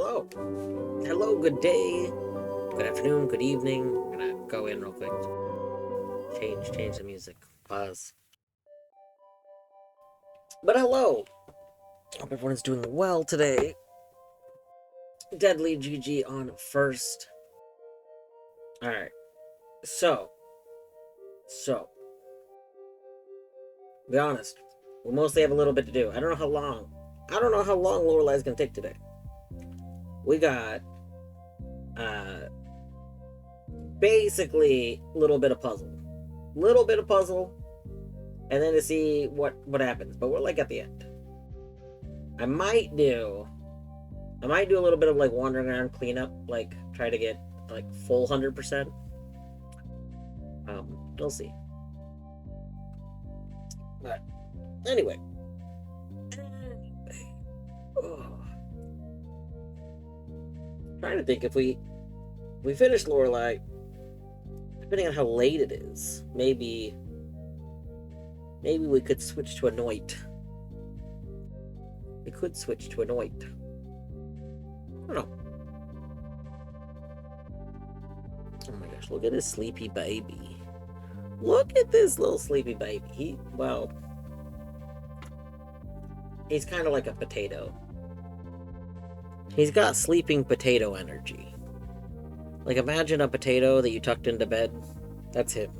Hello. Hello, good day. Good afternoon, good evening. I'm gonna go in real quick. Change the music. Pause. But hello. Hope everyone's doing well today. Deadly GG on first. Alright. So. Be honest. We mostly have a little bit to do. I don't know how long Lorelei's gonna take today. We got basically a little bit of puzzle, and then to see what happens. But we're like at the end. I might do a little bit of like wandering around cleanup, like try to get like full 100%. We'll see. But anyway. Trying to think if we finish Lorelei, depending on how late it is, maybe we could switch to Anoint. I don't know. Oh my gosh, look at this sleepy baby. Look at this little sleepy baby. He's kind of like a potato. He's got sleeping potato energy. Like, imagine a potato that you tucked into bed. That's him.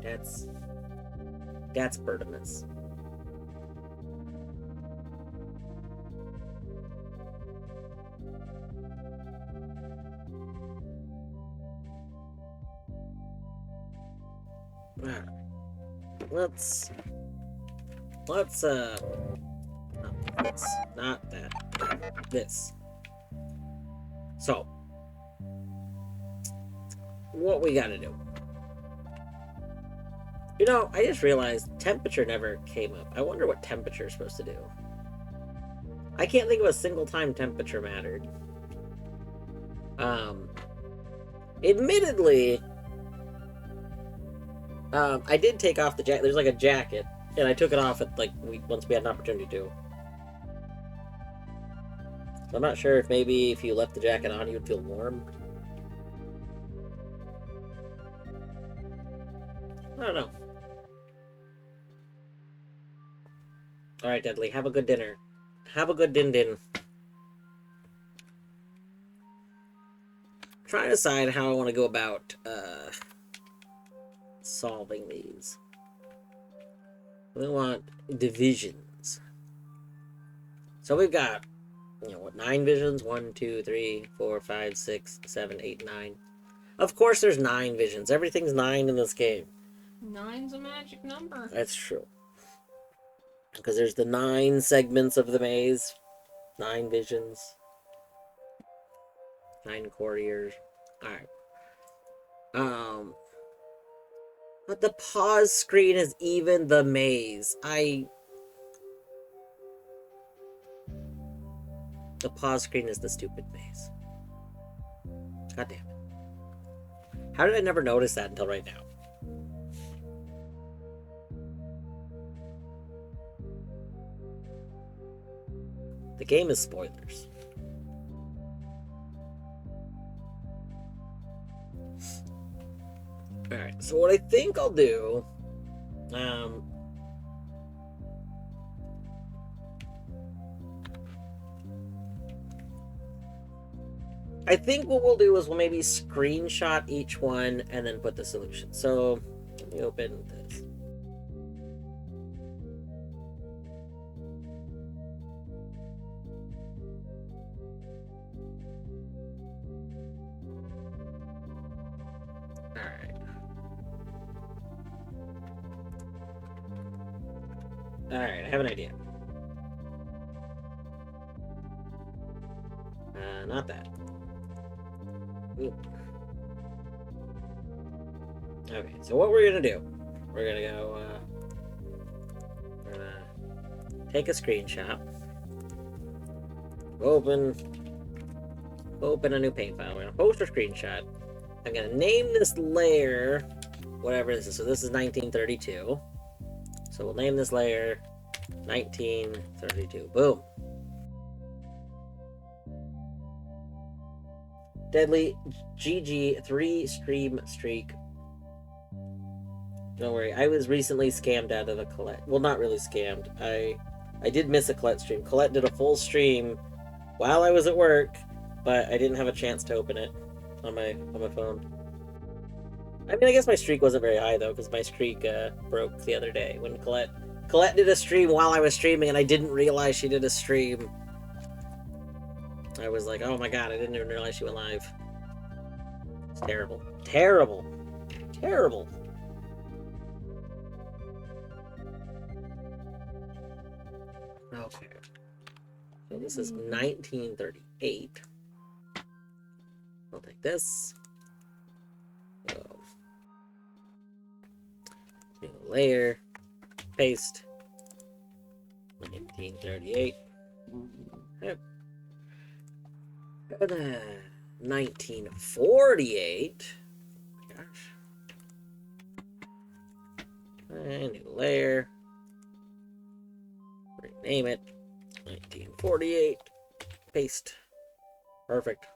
That's Bertimus. Let's not that. This. So, what we gotta do? You know, I just realized temperature never came up. I wonder what temperature is supposed to do. I can't think of a single time temperature mattered. Admittedly, I did take off the jacket. There's like a jacket, and I took it off at once we had an opportunity to. So I'm not sure if maybe if you left the jacket on, you would feel warm. I don't know. Alright, Deadly, have a good dinner. Have a good din-din. Trying to decide how I want to go about, solving these. We want divisions. So we've got, 9 visions? 1, 2, 3, 4, 5, 6, 7, 8, 9. Of course there's 9 visions. Everything's 9 in this game. 9's a magic number. That's true. Because there's the 9 segments of the maze. 9 visions. 9 courtiers. Alright. But the pause screen is even the maze. The pause screen is the stupid maze. God damn it. How did I never notice that until right now? The game is spoilers. Alright, so what I think I'll do... I think what we'll do is we'll maybe screenshot each one and then put the solution. So, let me open this. Alright, I have an idea. Not that. Ooh. Okay, so what we're gonna do, we're gonna go, we're gonna take a screenshot, open a new paint file, we're gonna post a screenshot, I'm gonna name this layer, whatever this is, so this is 1932, so we'll name this layer 1932, boom. Deadly GG 3-stream streak. Don't worry, I was recently scammed out of a Colette. Well, not really scammed. I did miss a Colette stream. Colette did a full stream while I was at work, but I didn't have a chance to open it on my phone. I mean, I guess my streak wasn't very high though, because my streak broke the other day when Colette did a stream while I was streaming, and I didn't realize she did a stream. I was like, oh my god, I didn't even realize she went live. It's terrible. Terrible. Terrible. Okay. So this is 1938. I'll take this. So, new layer. Paste. 1938. Yep. 1948. Gosh. And new layer. Rename it. 1948. Paste. Perfect.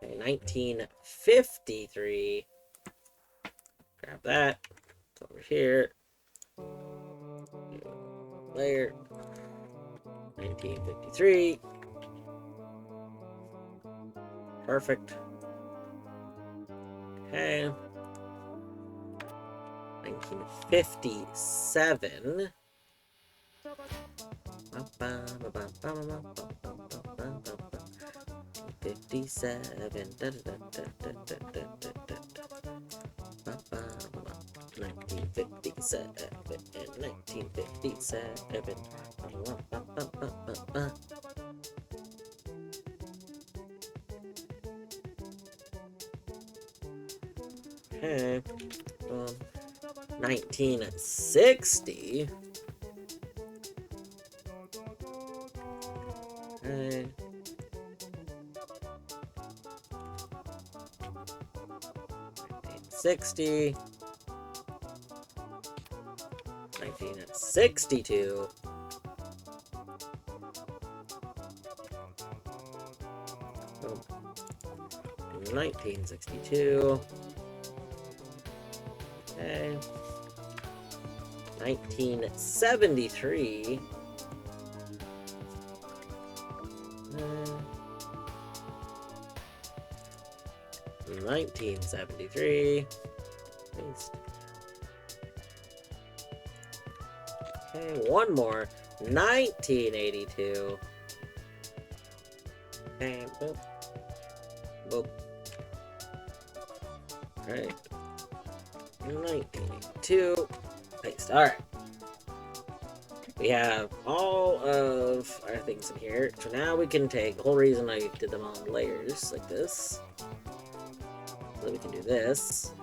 Okay, 1953. Grab that. It's over here. Layer. 1953. Perfect. Okay. 1957. 1957. Okay. 1960. Okay. 1960. 1962. Oh. 1962. Okay. 1973. 1973. Paste. Okay, one more. 1982. Okay, boop. Boop. Alright. 1982. Paste. Alright. We have all of our things in here. So now we can take the whole reason I did them on layers like this. So we can do this.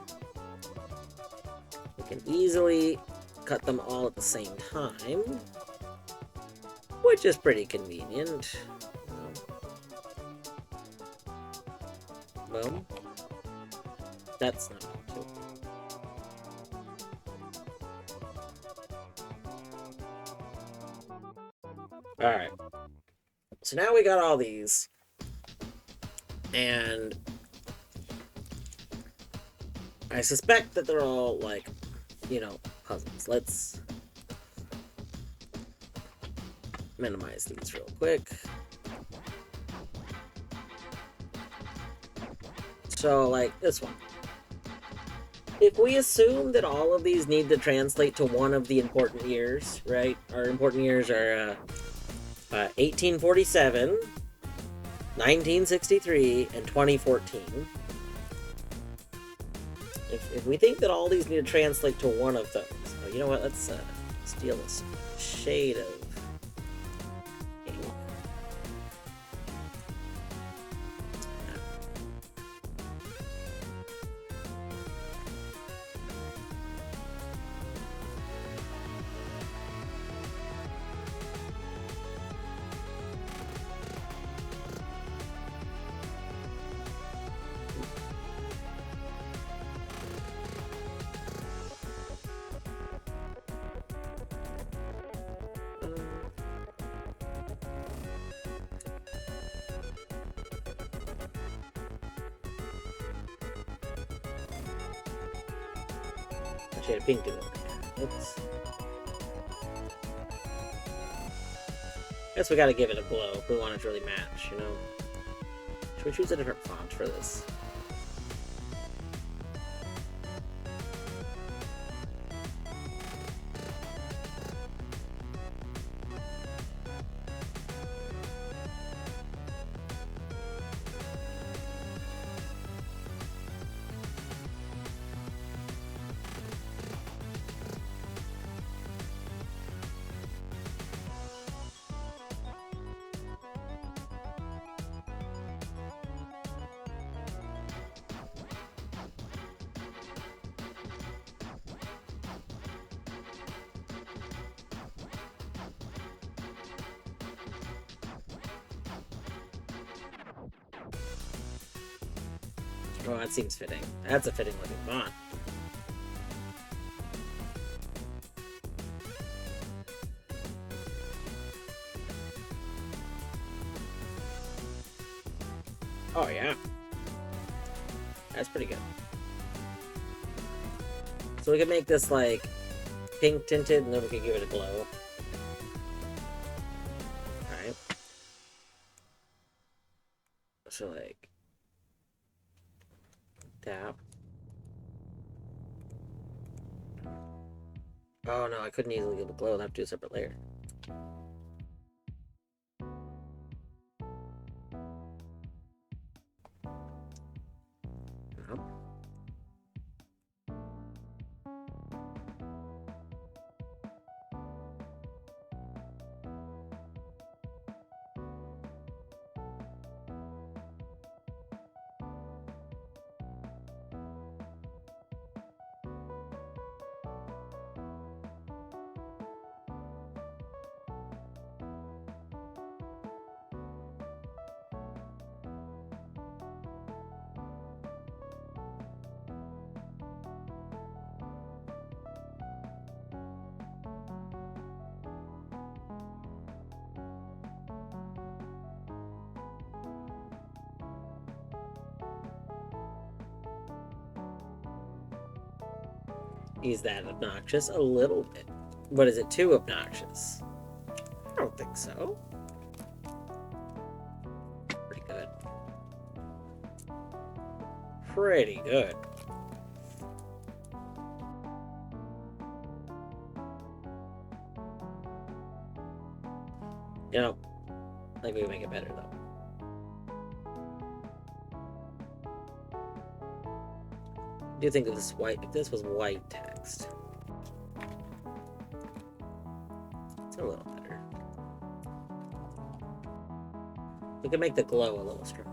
We can easily cut them all at the same time, which is pretty convenient. Boom. That's not too. Alright. So now we got all these. And I suspect that they're all, like, you know, puzzles. Let's minimize these real quick. So, like, this one. If we assume that all of these need to translate to one of the important years, right? Our important years are 1847, 1963, and 2014. If we think that all these need to translate to one of those, oh, you know what? Let's steal this shade of ink. She had a pink dude over there. Oops. Guess we gotta give it a glow if we want it to really match, you know? Should we choose a different font for this? Oh, that seems fitting. That's a fitting looking font. Oh, yeah. That's pretty good. So we can make this, like, pink tinted, and then we can give it a glow. Alright. So, like... tap. Oh, no, I couldn't easily give it a glow. I'd have to do a separate layer. Is that obnoxious? A little bit. But is it too obnoxious? I don't think so. Pretty good. Pretty good. You know, I think we can make it better though. I do think if this was white text, it's a little better. We can make the glow a little stronger.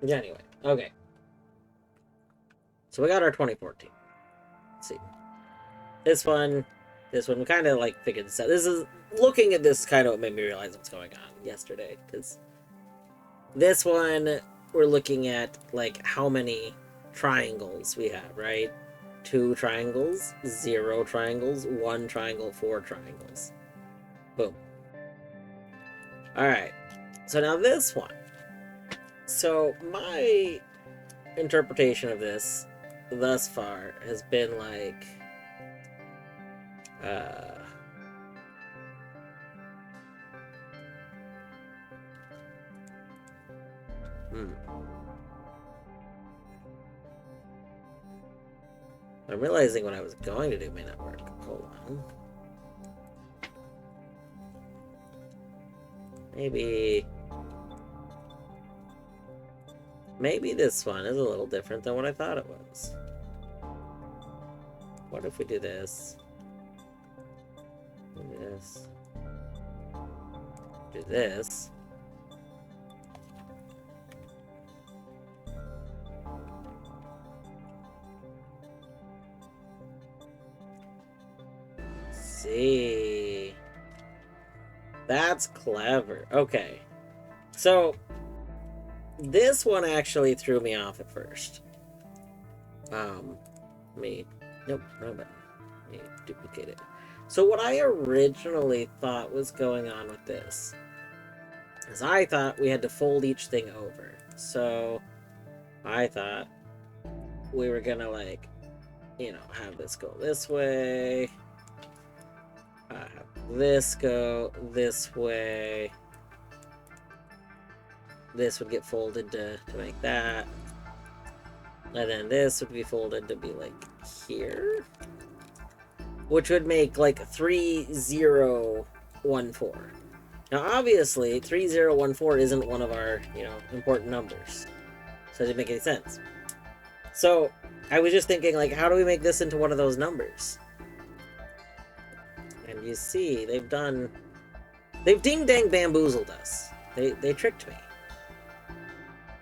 Yeah, anyway, okay. So we got our 2014. Let's see. This one, we kind of like figured this out. This is, looking at this kind of made me realize what's going on yesterday. Because this one, we're looking at like how many triangles we have, right? 2 triangles, 0 triangles, 1 triangle, 4 triangles. Boom. Alright. So now this one. So my interpretation of this thus far has been like Hmm. I'm realizing what I was going to do may not work. Hold on. Maybe this one is a little different than what I thought it was. What if we do this? Do this. Do this. See. That's clever. Okay. So, this one actually threw me off at first. Nope, wrong button. Let me duplicate it. So what I originally thought was going on with this is I thought we had to fold each thing over. So I thought we were gonna like, have this go this way. Have this go this way. This would get folded to make that. And then this would be folded to be like here. Which would make like 3014. Now obviously 3014 isn't one of our, important numbers. So it didn't make any sense. So I was just thinking like, how do we make this into one of those numbers? And you see, they've ding dang bamboozled us. They tricked me.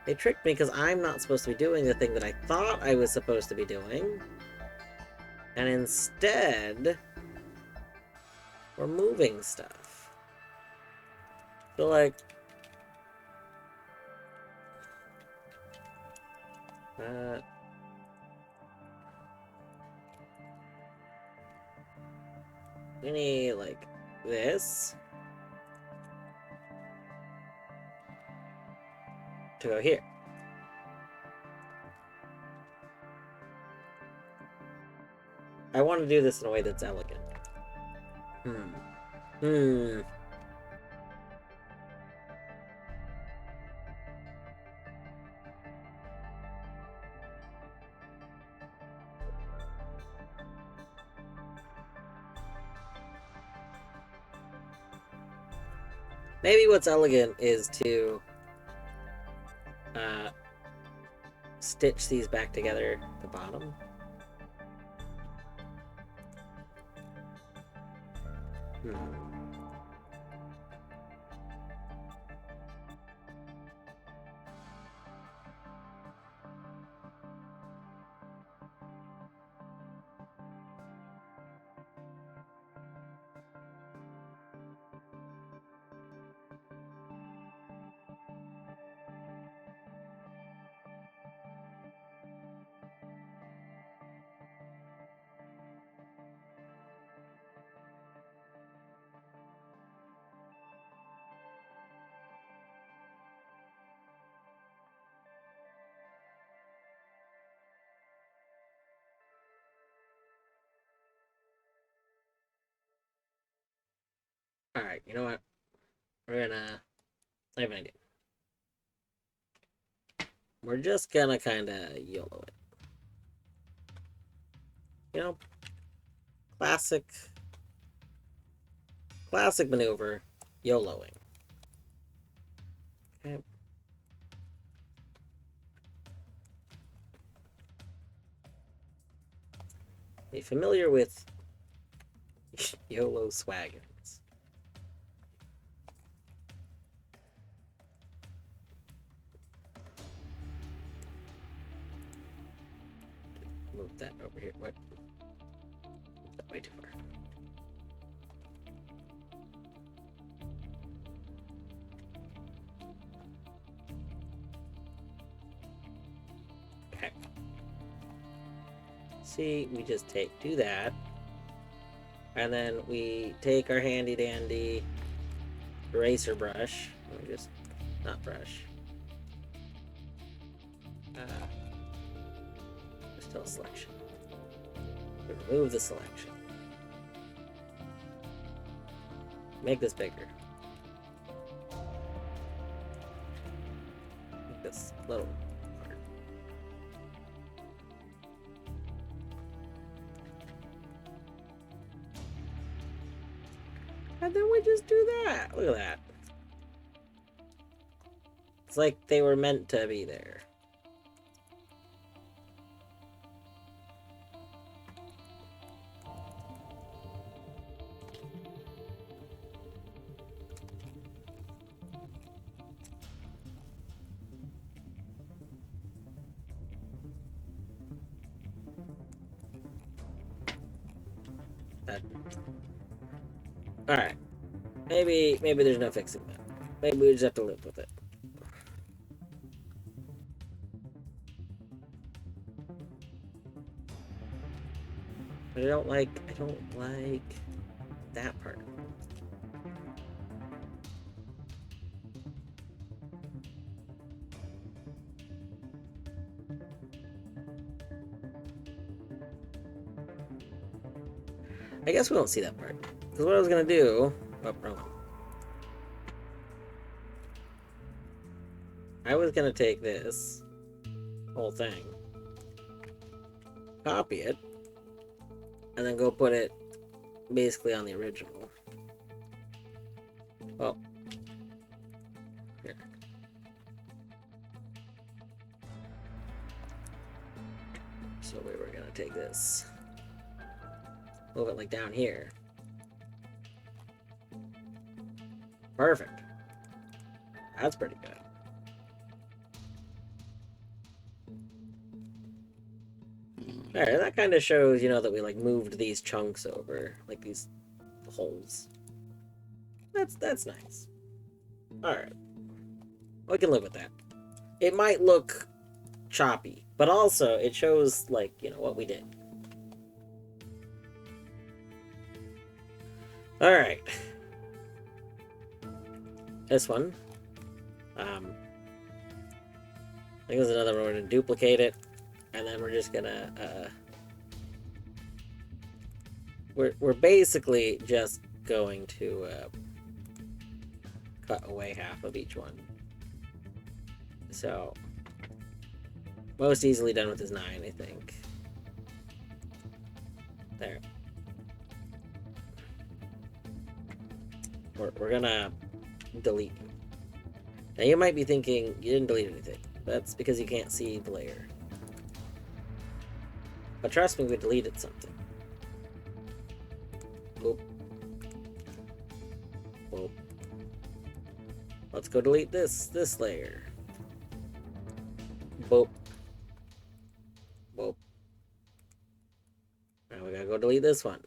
They tricked me because I'm not supposed to be doing the thing that I thought I was supposed to be doing. And instead, we're moving stuff. So like, we need like this to go here. I want to do this in a way that's elegant. Maybe what's elegant is to stitch these back together at the bottom. Alright, you know what? I have an idea. We're just gonna kinda YOLO it. Classic maneuver, YOLOing. Okay. Are you familiar with YOLO swaggins? Move that over here. What? That's way too far. Okay. See, we just do that. And then we take our handy dandy eraser brush. Let me just, not brush. There's still a selection. We remove the selection. Make this bigger. Make this little part. And then we just do that. Look at that. It's like they were meant to be there. Alright. Maybe there's no fixing that. Maybe we just have to live with it. I don't like that part. I guess we won't see that part. Because what I was gonna do... Oh, wrong one. I was gonna take this whole thing, copy it, and then go put it basically on the original. Well, here. So we were gonna take this, move it like down here. Perfect. That's pretty good. Alright, that kind of shows, you know, that we, like, moved these chunks over. Like, these holes. That's nice. Alright. We can live with that. It might look choppy, but also, it shows, like, you know, what we did. Alright. This one. I think there's another one. We're going to duplicate it. And then we're just gonna, we're basically just going to, cut away half of each one. So, most easily done with this 9, I think. There. We're gonna delete. Now you might be thinking, you didn't delete anything. That's because you can't see the layer. But trust me, we deleted something. Boop. Boop. Let's go delete this layer. Boop. Boop. Now we gotta go delete this one.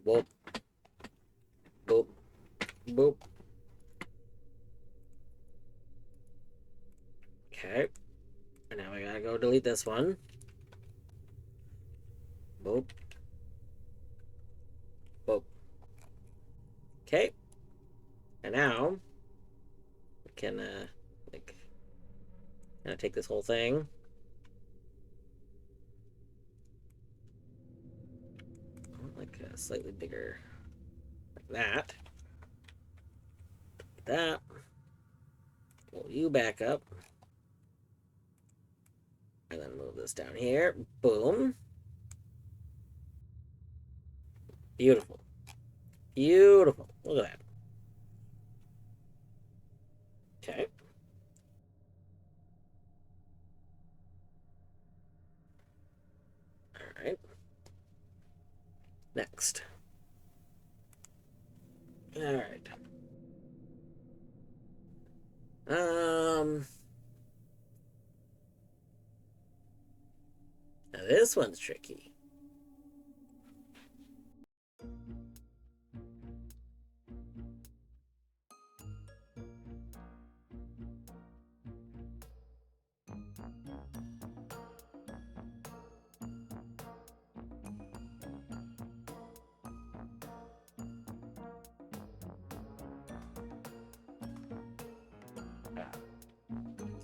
Boop. Boop. Boop. Okay. And now we gotta go delete this one. Boop. Boop. Okay. And now we can like take this whole thing. Like a slightly bigger, like that. Like that. Pull you back up. And then move this down here. Boom. Beautiful. Beautiful. Look at that. Okay. Alright. Next. Alright. Now this one's tricky.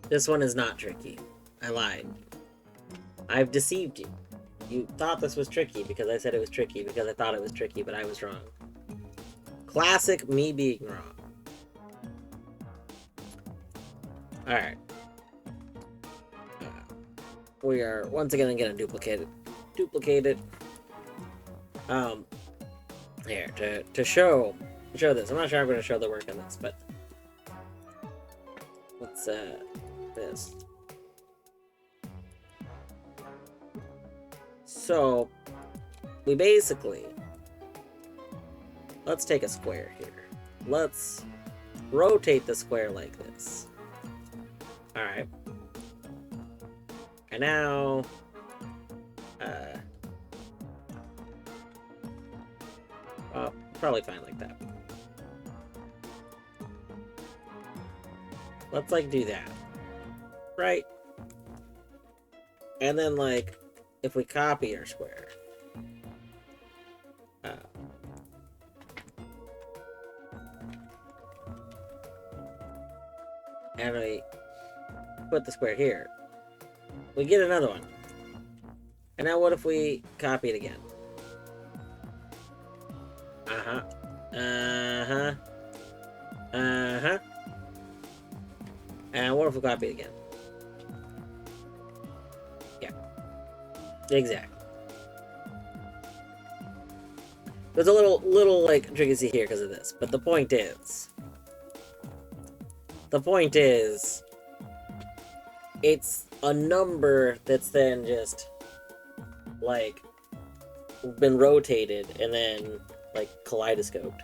This one is not tricky. I lied. I've deceived you. You thought this was tricky because I said it was tricky because I thought it was tricky, but I was wrong. Classic me being wrong. Alright. We are once again gonna duplicate it. Here, to show this. I'm not sure I'm gonna show the work on this, but what's this? So we basically, let's take a square here. Let's rotate the square like this. Alright. And now, well, probably fine like that. Let's, like, do that. Right? And then, like, if we copy our square, and we put the square here, we get another one. And now what if we copy it again? And what if we copy it again? Yeah. Exactly. There's a little like intricacy here because of this, but the point is, it's a number that's then just like been rotated and then like kaleidoscoped.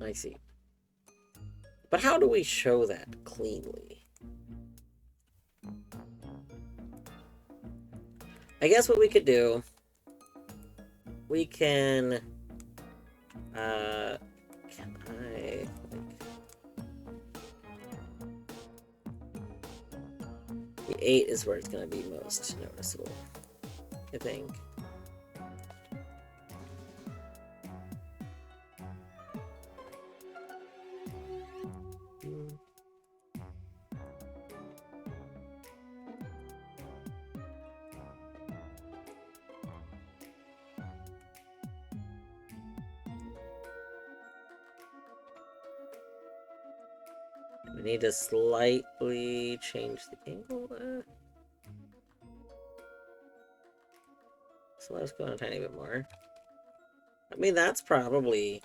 I see. But how do we show that cleanly? I guess what we could do, we can, can I, like, the 8 is where it's going to be most noticeable, I think. We need to slightly change the angle. So let's go on a tiny bit more. I mean, that's probably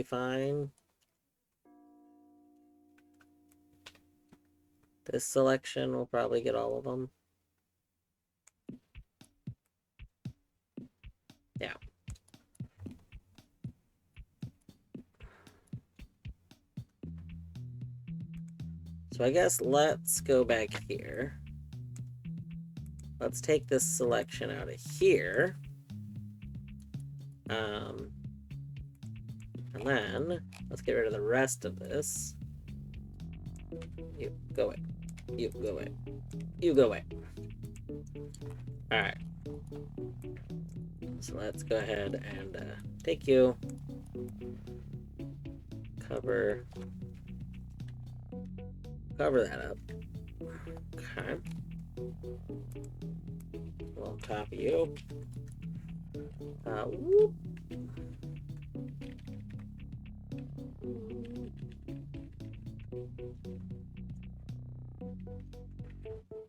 fine. This selection will probably get all of them. Yeah. So I guess let's go back here. Let's take this selection out of here. And then let's get rid of the rest of this. You go away. You go away. You go away. Alright. So let's go ahead and take you. Cover that up. Okay. We'll on top of you. Whoop.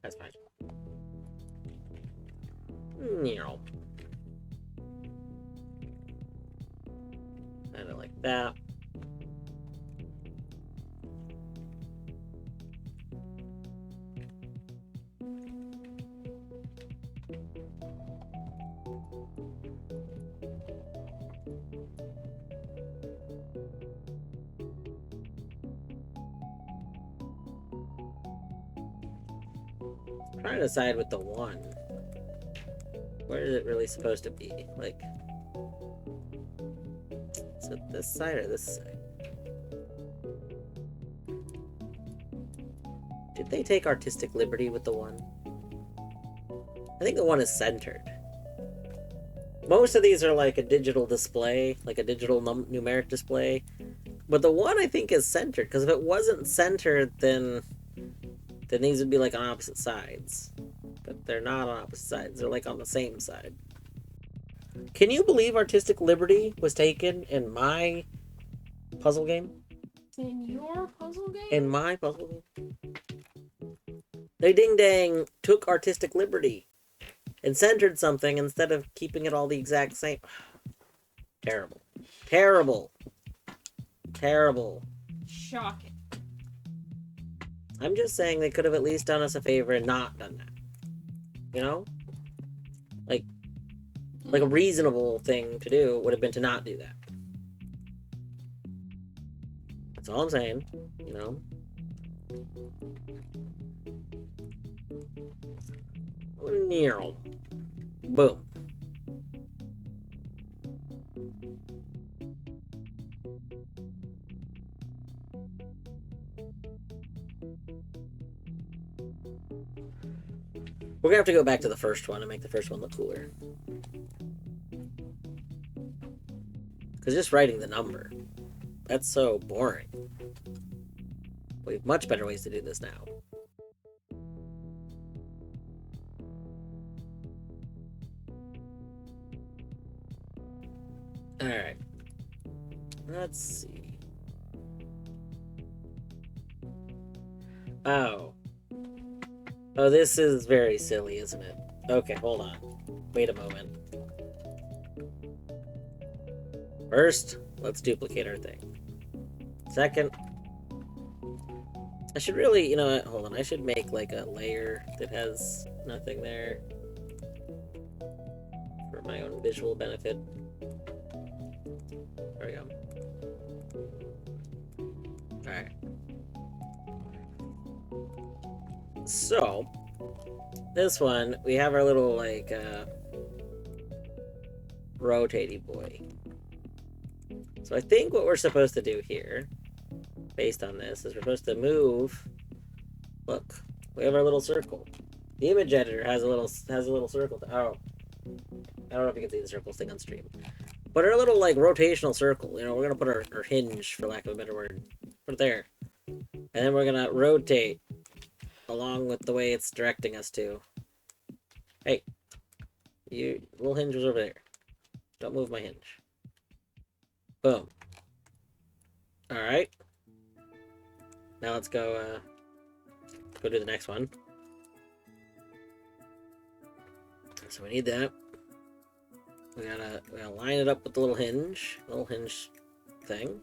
That's fine. No. I don't like that. Trying to decide with the 1. Where is it really supposed to be? Like, is it this side or this side? Did they take artistic liberty with the 1? I think the 1 is centered. Most of these are like a digital display, like a digital numeric display. But the 1 I think is centered, because if it wasn't centered, then these would be like on opposite sides. But they're not on opposite sides, they're like on the same side. Can you believe artistic liberty was taken in my puzzle game. In your puzzle game? In my puzzle game. They ding dang took artistic liberty and centered something instead of keeping it all the exact same. Terrible. Terrible. Terrible. Shocking. I'm just saying they could have at least done us a favor and not done that. You know? Like a reasonable thing to do would have been to not do that. That's all I'm saying, you know? Nero. Boom. We're gonna have to go back to the first one and make the first one look cooler. Because just writing the number, that's so boring. We have much better ways to do this now. Alright. Let's see. Oh. Oh, this is very silly, isn't it? Okay, hold on. Wait a moment. First, let's duplicate our thing. Second, I should really, you know what, hold on. I should make like a layer that has nothing there for my own visual benefit. There we go. Alright. So, this one, we have our little, like, rotating boy. So I think what we're supposed to do here, based on this, is we're supposed to move. Look, we have our little circle. The image editor has a little circle. Oh, I don't know if you can see the circles thing on stream. But our little, like, rotational circle, you know, we're gonna put our hinge, for lack of a better word. Put it there. And then we're gonna rotate along with the way it's directing us to. Hey, you little hinge was over there. Don't move my hinge. Boom. Alright. Now let's go do the next one. So we need that. We gotta line it up with the little hinge thing.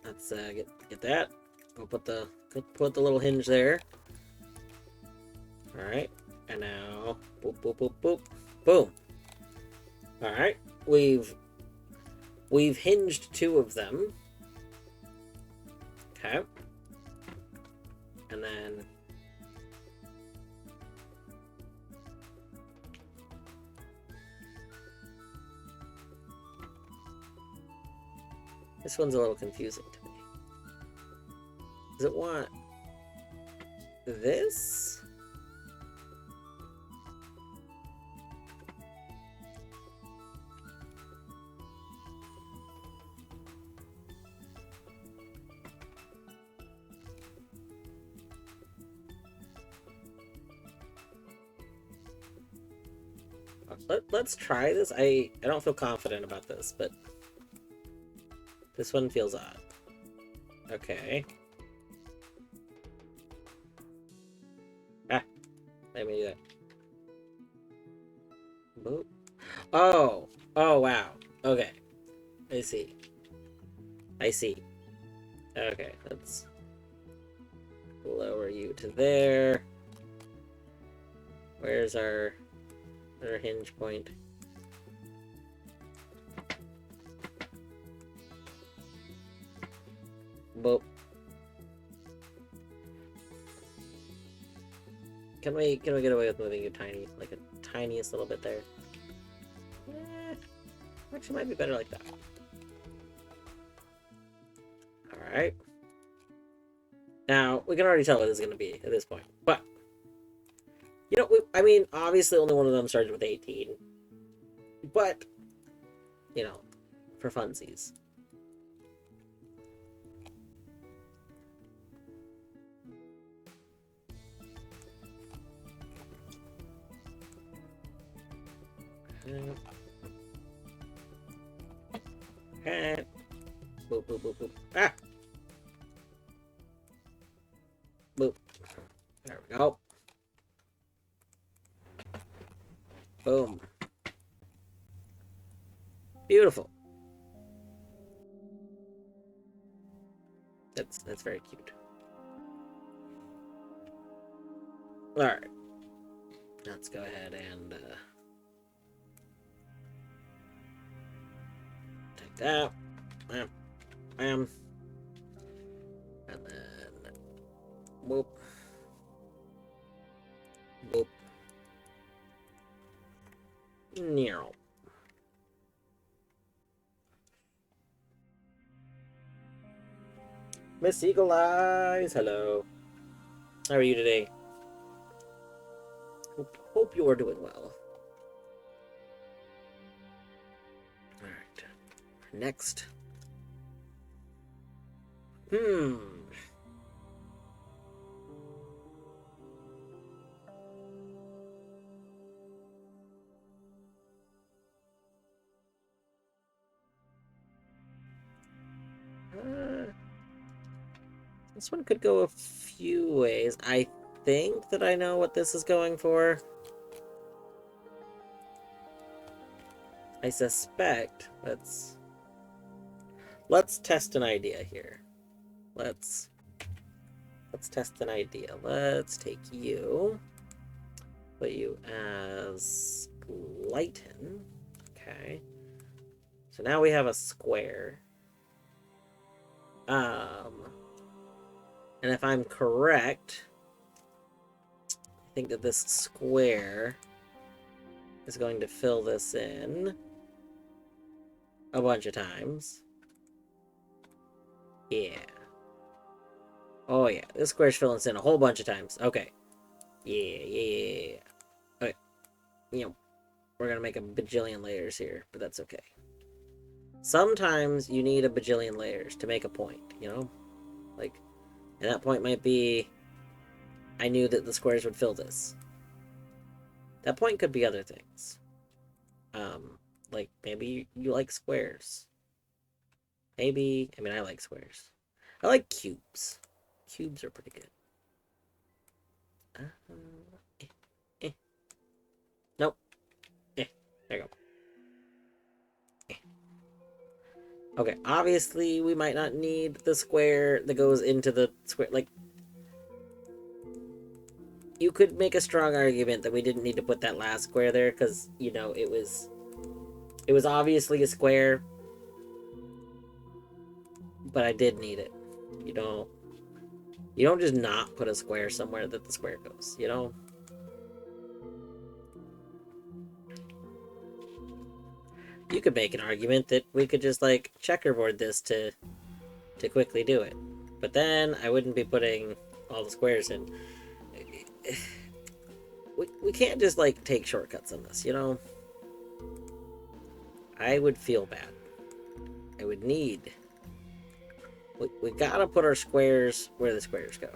Let's get that. Go put the little hinge there. All right, and now boop boop boop boop, boom. All right, we've hinged 2 of them. Okay, and then this one's a little confusing to me. Does it want this? Let's try this. I don't feel confident about this, but this one feels odd. Okay. Let me do that. Boop. Oh. Oh, wow. Okay. I see. Okay, let's lower you to there. Where's our hinge point? Boop. Can we get away with moving you tiny, like a tiniest little bit there? Actually, might be better like that. All right. Now we can already tell what it's going to be at this point, but you know, I mean, obviously, only one of them started with 18, but you know, for funsies. Okay. Boop, boop, boop, boop. Ah! Boop. There we go. Boom. Beautiful. That's very cute. Alright. Let's go ahead and take that. Bam. Bam. And then whoop. Whoop. Nero. Miss Eagle Eyes, hello. How are you today? Hope you are doing well. Alright. Next. This one could go a few ways. I think that I know what this is going for. I suspect. Let's test an idea here. Let's test an idea. Let's take you. Put you as Glyton. Okay. So now we have a square. And if I'm correct, I think that this square is going to fill this in a bunch of times. Yeah. Oh yeah, this square's filling this in a whole bunch of times. Okay. Yeah. Okay. You know, we're gonna make a bajillion layers here, but that's okay. Sometimes you need a bajillion layers to make a point, you know? Like, and that point might be, I knew that the squares would fill this. That point could be other things. Like, maybe you like squares. Maybe, I mean, I like squares. I like cubes. Cubes are pretty good. Nope. There you go. Okay, obviously we might not need the square that goes into the square. Like, you could make a strong argument that we didn't need to put that last square there because, you know, it was obviously a square, but I did need it. You don't just not put a square somewhere that the square goes, you know? You could make an argument that we could just, like, checkerboard this to quickly do it. But then I wouldn't be putting all the squares in. We can't just, like, take shortcuts on this, you know? I would feel bad. I would need... We gotta put our squares where the squares go.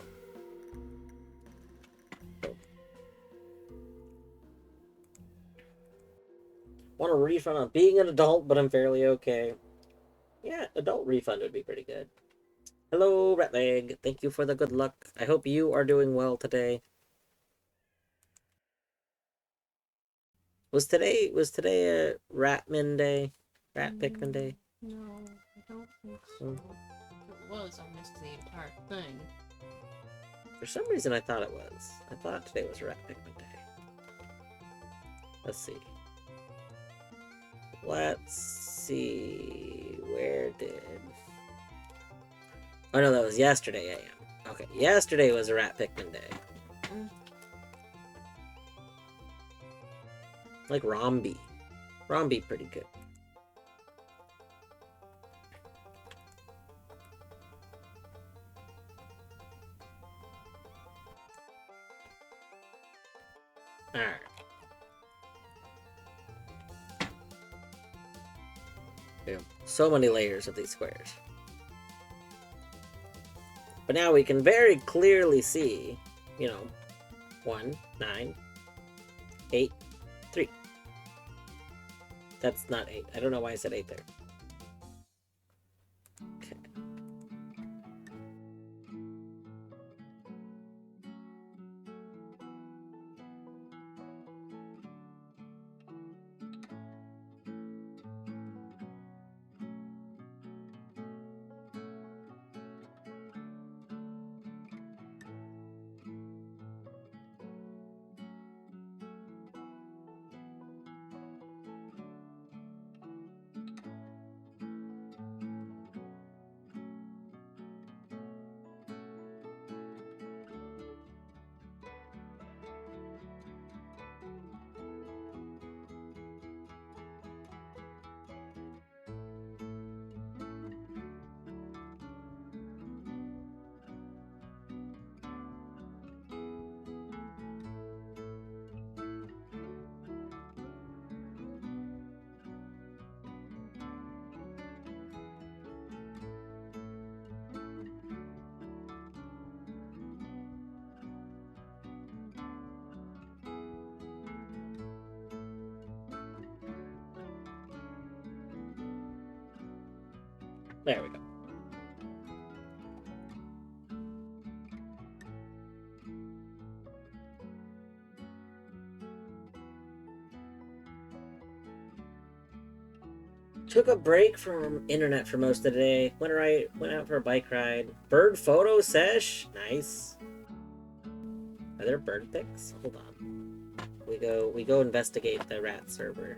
Want a refund on being an adult, but I'm fairly okay. Yeah, adult refund would be pretty good. Hello, Ratleg. Thank you for the good luck. I hope you are doing well today. Was today a Ratman day? Rat Pikmin day? No, I don't think so. If it was, I missed the entire thing. For some reason, I thought it was. I thought today was Rat Pikmin day. Let's see. Let's see. Where did... Oh no, that was yesterday AM. Okay, yesterday was a Rat Pikmin day. Like Rombi. Rombi pretty good. Alright. So many layers of these squares. But now we can very clearly see, you know, 1, 9, 8, 3. That's not 8. I don't know why I said 8 there. There we go. Took a break from internet for most of the day. Went out for a bike ride. Bird photo sesh. Nice. Are there bird pics? Hold on. We go investigate the rat server.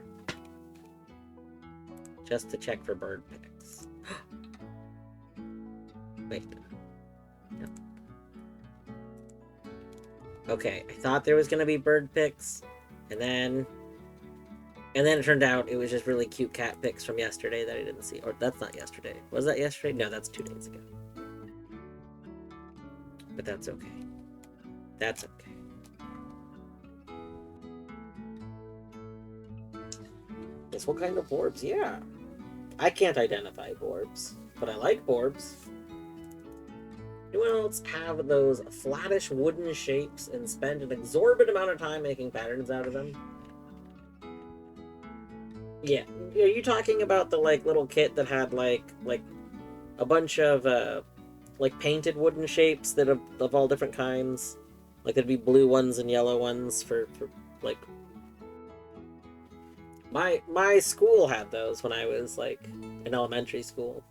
Just to check for bird pics. Wait. No. Okay, I thought there was gonna be bird pics, and then it turned out it was just really cute cat pics from yesterday that I didn't see. Or that's not yesterday. Was that yesterday? No, that's 2 days ago. But that's okay. That's okay. Guess what kind of orbs? Yeah. I can't identify orbs, but I like orbs. Anyone else have those flattish wooden shapes and spend an exorbitant amount of time making patterns out of them? Yeah. Are you talking about the like little kit that had like a bunch of like painted wooden shapes that of all different kinds? Like there'd be blue ones and yellow ones for like my school had those when I was like in elementary school.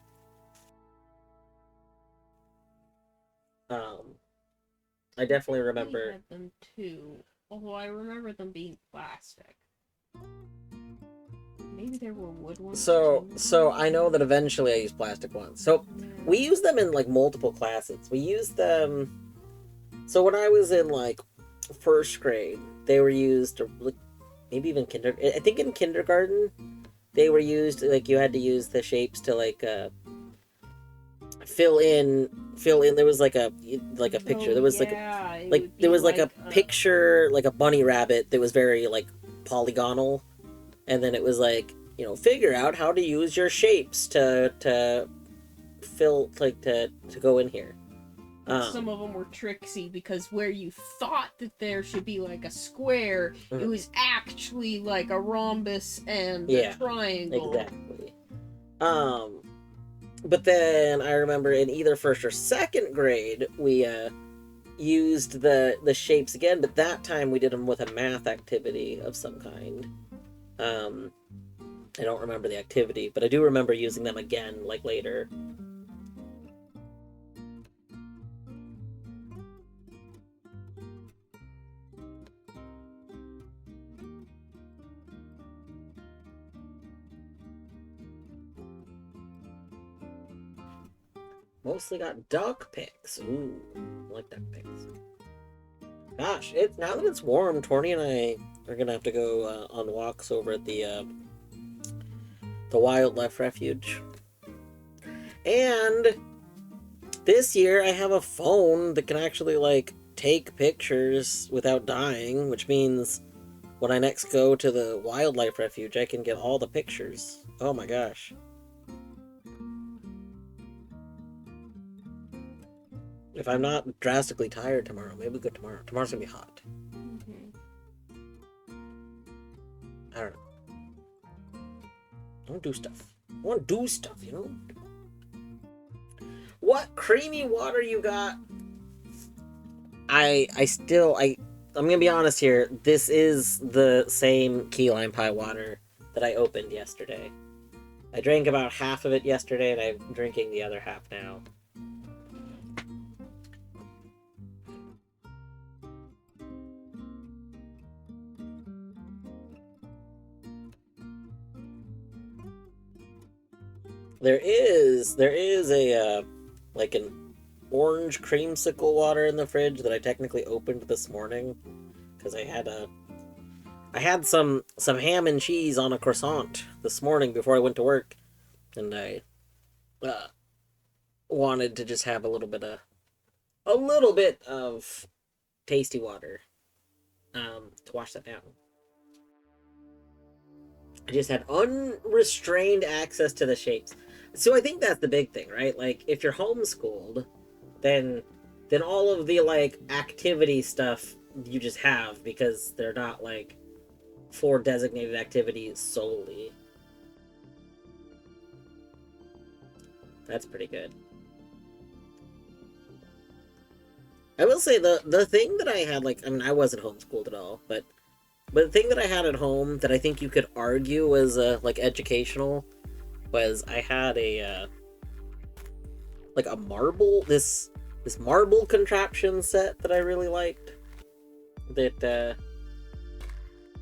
I definitely remember. We had them too, although I remember them being plastic. Maybe there were wood ones. So I know that eventually I used plastic ones. So we used them in like multiple classes. We used them. So when I was in like first grade, they were used, or maybe even kindergarten. I think in kindergarten, they were used. Like you had to use the shapes to like fill in. There was like a picture. There was there was like a picture, like a bunny rabbit that was very like polygonal, and then it was like, you know, figure out how to use your shapes to fill, like to go in here. Some of them were tricksy because where you thought that there should be like a square, it was actually like a rhombus and a triangle. Exactly. But then I remember in either first or second grade, we used the shapes again, but that time we did them with a math activity of some kind. I don't remember the activity, but I do remember using them again, like later. Mostly got duck pics. Ooh, I like duck pics. Gosh, now that it's warm, Torny and I are gonna have to go on walks over at the wildlife refuge. And this year I have a phone that can actually like take pictures without dying, which means when I next go to the wildlife refuge, I can get all the pictures. Oh my gosh. If I'm not drastically tired tomorrow, maybe we go tomorrow. Tomorrow's gonna be hot. I don't know. I want to do stuff. I want to do stuff, you know? What creamy water you got? I'm gonna be honest here. This is the same key lime pie water that I opened yesterday. I drank about half of it yesterday, and I'm drinking the other half now. There is a like an orange creamsicle water in the fridge that I technically opened this morning because I had some ham and cheese on a croissant this morning before I went to work, and I wanted to just have a little bit of tasty water to wash that down. I just had unrestrained access to the shapes. So I think that's the big thing, right? Like if you're homeschooled, then all of the like activity stuff you just have because they're not like for designated activities solely. That's pretty good. I will say the thing that I had, like, I mean, I wasn't homeschooled at all, but the thing that I had at home that I think you could argue was like educational was I had a like a marble this marble contraption set that I really liked. That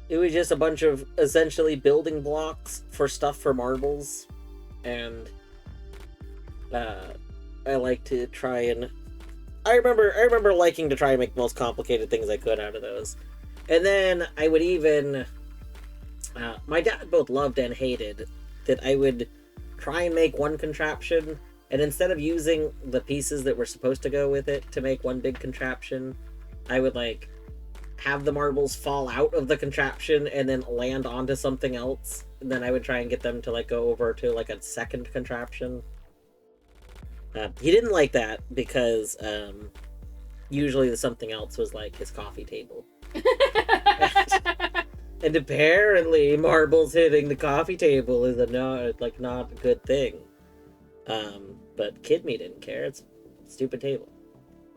it was just a bunch of essentially building blocks for stuff for marbles, and I like to try and I remember liking to try and make the most complicated things I could out of those. And then I would even my dad both loved and hated that I would try and make one contraption, and instead of using the pieces that were supposed to go with it to make one big contraption, I would like have the marbles fall out of the contraption and then land onto something else, and then I would try and get them to like go over to like a second contraption. He didn't like that because usually the something else was like his coffee table. And apparently marbles hitting the coffee table is not a good thing. But Kid Me didn't care. It's a stupid table.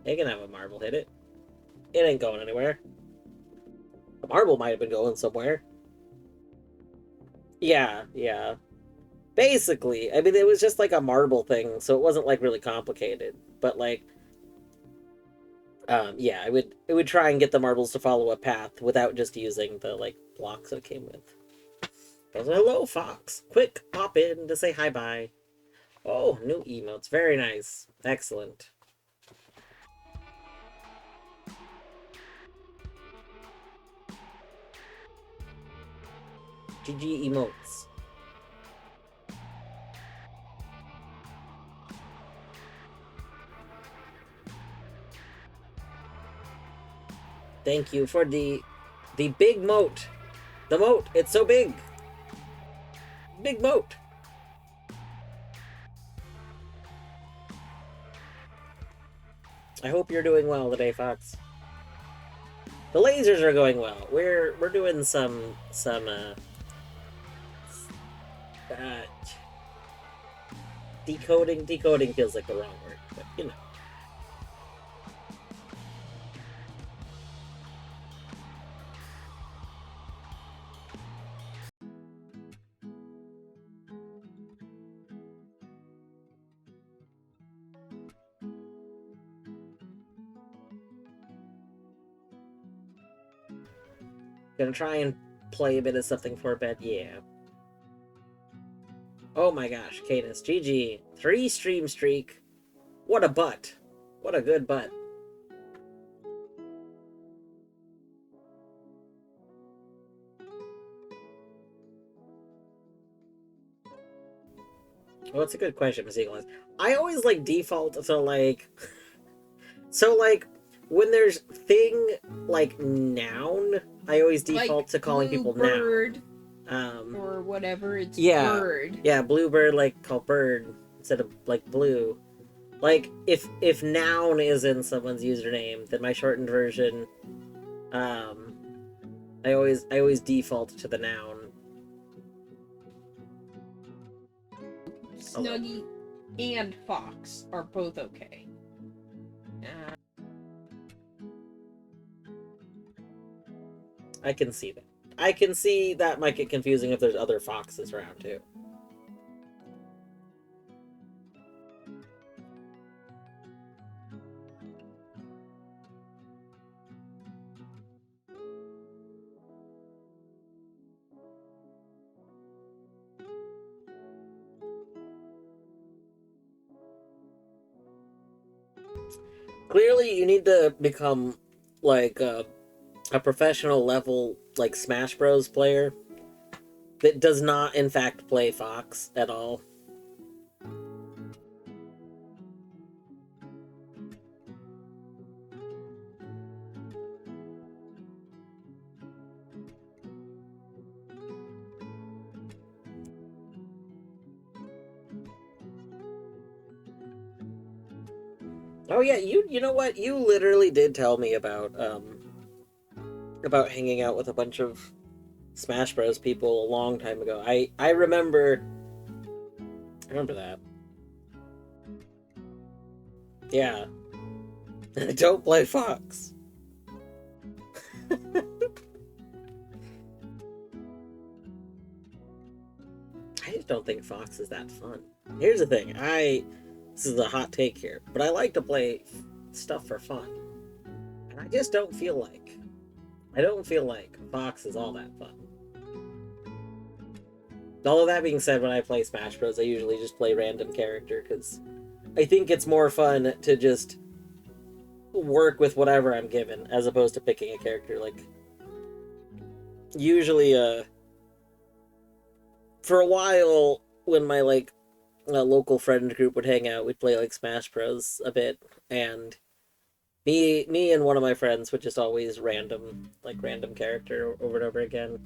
They can have a marble hit it. It ain't going anywhere. The marble might have been going somewhere. Yeah. Basically, I mean, it was just like a marble thing, so it wasn't like really complicated. But like, yeah, I would try and get the marbles to follow a path without just using the like blocks that it came with. Hello, Fox. Quick, pop in to say hi bye. Oh, new emotes. Very nice. Excellent. GG emotes. Thank you for the big moat. The moat, it's so big. Big moat. I hope you're doing well today, Fox. The lasers are going well. We're doing some decoding. Decoding feels like the wrong word, but you know. Gonna try and play a bit of something for bed, yeah. Oh my gosh, Cadus, GG. 3 stream streak. What a butt. What a good butt. Well, it's a good question, Miss Eagle. I always like default to like so like when there's thing like noun, I always default like to calling people bird, noun. Or whatever, it's bird. Yeah, bluebird, like call bird instead of like blue. Like if noun is in someone's username, then my shortened version, I always default to the noun. Snuggie and Fox are both okay. I can see that. I can see that might get confusing if there's other foxes around too. Clearly, you need to become like a professional level like Smash Bros player that does not in fact play Fox at all. Oh yeah, you know what? You literally did tell me about hanging out with a bunch of Smash Bros people a long time ago. I remember that. Yeah. Don't play Fox. I just don't think Fox is that fun. Here's the thing. This is a hot take here, but I like to play stuff for fun. And I just don't feel like Fox is all that fun. All of that being said, when I play Smash Bros, I usually just play random character because I think it's more fun to just work with whatever I'm given as opposed to picking a character. Like, usually, for a while, when my local friend group would hang out, we'd play like Smash Bros a bit, and me and one of my friends would just always random character over and over again.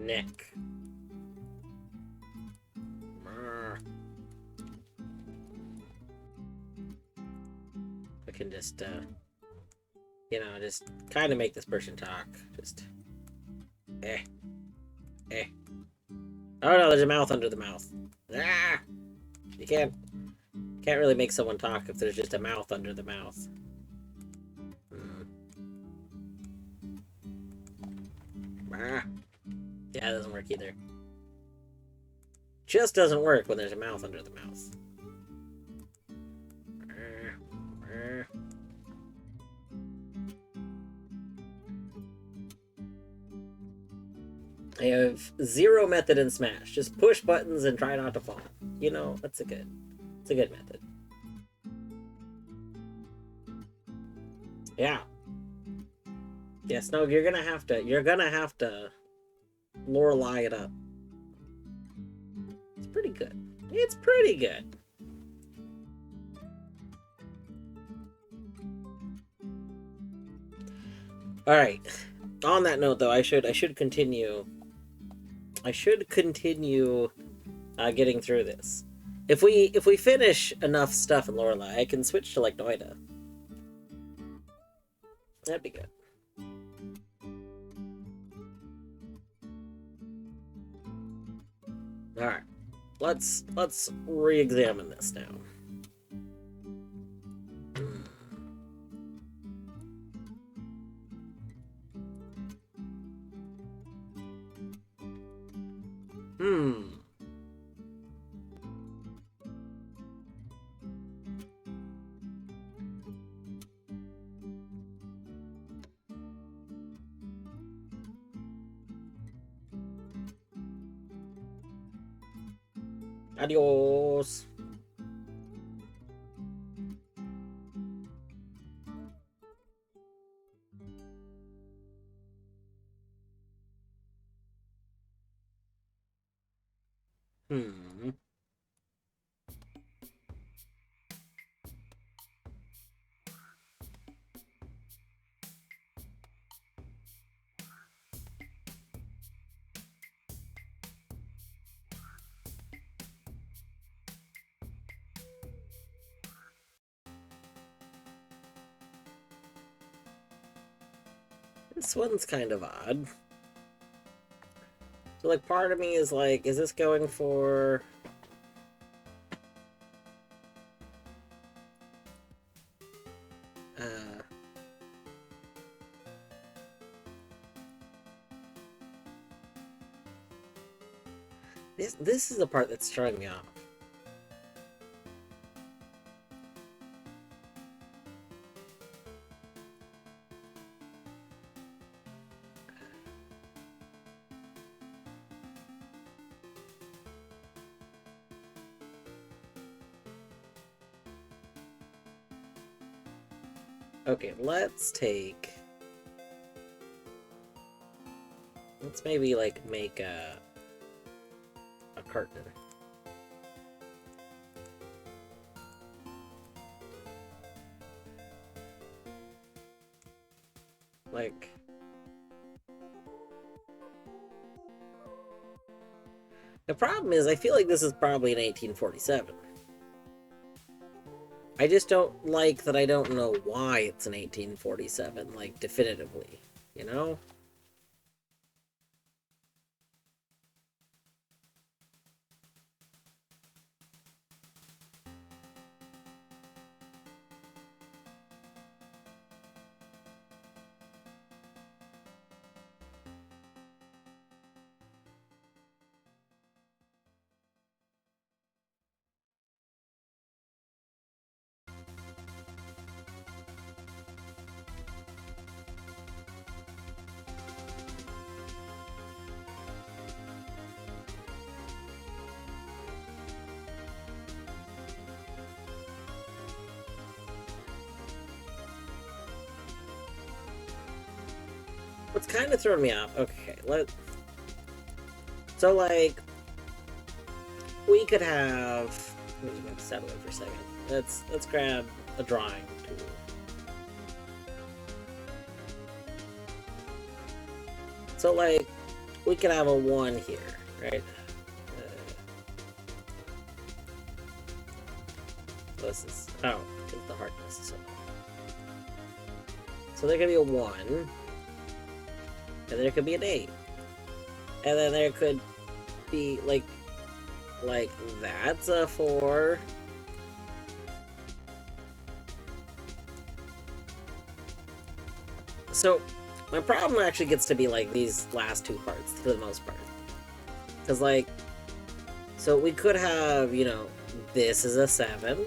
Nick. I can just, just kind of make this person talk. Just, eh. Oh no, there's a mouth under the mouth. Ah! You can't really make someone talk if there's just a mouth under the mouth. Ah. Yeah, it doesn't work either. Just doesn't work when there's a mouth under the mouth. I have zero method in Smash. Just push buttons and try not to fall. That's a good method. Yeah. Yeah, Snow, you're gonna have to Lorelei it up. It's pretty good. It's pretty good. Alright. On that note though, I should continue getting through this. If we finish enough stuff in Lorelei, I can switch to like Noida. That'd be good. Alright. Let's re-examine this now. Adios. This one's kind of odd. So, like, part of me is like, is this going for... This is the part that's throwing me off. Okay, let's maybe like make a carton. Like... The problem is, I feel like this is probably an 1847. I just don't like that I don't know why it's an 1847, like, definitively, you know? What's kind of throwing me off... Okay, So, like... We could have... Let me move that away for a second. Let's grab a drawing tool. So, like... We could have a 1 here, right? This is... Oh, it's the hardness. So there could be a 1... And there could be an 8. And then there could be, like that's a 4. So, my problem actually gets to be, like, these last 2 parts, for the most part. Because, like, so we could have, you know, this is a 7.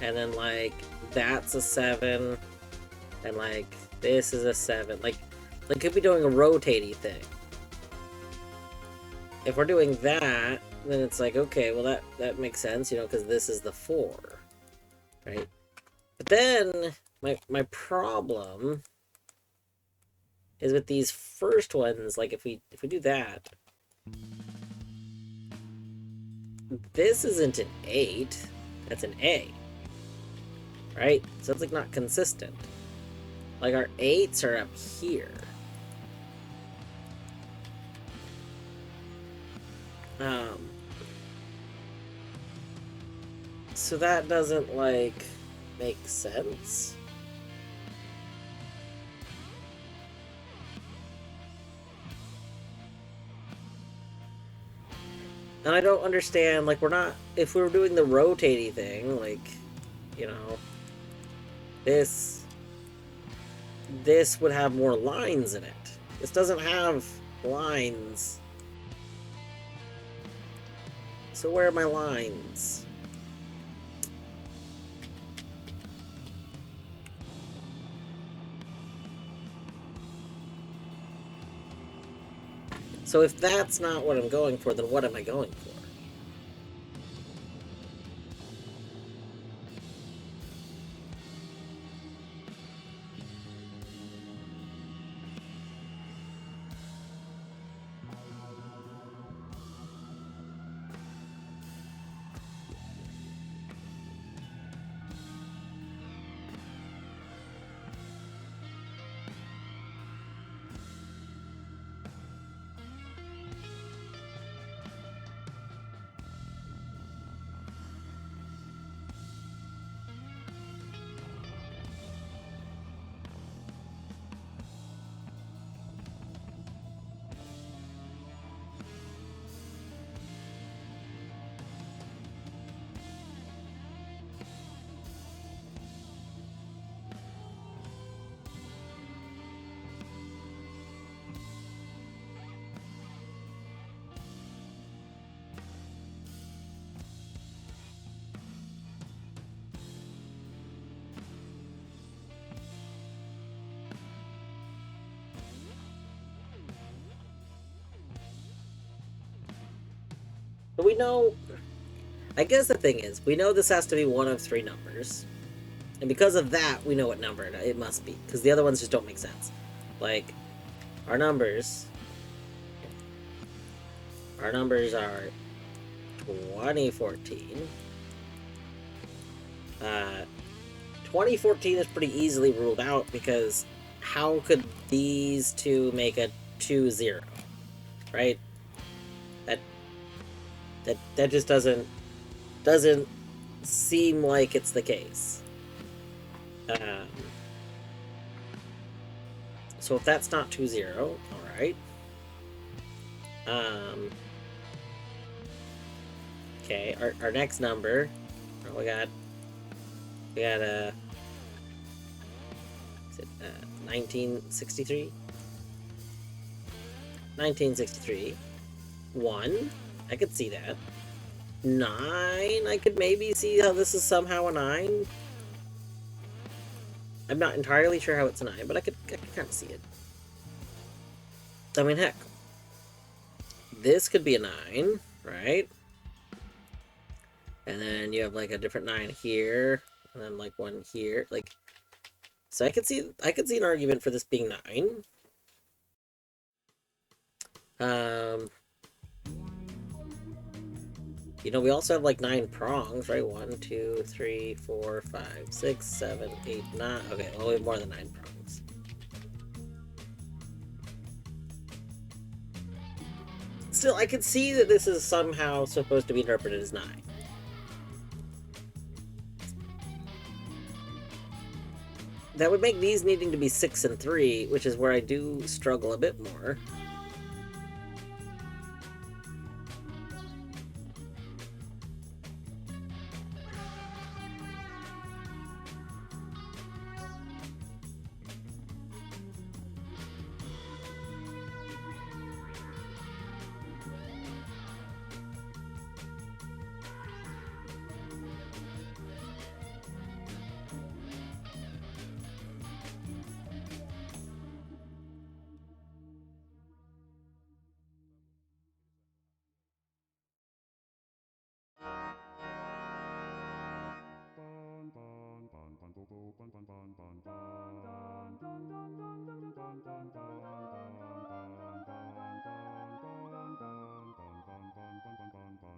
And then, like, that's a 7. And, like, this is a 7. Like, could be doing a rotating thing. If we're doing that, then it's like, okay, well, that makes sense, you know, because this is the 4, right? But then, my problem is with these first ones, like, if we do that, this isn't an 8, that's an A, right? So it's, like, not consistent. Like, our 8s are up here. So that doesn't, like, make sense. And I don't understand, like, we're not... If we were doing the rotating thing, like, you know... This would have more lines in it. This doesn't have lines. So where are my lines? So if that's not what I'm going for, then what am I going for? But we know... I guess the thing is, we know this has to be one of 3 numbers. And because of that, we know what number it must be. Because the other ones just don't make sense. Like, our numbers... Our numbers are 2014. 2014 is pretty easily ruled out because how could these two make a 2-0, right? That just doesn't seem like it's the case. So if that's not 2-0, all right. Okay, our next number, we got is it 1963? 1963. 1, I could see that. 9, I could maybe see how this is somehow a 9. I'm not entirely sure how it's a 9, but I could kind of see it. I mean, heck, this could be a 9, right? And then you have like a different 9 here, and then like one here, like. So I could see an argument for this being 9. You know, we also have like 9 prongs, right? 1, 2, 3, 4, 5, 6, 7, 8, 9. Okay, well, we have more than 9 prongs. Still, I could see that this is somehow supposed to be interpreted as 9. That would make these needing to be 6 and 3, which is where I do struggle a bit more.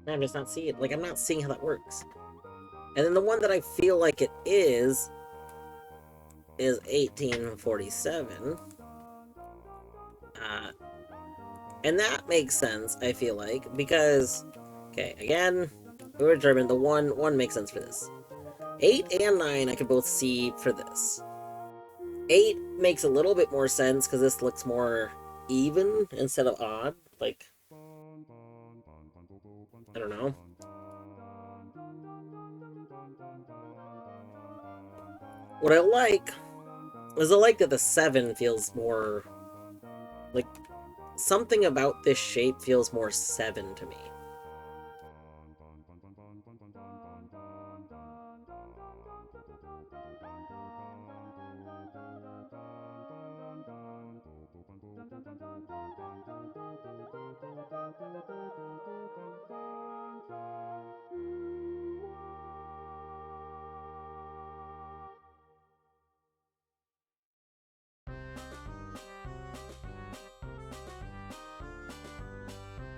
I'm just not seeing it. Like, I'm not seeing how that works. And then the one that I feel like it is 1847. And that makes sense, I feel like, because, okay, again, we were determined the one makes sense for this. 8 and 9 I could both see for this. 8 makes a little bit more sense because this looks more even instead of odd. Like, I don't know. What I like is I like that the 7 feels more like something about this shape feels more 7 to me.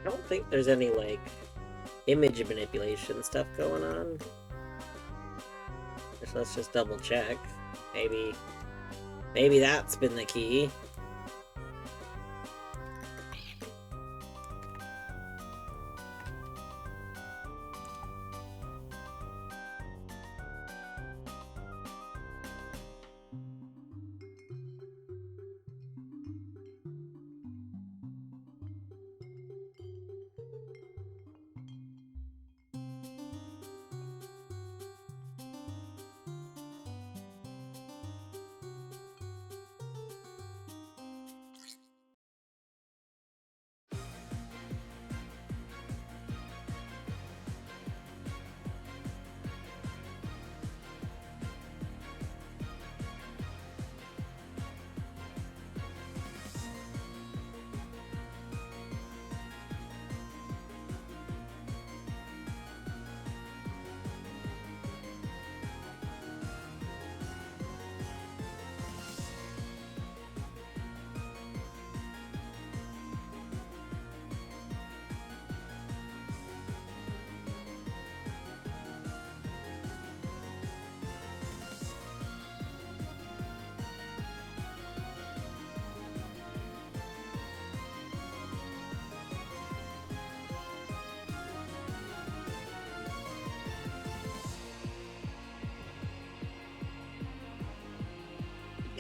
I don't think there's any, like, image manipulation stuff going on. So let's just double check. Maybe that's been the key.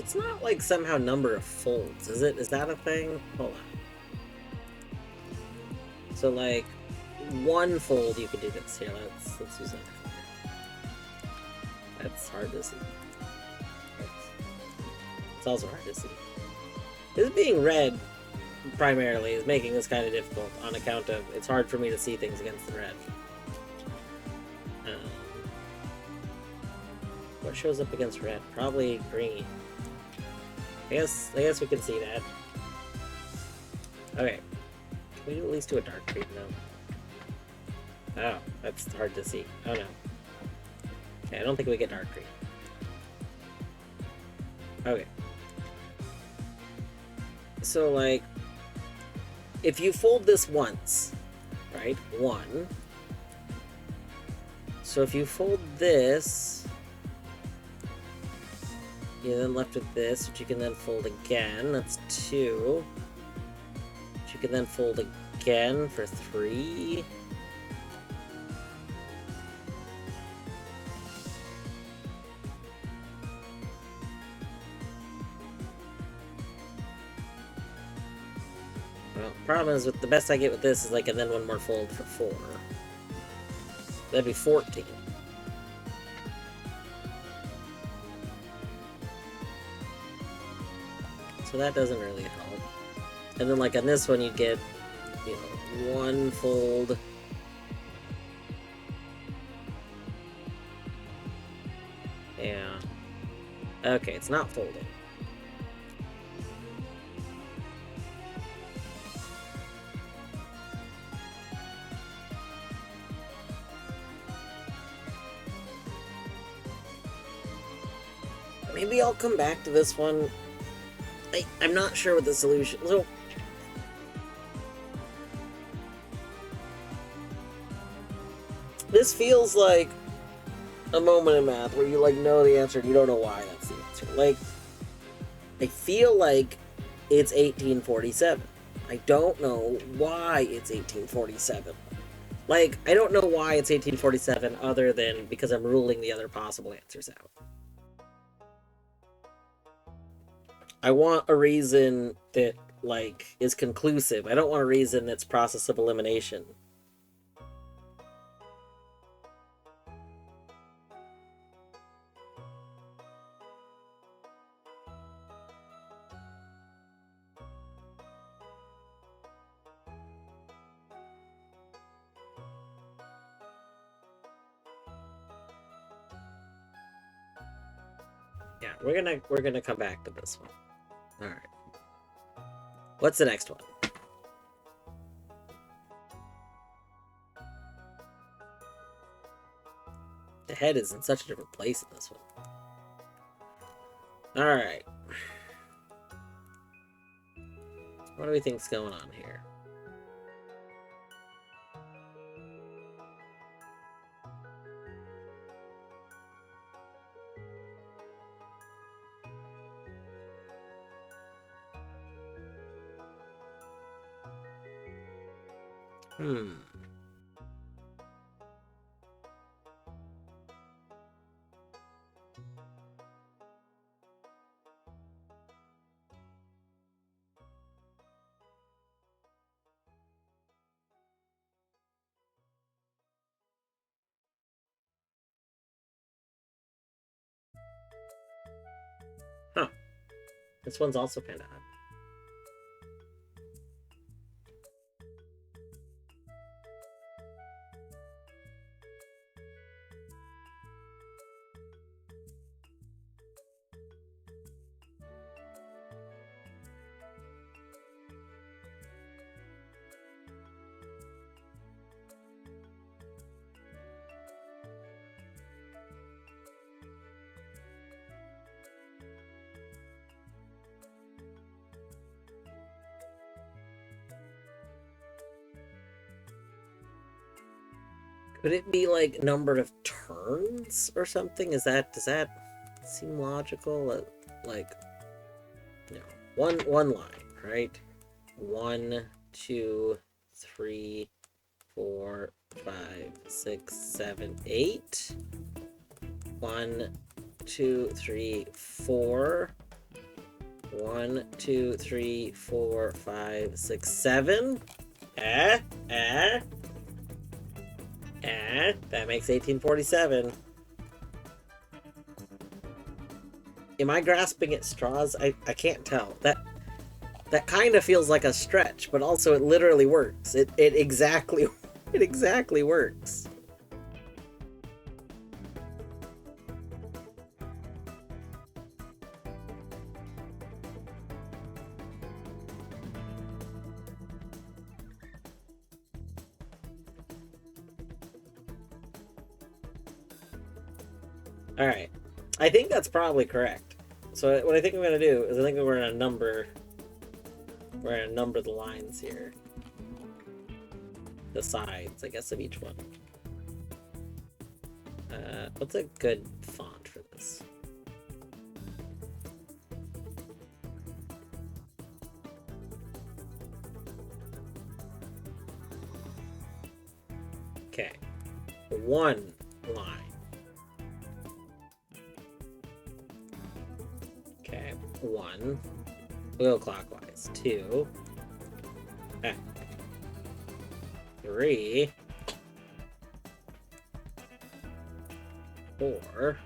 It's not like somehow number of folds, is it? Is that a thing? Hold on. So like one fold you could do this. Here, let's use that. That's hard to see. It's also hard to see. This being red primarily is making this kind of difficult on account of it's hard for me to see things against the red. What shows up against red? Probably green. I guess we can see that. Okay. Can we at least do a dark green though? Oh, that's hard to see. Oh no. Okay, I don't think we get dark green. Okay. So like, if you fold this once, right? One. So if you fold this, you're then left with this, which you can then fold again. That's 2. Which you can then fold again for 3. Well, problem is with the best I get with this is like, and then one more fold for 4. That'd be 14. So that doesn't really help. And then like on this one you'd get, you know, one fold. Yeah. Okay, it's not folding. Maybe I'll come back to this one. I'm not sure what the solution... So, this feels like a moment in math where you, like, know the answer and you don't know why that's the answer. Like, I feel like it's 1847. I don't know why it's 1847. Like, I don't know why it's 1847 other than because I'm ruling the other possible answers out. I want a reason that, like, is conclusive. I don't want a reason that's process of elimination. Yeah, we're gonna come back to this one. Alright. What's the next one? The head is in such a different place in this one. Alright. What do we think's going on here? Huh. This one's also kind of odd. Could it be like number of turns or something? Does that seem logical? Like, you know, one line, right? 1, 2, 3, 4, 5, 6, 7, 8. 1, 2, 3, 4. 1, 2, 3, 4, 5, 6, 7. That makes 1847. Am I grasping at straws? I can't tell. That kind of feels like a stretch, but also it literally works. It exactly works. All right. I think that's probably correct. So what I think I'm going to do is I think we're going to number the lines here. The sides, I guess, of each one. What's a good font for this? Okay. One line. Okay. 1. We'll go clockwise. 2. 3. 4.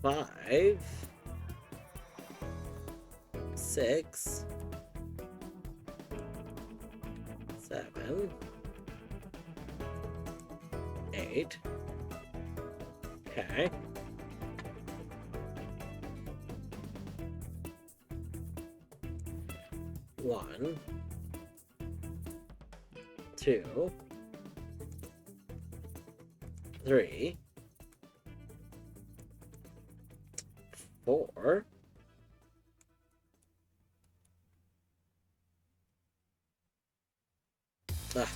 5. 6. 7. 8. Okay. 1. 2. 3. 4. 5.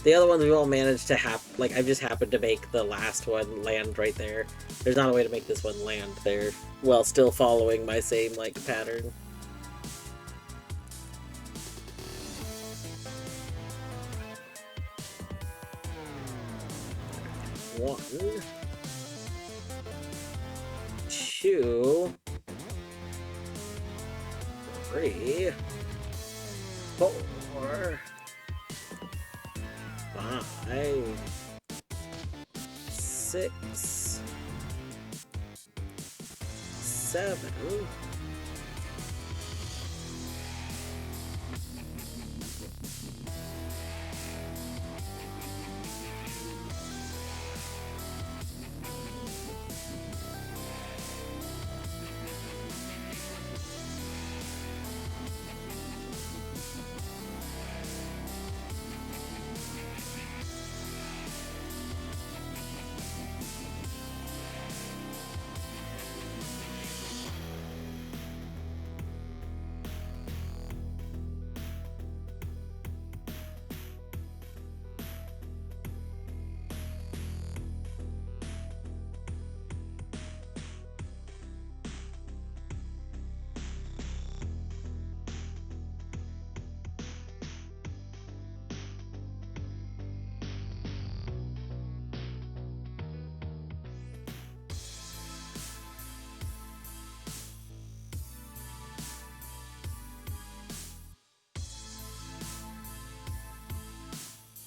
The other ones we all managed to I've just happened to make the last one land right there. There's not a way to make this one land there while still following my same, pattern. One. 2. 3. 4. 5. 6. 7.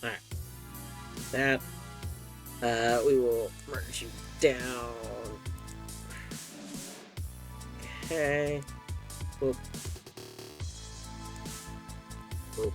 Alright. That, we will merge you down. Okay. Oop. Oop.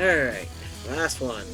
Alright, last one.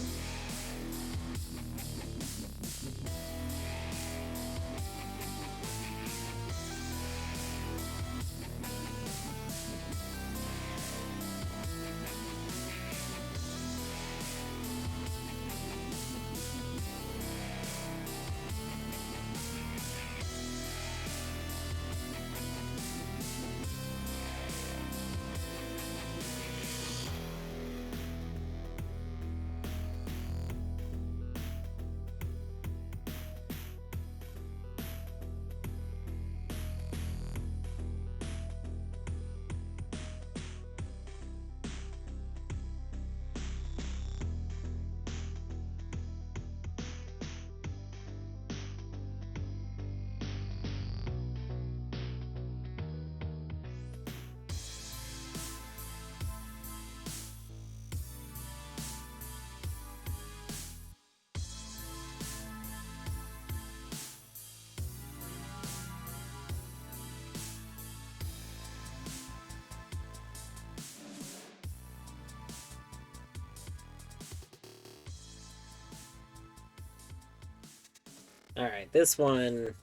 Alright, this one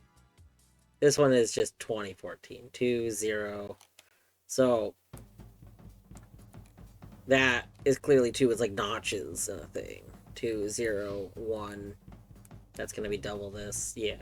is just 2014. 2, 0. So that is clearly 2 is like notches in a thing. 2, 0, 1. That's gonna be double this. Yeah.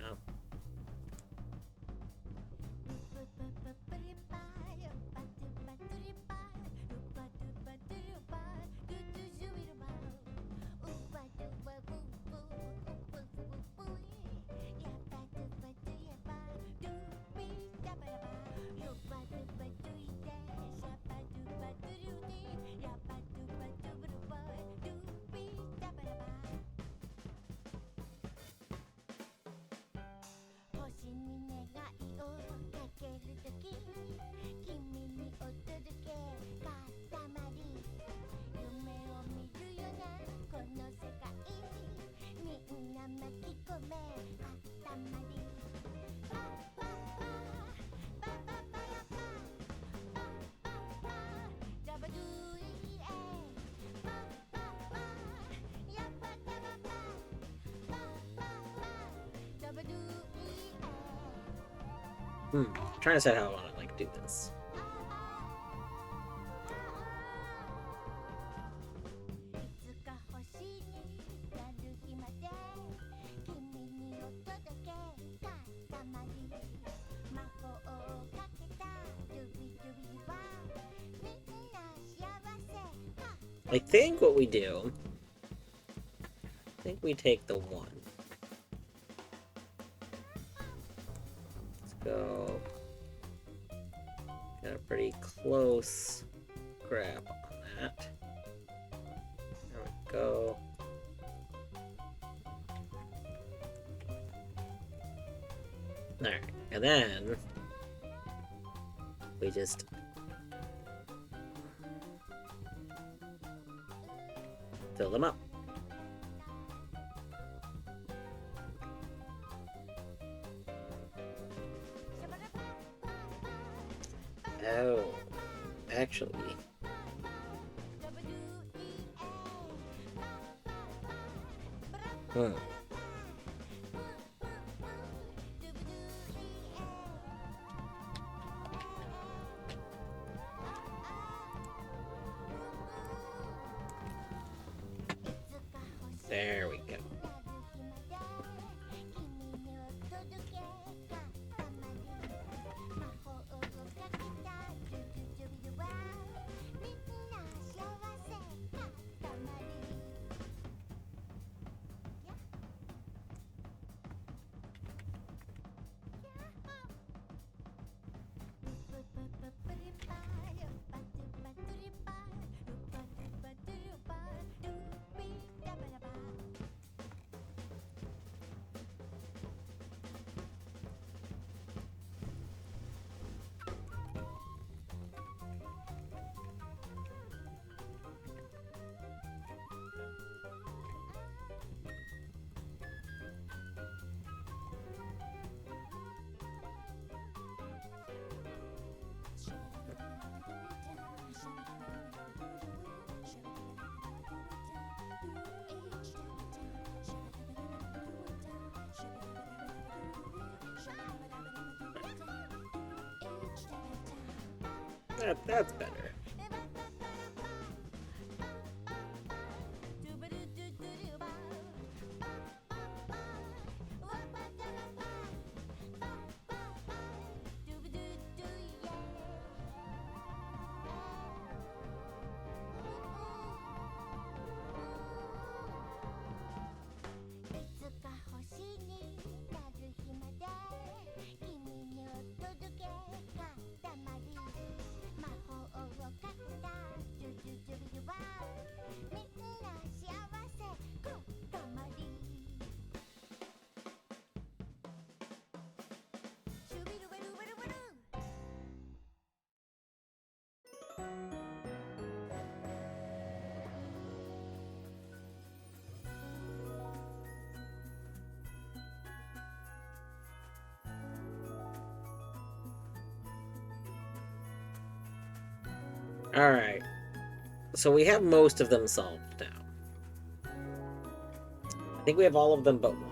I'm trying to decide how I want to like do this. I think what we do, I think we take the 1. Let's go. Got a pretty close grab on that. There we go. Alright, and then we just fill them up. Oh, actually. There we go. That's better. Alright. So we have most of them solved now. I think we have all of them but one.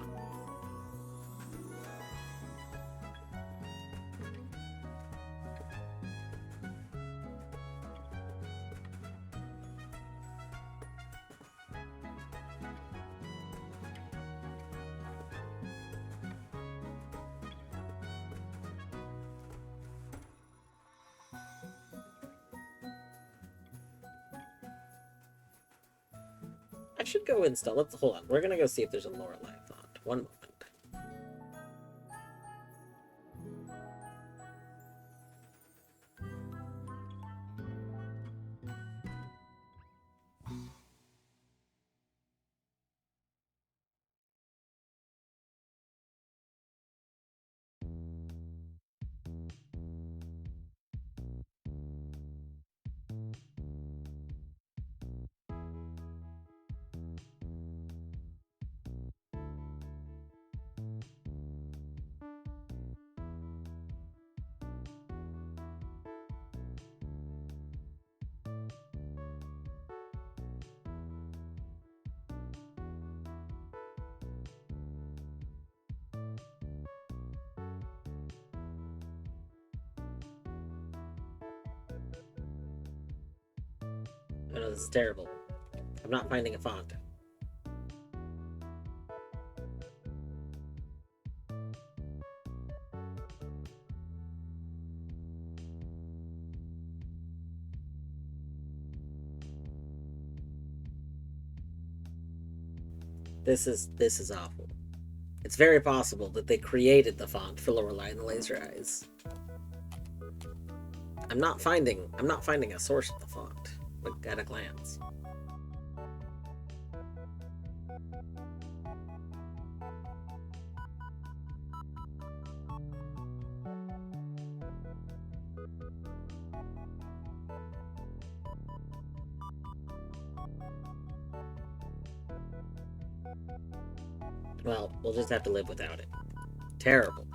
should go install. Let's hold on. We're gonna go see if there's a Lorelei font. One moment. Oh, no, this is terrible. I'm not finding a font. This is awful. It's very possible that they created the font for Lorelei and the Laser Eyes. I'm not finding a source of the font, like at a glance. Well, we'll just have to live without it. Terrible.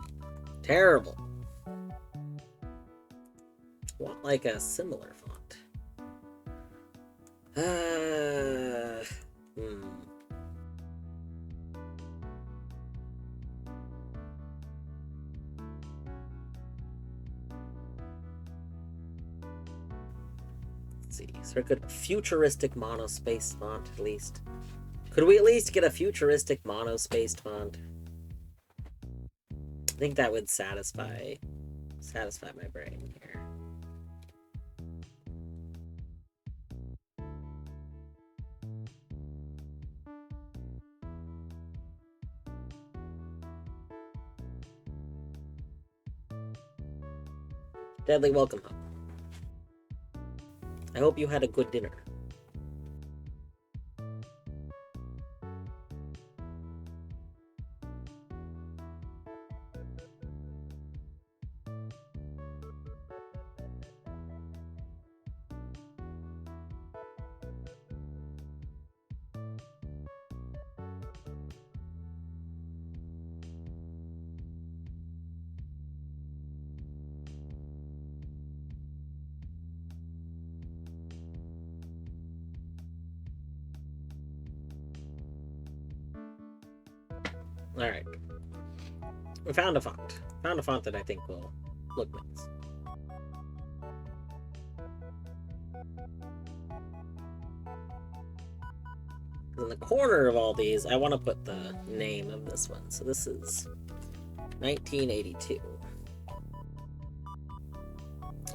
Terrible. Want like a similar font. Let's see. Is there a good futuristic monospaced font at least? Could we at least get a futuristic monospaced font? I think that would satisfy my brain here. Deadly welcome home. I hope you had a good dinner. Alright. We found a font. Found a font that I think will look nice. In the corner of all these, I want to put the name of this one. So this is 1982.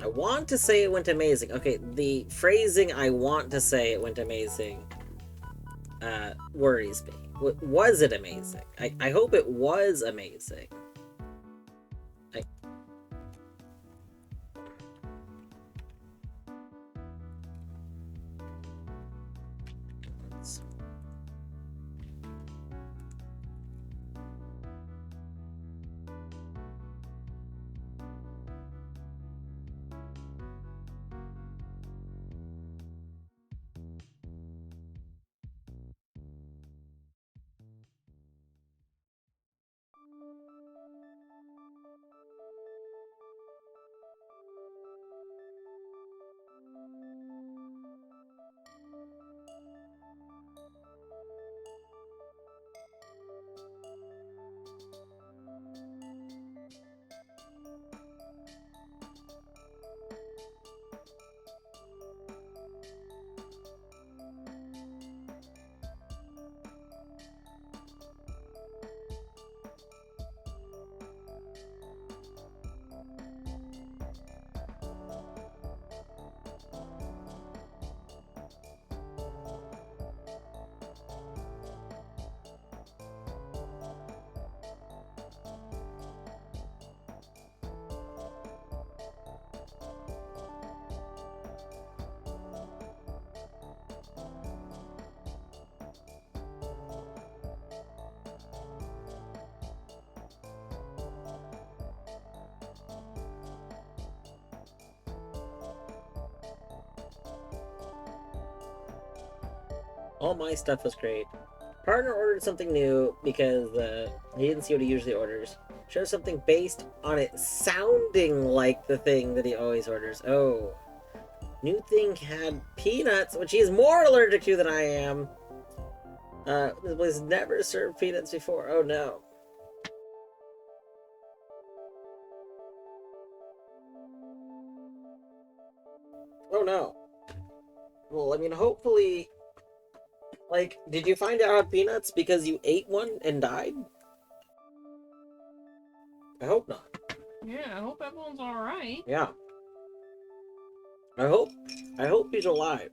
I want to say it went amazing. Okay, the phrasing "I want to say it went amazing" worries me. Was it amazing? I hope it was amazing. All my stuff was great. Partner ordered something new because he didn't see what he usually orders. Chose something based on it sounding like the thing that he always orders. Oh. New thing had peanuts, which he is more allergic to than I am. This place never served peanuts before. Oh no. Oh no. Well, I mean, hopefully... Like, did you find out about peanuts because you ate one and died? I hope not. Yeah, I hope everyone's alright. Yeah. I hope he's alive.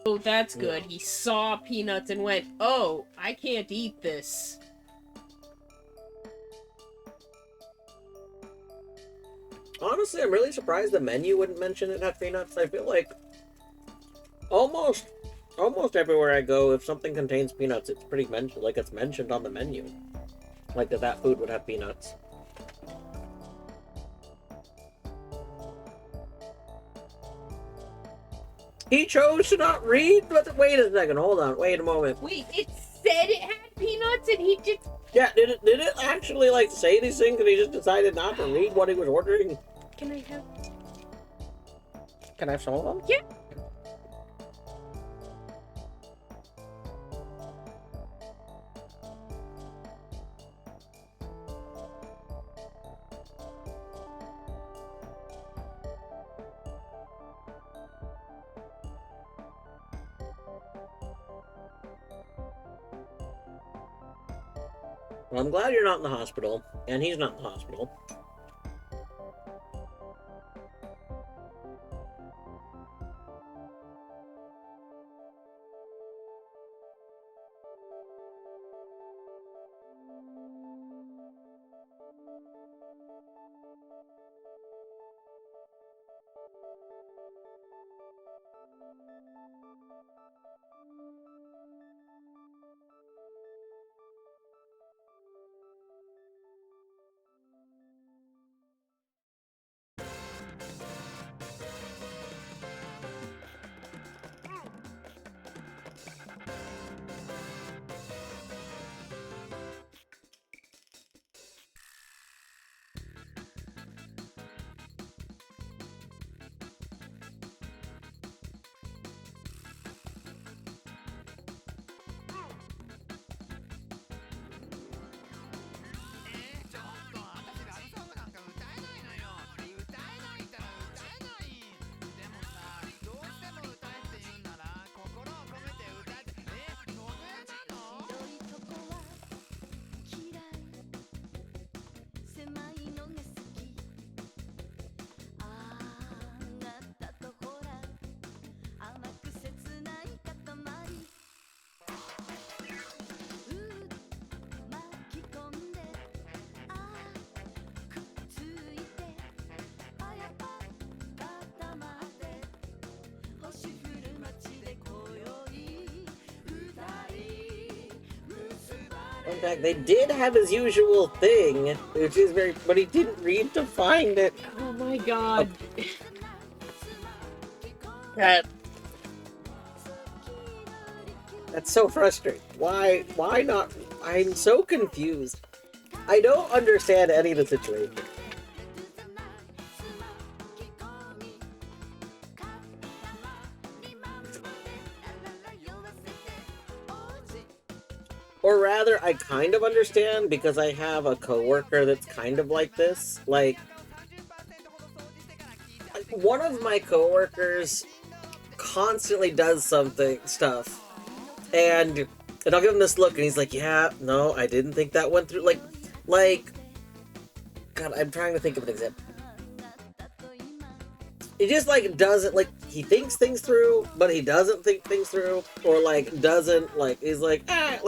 Oh, that's good. He saw peanuts and went, oh, I can't eat this. Honestly, I'm really surprised the menu wouldn't mention it had peanuts. I feel like almost everywhere I go, if something contains peanuts, it's pretty mentioned, like it's mentioned on the menu. Like that food would have peanuts. He chose to not read? Wait a second, hold on, wait a moment. Wait, it said it had peanuts and he just... Yeah, did it actually, like, say these things and he just decided not to read what he was ordering? Can I have... Can I have some of them? Yeah. Well, I'm glad you're not in the hospital, and he's not in the hospital. In fact, they did have his usual thing, which is but he didn't read to find it. Oh my god. That's so frustrating. Why not? I'm so confused. I don't understand any of the situation. Or rather, I kind of understand because I have a coworker that's kind of like this. Like, one of my coworkers constantly does stuff, and I'll give him this look, and he's like, "Yeah, no, I didn't think that went through." Like, God, I'm trying to think of an example. He just doesn't he thinks things through, but he doesn't think things through, or doesn't he's like I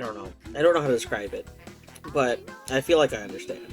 don't know. I don't know how to describe it, but I feel like I understand.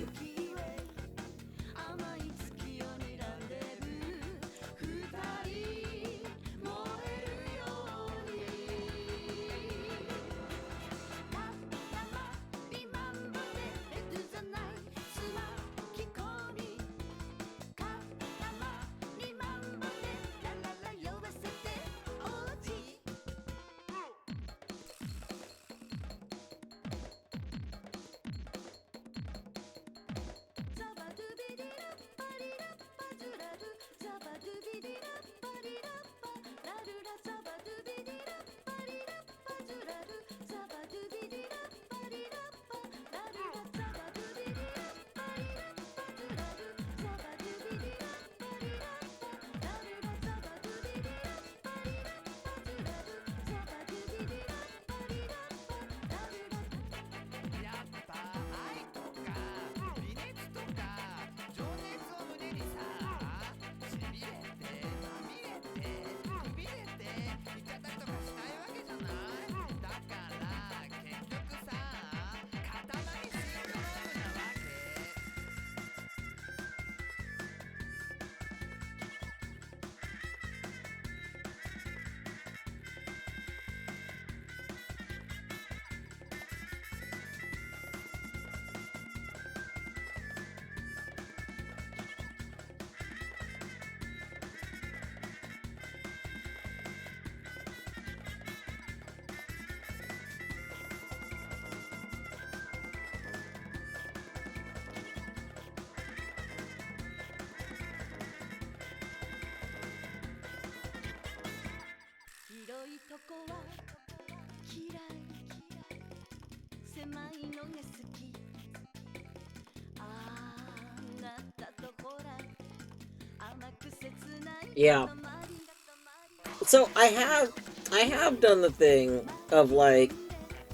Yeah. So I have done the thing of like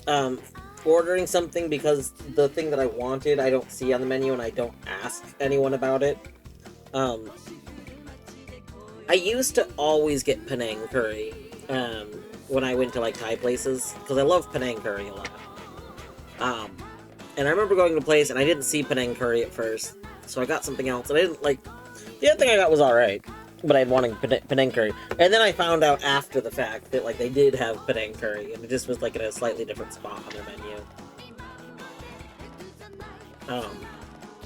um ordering something because the thing that I wanted I don't see on the menu and I don't ask anyone about it. Um I used to always get Penang curry when I went to like Thai places because I love Penang curry a lot. Um and I remember going to a place and I didn't see Penang curry at first, so I got something else and I didn't like the other thing I got was alright, but I wanted Penang curry. And then I found out after the fact that like they did have Penang curry, and it just was like in a slightly different spot on their menu. Um,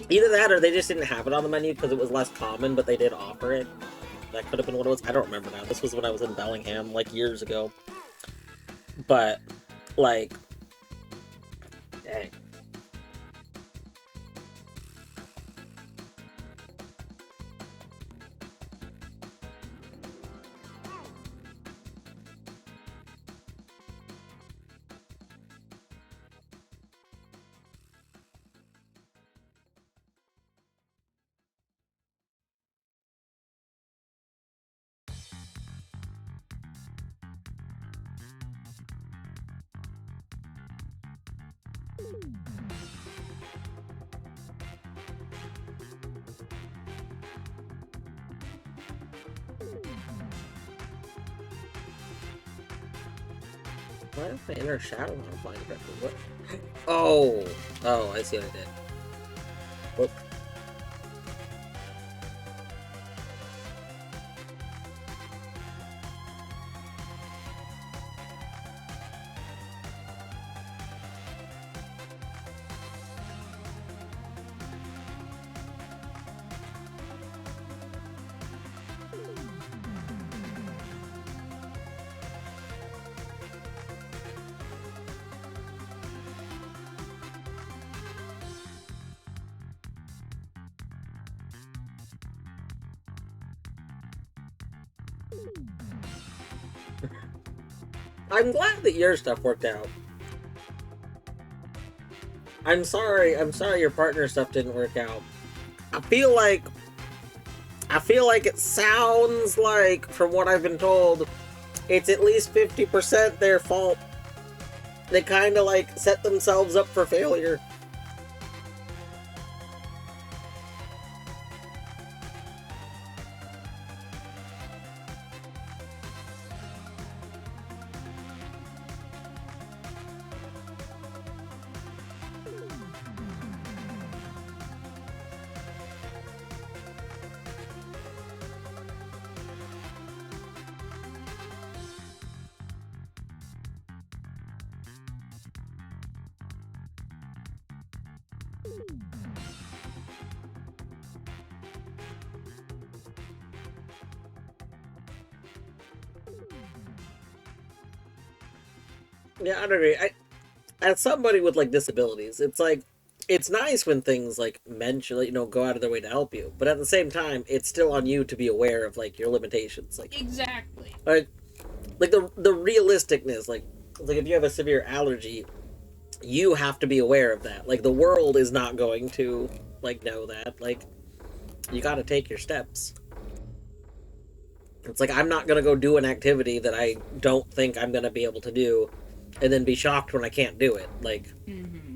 Either that or they just didn't have it on the menu because it was less common, but they did offer it. That could have been what it was. I don't remember now. This was when I was in Bellingham, like years ago. But like, dang. Why is my inner shadow not applying correctly? What? Oh! Oh, I see what I did. Whoop. I'm glad that your stuff worked out. I'm sorry your partner stuff didn't work out. I feel like it sounds like, from what I've been told, it's at least 50% their fault. They kind of like set themselves up for failure. Yeah, I agree. As somebody with like disabilities, it's like it's nice when things like mention, you know, go out of their way to help you, but at the same time, it's still on you to be aware of like your limitations. Exactly. Like the realisticness, like if you have a severe allergy, you have to be aware of that. Like the world is not going to like know that. Like you got to take your steps. It's like I'm not gonna go do an activity that I don't think I'm gonna be able to do, and then be shocked when I can't do it. Like, Mm-hmm.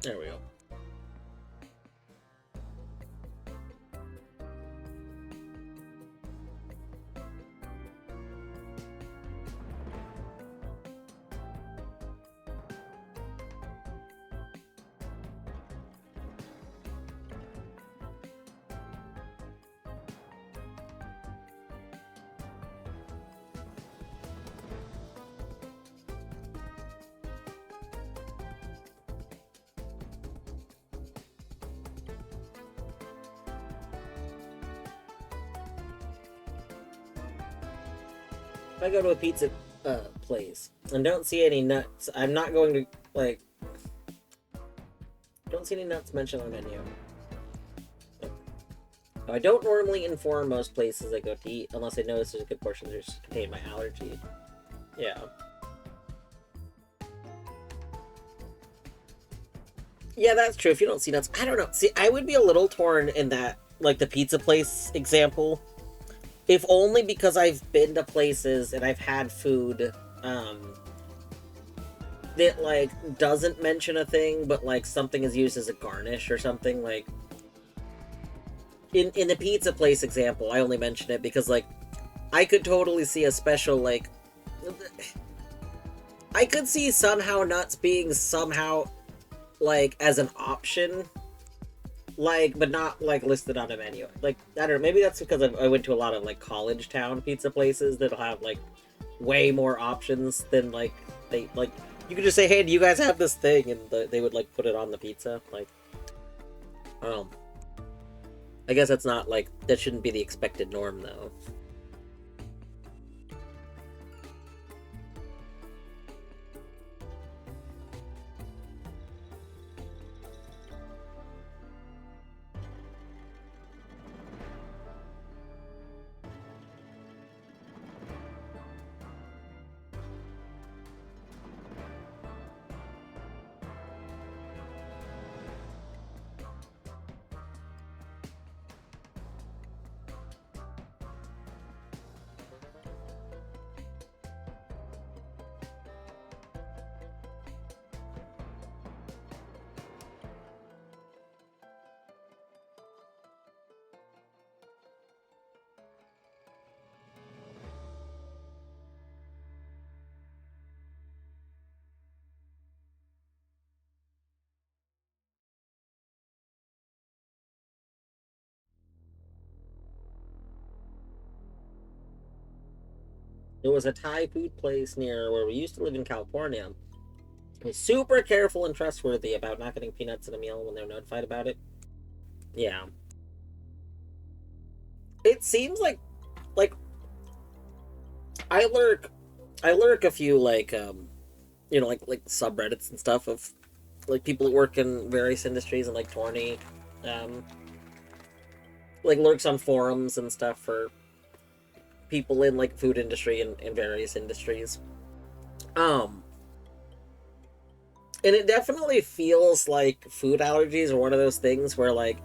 There we go. If I go to a pizza place and don't see any nuts, I'm not going to, like, don't see any nuts mentioned on the menu. I don't normally inform most places I go to eat unless I notice there's a good portion that contain my allergy. Yeah. Yeah, that's true. If you don't see nuts, I don't know. See, I would be a little torn in that, like, the pizza place example. If only because I've been to places and I've had food, that, like, doesn't mention a thing, but, like, something is used as a garnish or something, like... In the pizza place example, I only mention it because, like, I could totally see a special, like... I could see somehow nuts being somehow, like, as an option, like, but not, like, listed on a menu. Like, I don't know, maybe that's because I went to a lot of, like, college town pizza places that'll have, like, way more options than, like, they, like, you could just say, hey, do you guys have this thing? And they would, like, put it on the pizza, like, I guess that's not, like, that shouldn't be the expected norm, though. There was a Thai food place near where we used to live in California. I was super careful and trustworthy about not getting peanuts in a meal when they're notified about it. Yeah. It seems like, I lurk a few, like, you know, like subreddits and stuff of, like, people that work in various industries, and, like, Torny, um, like, lurks on forums and stuff for people in, like, food industry and various industries. Um, and it definitely feels like food allergies are one of those things where, like,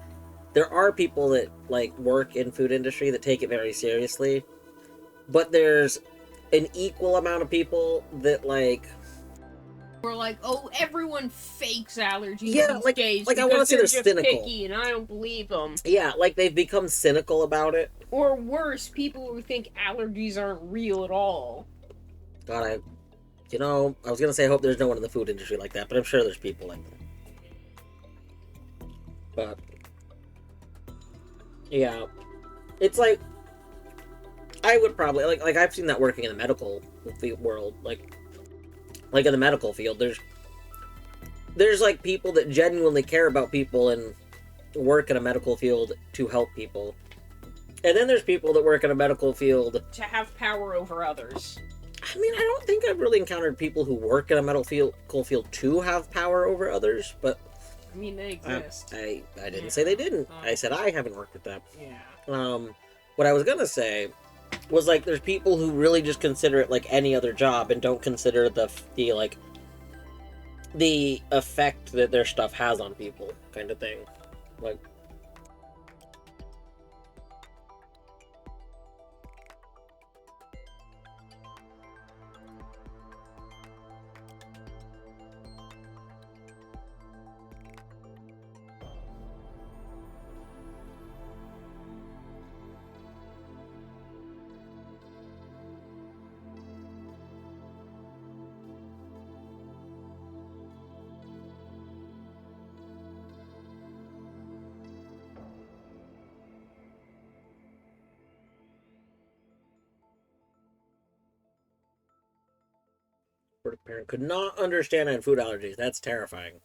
there are people that, like, work in food industry that take it very seriously, but there's an equal amount of people that, like... We're like, oh, everyone fakes allergies Yeah, these days like I want to say they're just cynical. picky, and I don't believe them. Yeah, like they've become cynical about it. Or worse, people who think allergies aren't real at all. God, I was gonna say I hope there's no one in the food industry like that, but I'm sure there's people like that. But yeah, it's like I would probably like I've seen that working in the medical world, like in the medical field. There's like people that genuinely care about people and work in a medical field to help people. And then there's people that work in a medical field to have power over others. I mean, I don't think I've really encountered people who work in a medical field to have power over others, but... I mean, they exist. I didn't say they didn't. I said I haven't worked with them. Yeah. What I was gonna say was, like, there's people who really just consider it like any other job and don't consider the like, the effect that their stuff has on people, kind of thing. Like... supportive parent could not understand I had food allergies. That's terrifying.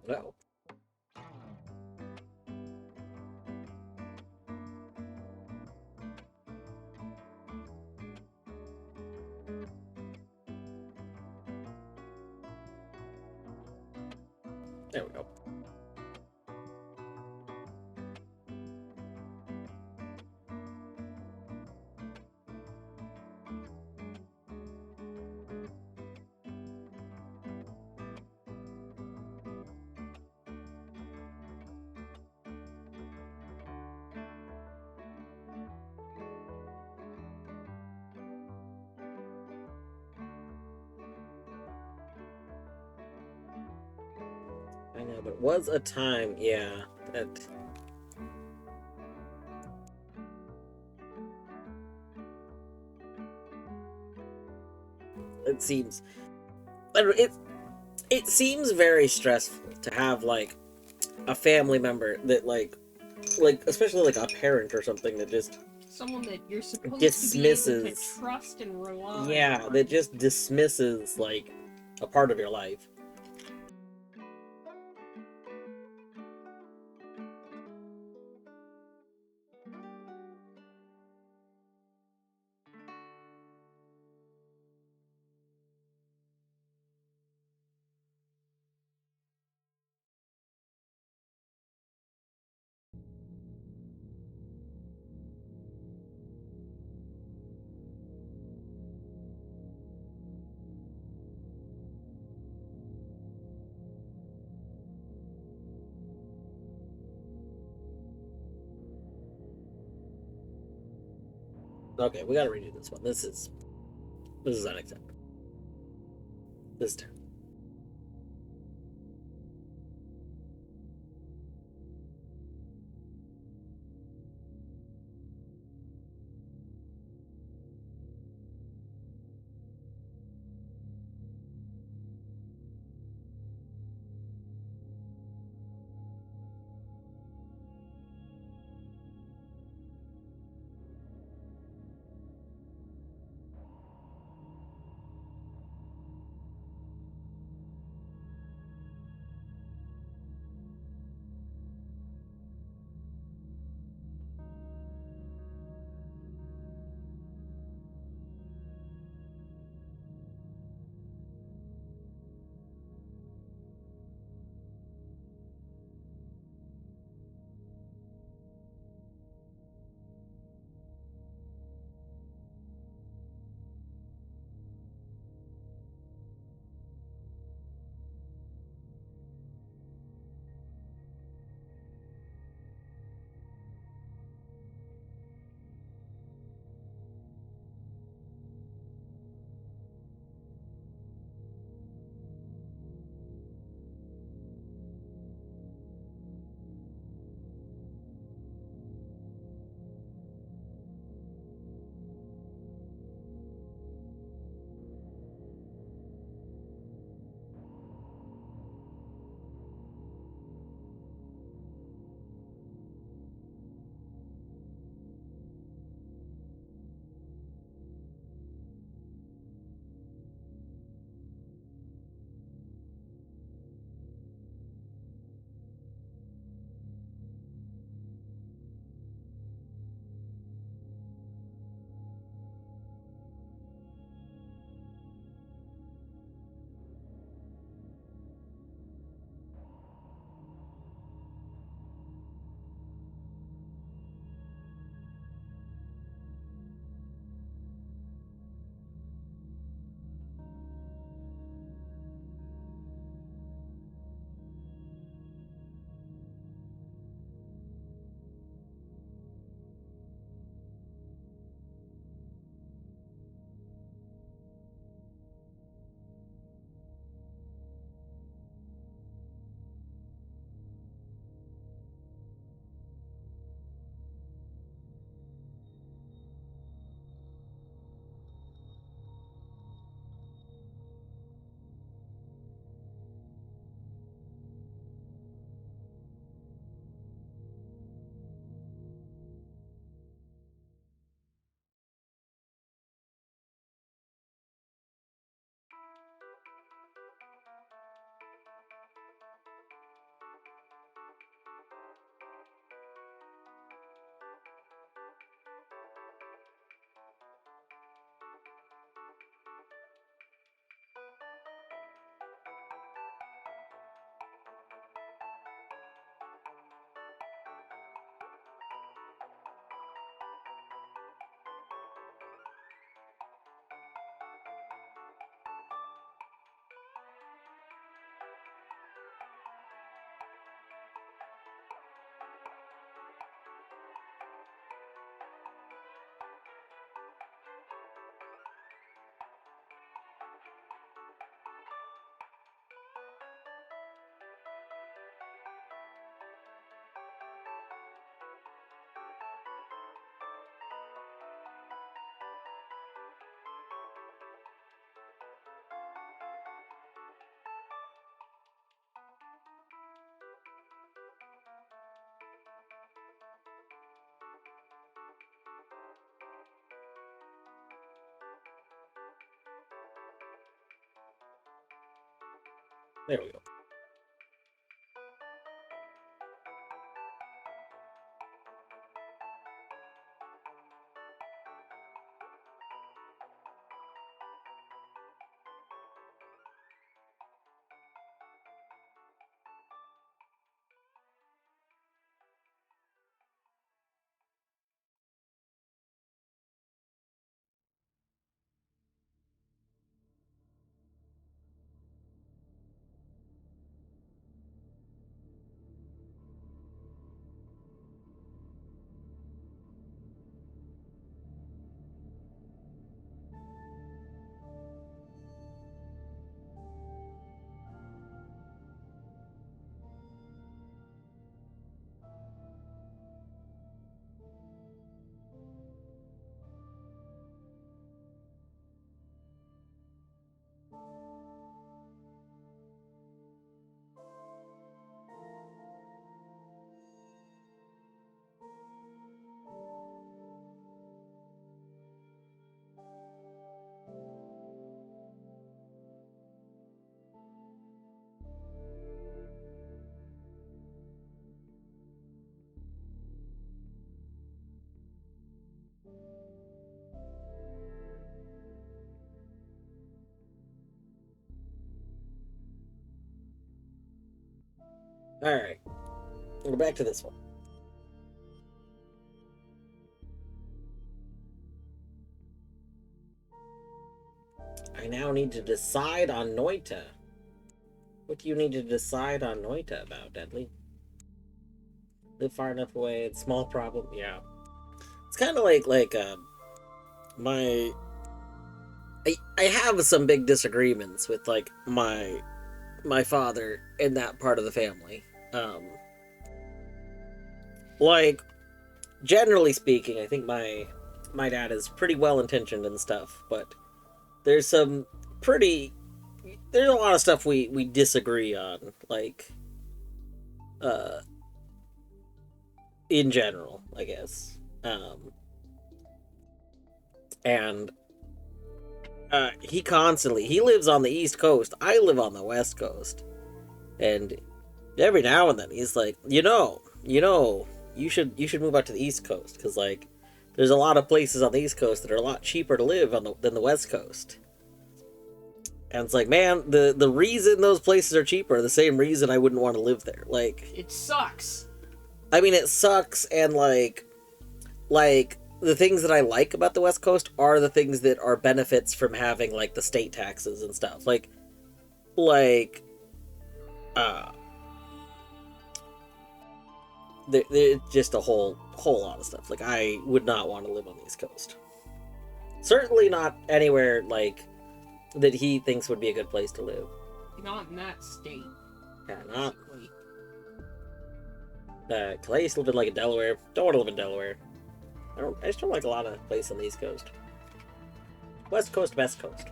No. There we go. I know, but it was a time, yeah, that it seems it seems very stressful to have like a family member that like especially like a parent or something that just someone that you're supposed dismisses, to be able to trust and rely yeah, on. that just dismisses like a part of your life. Okay, we gotta redo this one. This is unacceptable. This is terrible. There we go. Alright. We're back to this one. I now need to decide on Noita. What do you need to decide on Noita about, Deadly? Live far enough away, it's small problem, yeah. It's kind of like my... I have some big disagreements with, like, my father in that part of the family. Like, generally speaking, I think my dad is pretty well-intentioned and stuff, but there's a lot of stuff we disagree on, like, in general, I guess. And he lives on the East Coast, I live on the West Coast, and every now and then he's like, you should move out to the East Coast, because, like, there's a lot of places on the East Coast that are a lot cheaper to live than the West Coast. And it's like, man, the reason those places are cheaper are the same reason I wouldn't want to live there. Like, it sucks. I mean, it sucks, and like the things that I like about the West Coast are the things that are benefits from having, like, the state taxes and stuff. There's just a whole lot of stuff. Like, I would not want to live on the East Coast. Certainly not anywhere, like, that he thinks would be a good place to live. Not in that state. Yeah, not. Cause I used to live in, like, Delaware. Don't want to live in Delaware. I just don't like a lot of places on the East Coast. West Coast, West Coast.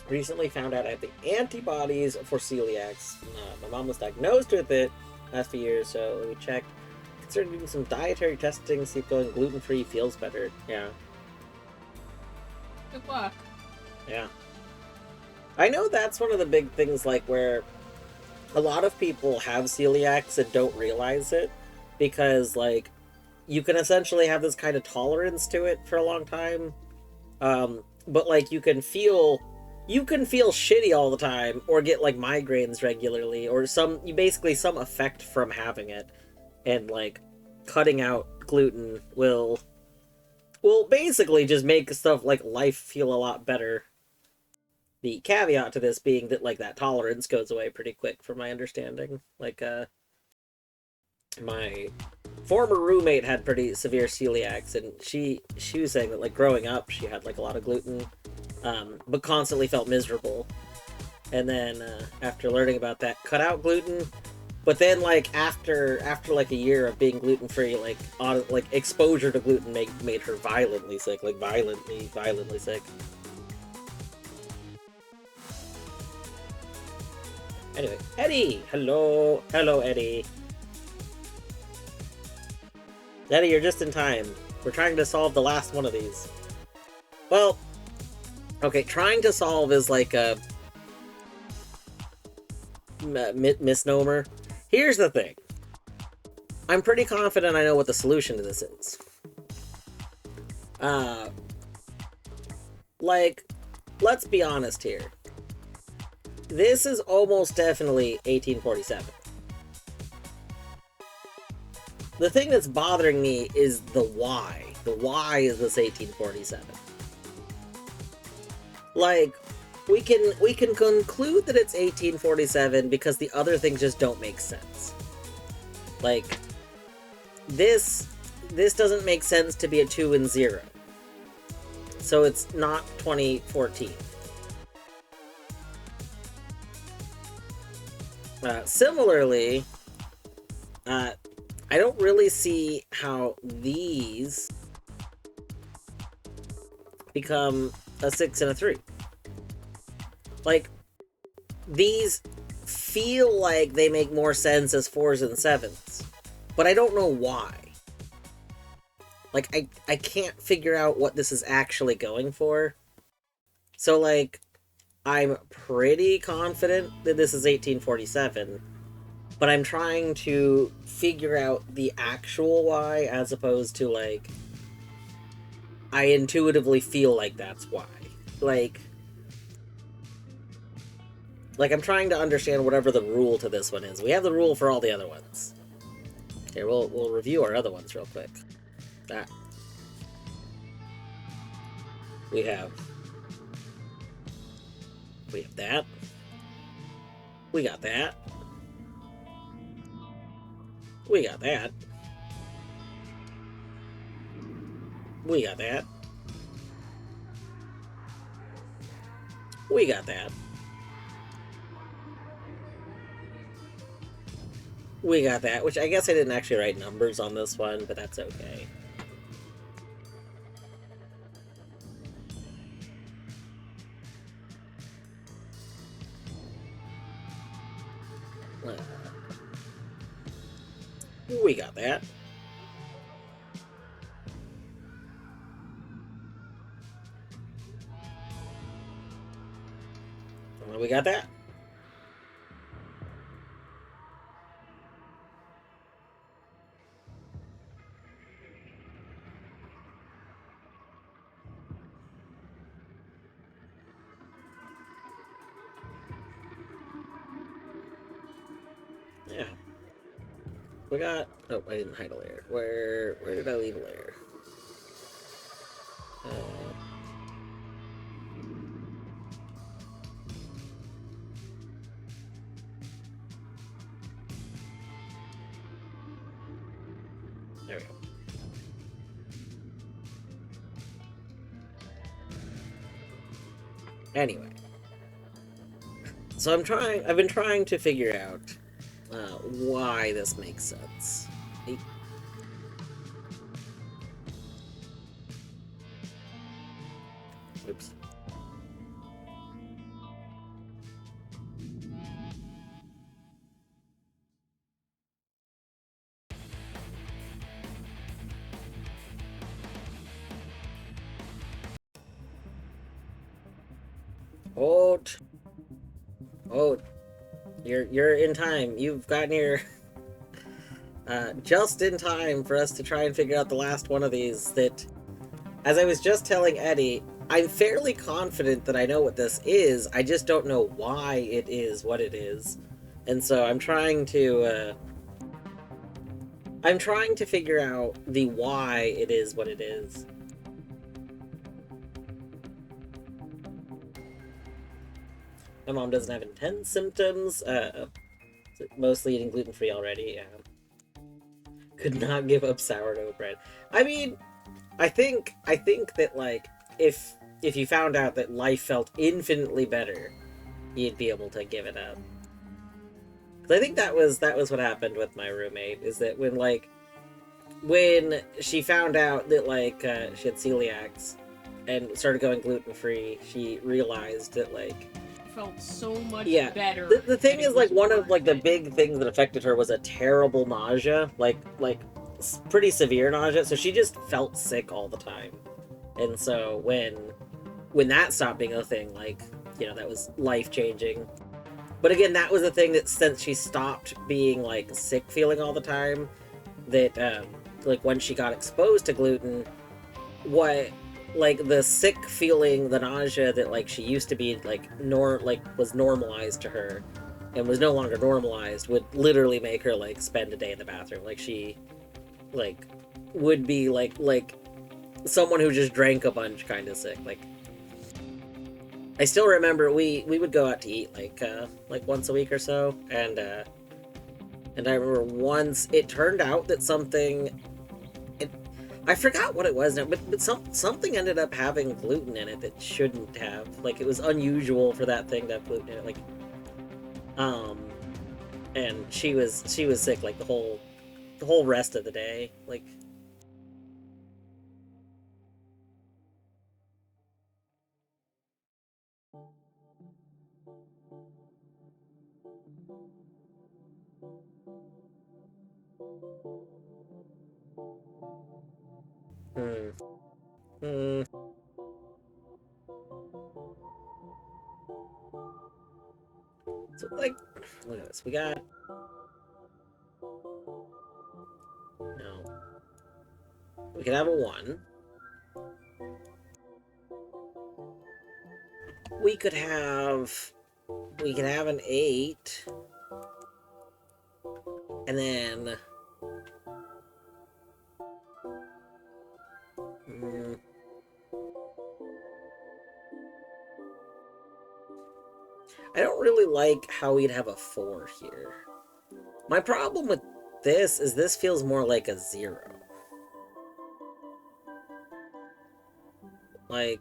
Recently found out I have the antibodies for celiacs. My mom was diagnosed with it last few years, so we checked. Considered doing some dietary testing, see if going gluten-free feels better. Yeah. Good luck. Yeah. I know that's one of the big things, like, where a lot of people have celiacs and don't realize it, because, like, you can essentially have this kind of tolerance to it for a long time, but, like, you can feel shitty all the time, or get, like, migraines regularly, or some effect from having it, and, like, cutting out gluten will basically just make stuff like life feel a lot better. The caveat to this being that, like, that tolerance goes away pretty quick, from my understanding. Like, my former roommate had pretty severe celiacs, and she was saying that, like, growing up, she had, like, a lot of gluten, but constantly felt miserable. And then, after learning about that, cut out gluten, but then, like, after like, a year of being gluten-free, like, exposure to gluten made her violently sick, like, violently sick. Anyway, Eddie! Hello, Eddie. Eddie, you're just in time. We're trying to solve the last one of these. Well, Okay, trying to solve is like a misnomer. Here's the thing. I'm pretty confident I know what the solution to this is. Like, let's be honest here. This is almost definitely 1847. The thing that's bothering me is the why. The why is this 1847. Like, we can conclude that it's 1847 because the other things just don't make sense. Like, this doesn't make sense to be a 2 and 0. So it's not 2014. Similarly, I don't really see how these become a 6 and a 3. Like, these feel like they make more sense as 4s and 7s, but I don't know why. Like, I can't figure out what this is actually going for. So, like, I'm pretty confident that this is 1847, but I'm trying to figure out the actual why, as opposed to, like, I intuitively feel like that's why. Like, I'm trying to understand whatever the rule to this one is. We have the rule for all the other ones. Here, we'll review our other ones real quick. That. We have that. We got that. We got that. We got that. We got that. We got that, which I guess I didn't actually write numbers on this one, but that's okay. We got that. We got that. Yeah. We got... Oh, I didn't hide a layer. Where did I leave a layer? There we go. Anyway. So I've been trying to figure out why this makes sense. Oops. Hold. You're in time. You've gotten here just in time for us to try and figure out the last one of these that, as I was just telling Eddie, I'm fairly confident that I know what this is. I just don't know why it is what it is. And so I'm trying to figure out the why it is what it is. My mom doesn't have intense symptoms. Mostly eating gluten-free already. Could not give up sourdough bread. I mean, I think that, like, if you found out that life felt infinitely better, you'd be able to give it up. 'Cause I think that was what happened with my roommate, is that when she found out that, like, she had celiacs and started going gluten-free, she realized that, like, felt so much better. The thing is, like, one of, like, the big things that affected her was a terrible nausea, like pretty severe nausea, so she just felt sick all the time. And so when when that stopped being a thing, like, that was life-changing. But again, that was the thing that since she stopped being, like, sick feeling all the time, that, like, when she got exposed to gluten, what, like, the sick feeling, the nausea that, like, she used to be, like, was normalized to her, and was no longer normalized, would literally make her, like, spend a day in the bathroom. Like, she, like, would be, like, someone who just drank a bunch kind of sick. Like, I still remember we would go out to eat, like once a week or so, and I remember once it turned out that I forgot what it was now, but something ended up having gluten in it that shouldn't have. Like, it was unusual for that thing to have gluten in it. Like, and she was sick, like, the whole rest of the day. Like, hmm, hmm. So, like, look at this. We got, no, we could have a 1. We could have, an 8, and then, mm, I don't really like how we'd have a 4 here. My problem with this is this feels more like a 0. Like,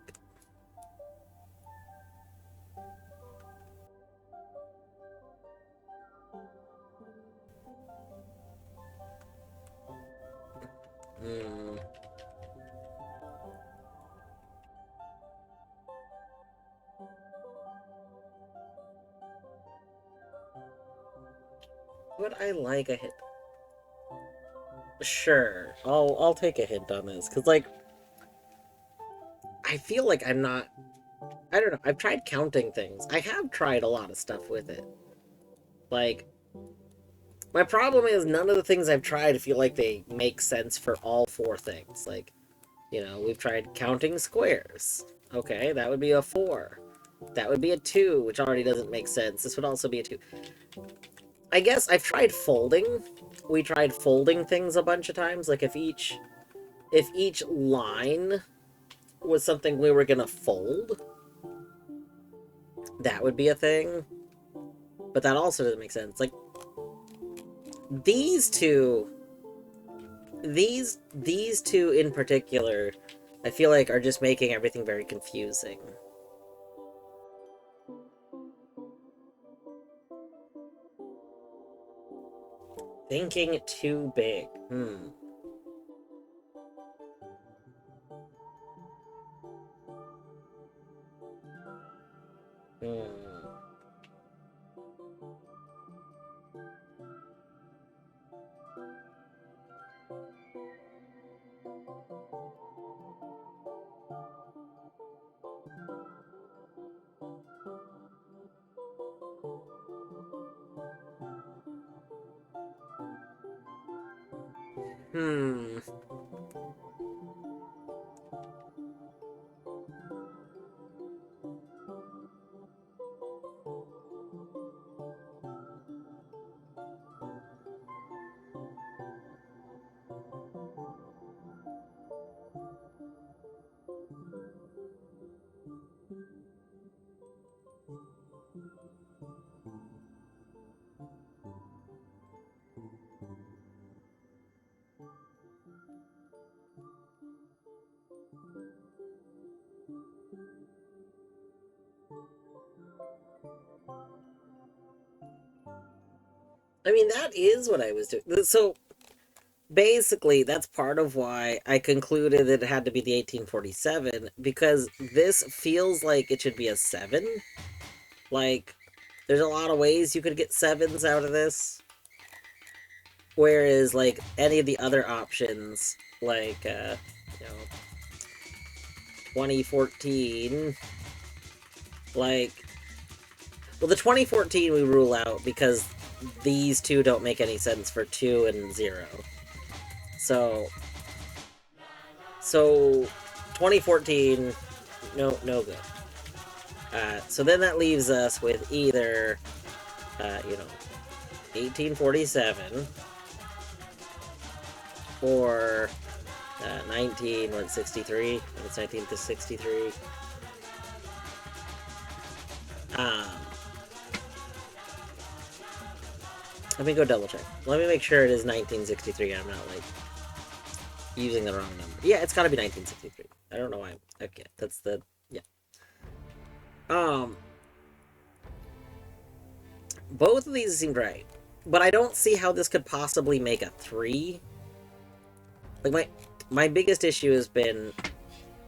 hmm. Would I like a hint? Sure, I'll take a hint on this, because, like, I feel like I'm not. I don't know. I've tried counting things. I have tried a lot of stuff with it. Like, my problem is none of the things I've tried feel like they make sense for all 4 things. Like, we've tried counting squares. Okay, that would be a 4. That would be a 2, which already doesn't make sense. This would also be a 2. I guess I've tried folding. We tried folding things a bunch of times. Like, if each line was something we were gonna fold, that would be a thing. But that also doesn't make sense. Like, these two in particular, I feel like are just making everything very confusing. Thinking too big. Hmm. Hmm. I mean, that is what I was doing. So, basically, that's part of why I concluded that it had to be the 1847, because this feels like it should be a 7. Like, there's a lot of ways you could get 7s out of this. Whereas, like, any of the other options, like, you know, 2014, like, well, the 2014 we rule out because these two don't make any sense for 2 and 0. So 2014, no good. So then that leaves us with either, 1847 or 1963. It's 1963. Let me go double check. Let me make sure it is 1963. I'm not like using the wrong number. Yeah, it's got to be 1963. I don't know why. Okay, that's the yeah. Both of these seem right, but I don't see how this could possibly make a 3. Like my biggest issue has been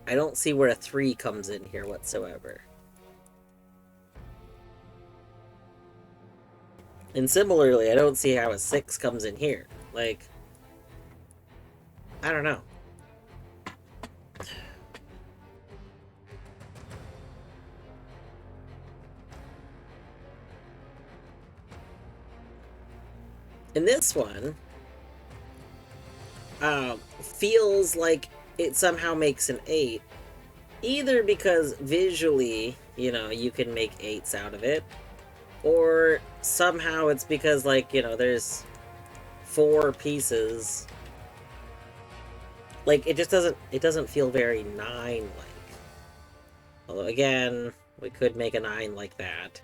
I don't see where a 3 comes in here whatsoever. And similarly, I don't see how a 6 comes in here. Like, I don't know. And this one feels like it somehow makes an 8. Either because visually, you can make 8s out of it, or somehow it's because, like, there's 4 pieces. Like, it doesn't feel very 9-like. Although, again, we could make a 9 like that.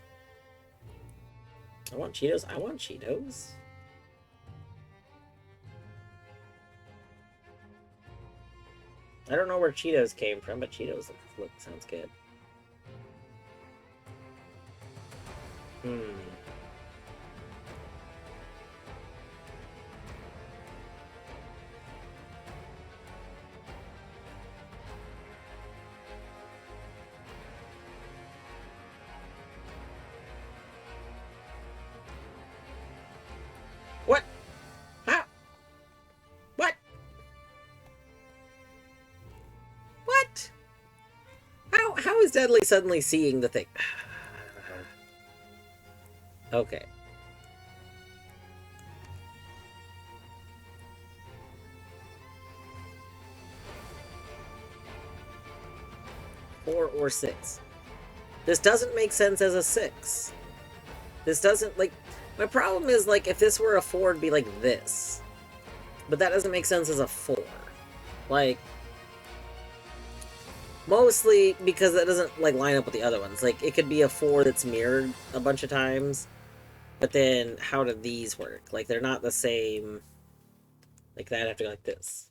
I want Cheetos. I want Cheetos. I don't know where Cheetos came from, but Cheetos sounds good. What? How? What? What? How is Deadly suddenly seeing the thing? Okay. 4 or 6. This doesn't make sense as a 6. This doesn't, like... My problem is, like, if this were a 4, it'd be like this. But that doesn't make sense as a 4. Like... Mostly because that doesn't, like, line up with the other ones. Like, it could be a 4 that's mirrored a bunch of times. But then, how do these work? Like, they're not the same... Like, that have to go like this.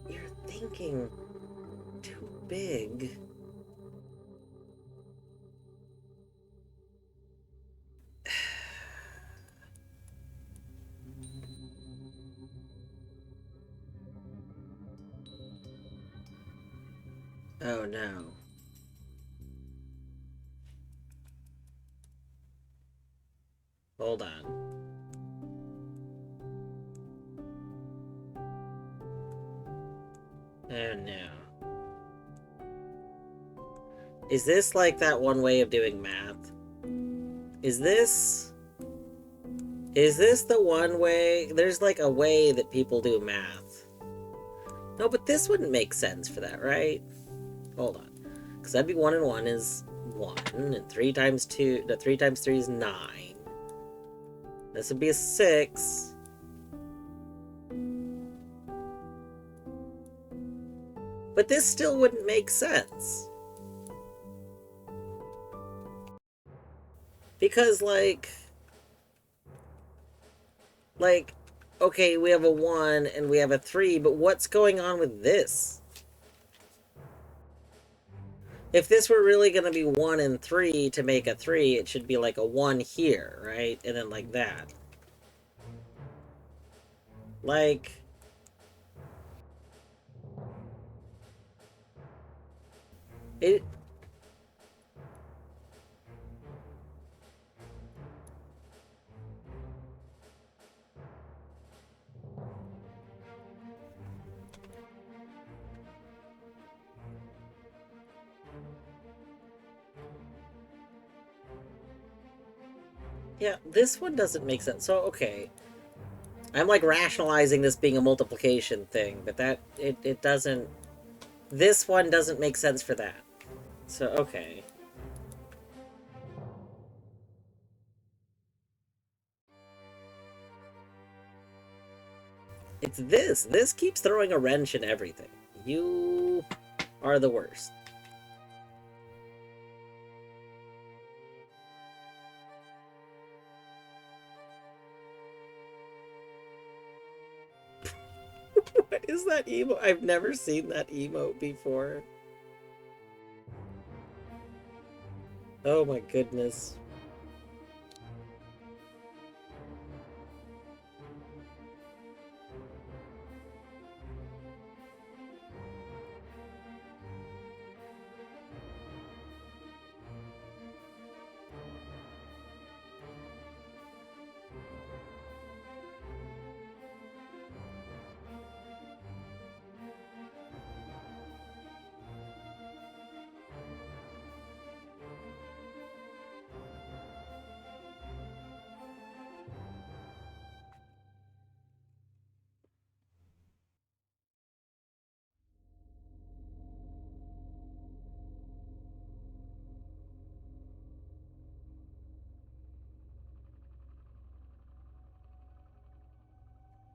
You're thinking too big. Oh no. Hold on. Oh no. Is this like that one way of doing math? Is this the one way? There's like a way that people do math. No, but this wouldn't make sense for that, right? Hold on. Because that'd be 1 and 1 is 1, and 3 times 2, no, 3 times 3 is 9. This would be a 6. But this still wouldn't make sense. Because, like, okay, we have a 1 and we have a 3, but what's going on with this? If this were really going to be 1 and 3 to make a 3, it should be like a 1 here, right? And then like that. Like... It... Yeah, this one doesn't make sense. So, okay. I'm like rationalizing this being a multiplication thing, but it doesn't... This one doesn't make sense for that. So, okay. It's this. This keeps throwing a wrench in everything. You are the worst. What is that emote? I've never seen that emote before. Oh my goodness.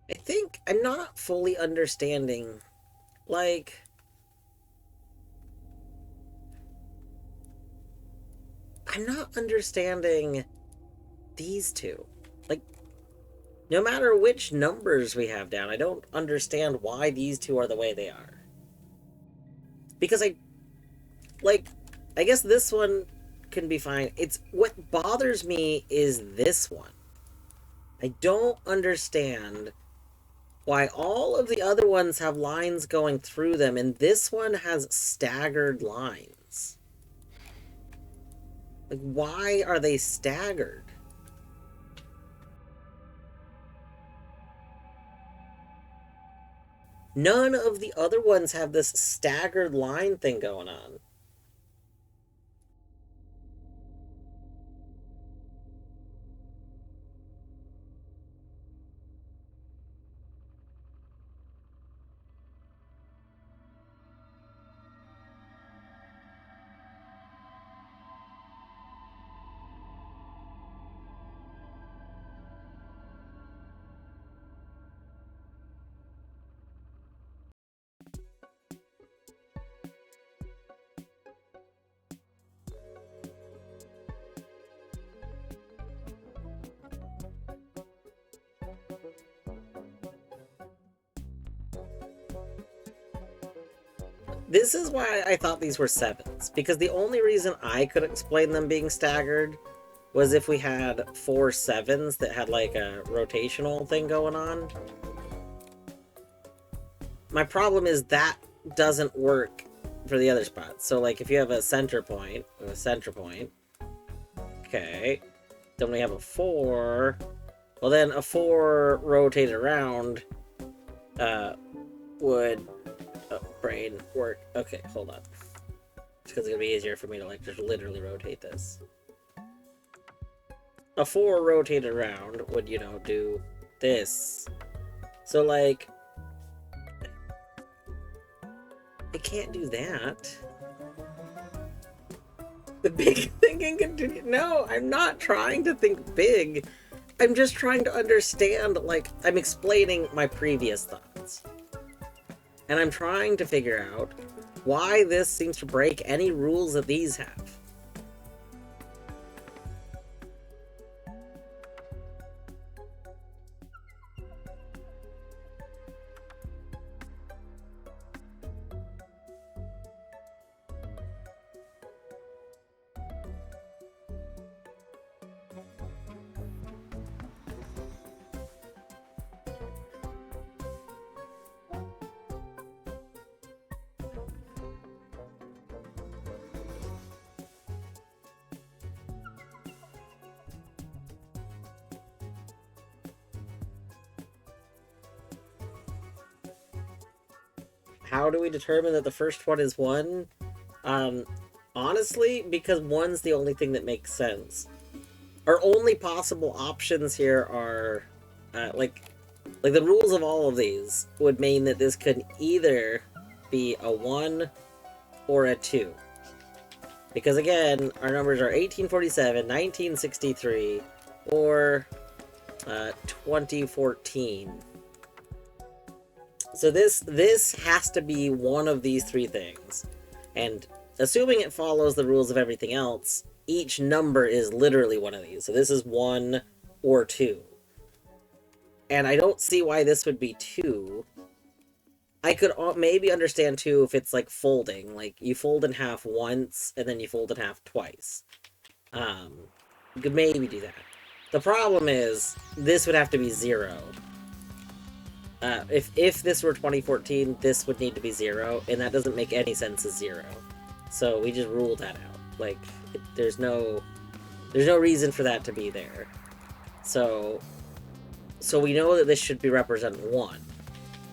I think I'm not fully understanding, like... I'm not understanding these two. Like, no matter which numbers we have down, I don't understand why these two are the way they are. Because like, I guess this one can be fine. It's, what bothers me is this one. I don't understand why all of the other ones have lines going through them, and this one has staggered lines. Like, why are they staggered? None of the other ones have this staggered line thing going on. This is why I thought these were sevens, because the only reason I could explain them being staggered was if we had 4 sevens that had like a rotational thing going on. My problem is that doesn't work for the other spots. So like if you have a center point, okay, then we have a 4, well then a 4 rotated around would... Oh, brain work. Okay, hold on. It's because it's gonna be easier for me to like just literally rotate this. A 4 rotated around would, you know, do this. So like, I can't do that. The big thinking continue. No, I'm not trying to think big. I'm just trying to understand, like, I'm explaining my previous thoughts. And I'm trying to figure out why this seems to break any rules that these have. How do we determine that the first one is 1? Honestly, because 1's the only thing that makes sense. our only possible options here are like the rules of all of these would mean that this could either be a 1 or a 2. Because again, our numbers are 1847, 1963, or 2014. So this has to be one of these three things. And assuming it follows the rules of everything else, each number is literally one of these. So this is 1 or 2. And I don't see why this would be 2. I could maybe understand 2 if it's like folding. Like you fold in half once and then you fold in half twice. You could maybe do that. The problem is this would have to be 0. If this were 2014, this would need to be 0, and that doesn't make any sense as 0. So we just ruled that out. Like, there's no reason for that to be there. So we know that this should be represent 1,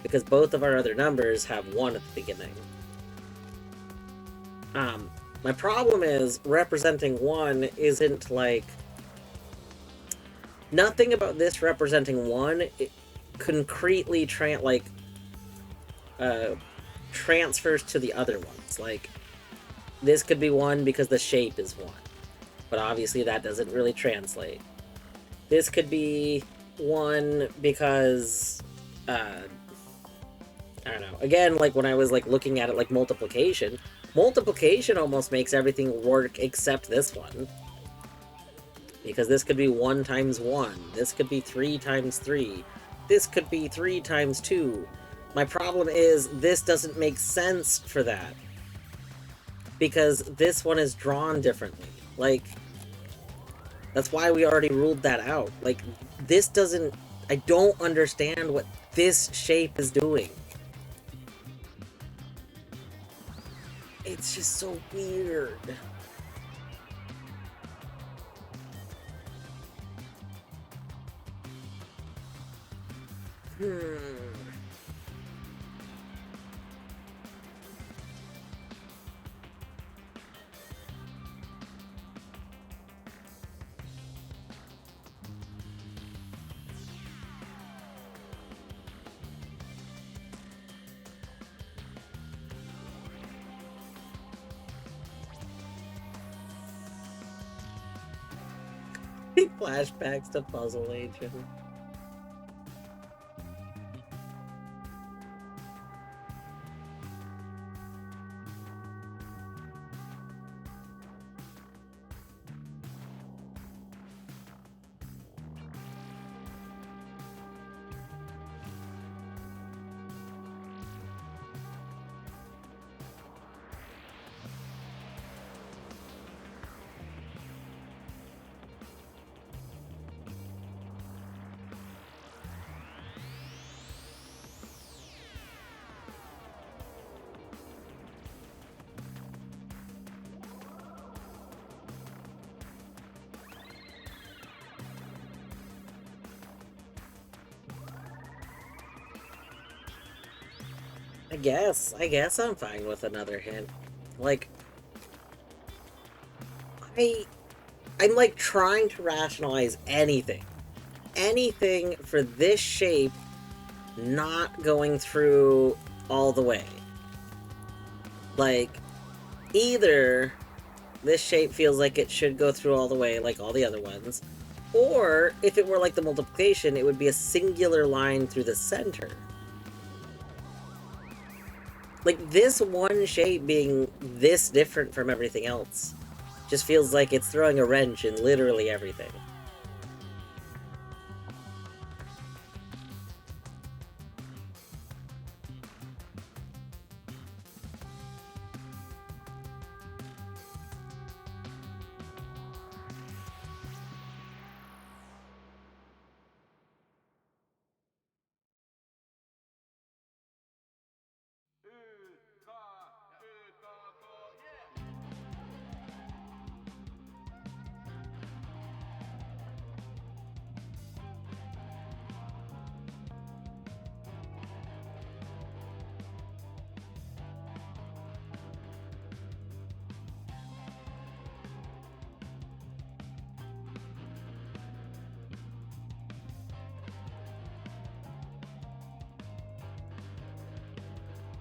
because both of our other numbers have 1 at the beginning. My problem is representing 1 isn't like... Nothing about this representing 1 concretely transfers to the other ones. Like, this could be 1 because the shape is 1, but obviously that doesn't really translate. This could be 1 because I don't know. Again, like when I was like looking at it like multiplication almost makes everything work except this one. Because this could be 1 times 1. This could be 3 times 3. This could be 3 times 2. My problem is this doesn't make sense for that. Because this one is drawn differently. Like, that's why we already ruled that out. Like, this doesn't... I don't understand what this shape is doing. It's just so weird. Flashbacks to Puzzle Agent. I guess I'm fine with another hint. Like, I'm like trying to rationalize anything. Anything for this shape not going through all the way. Like, either this shape feels like it should go through all the way, like all the other ones, or if it were like the multiplication, it would be a singular line through the center. Like, this one shape being this different from everything else just feels like it's throwing a wrench in literally everything.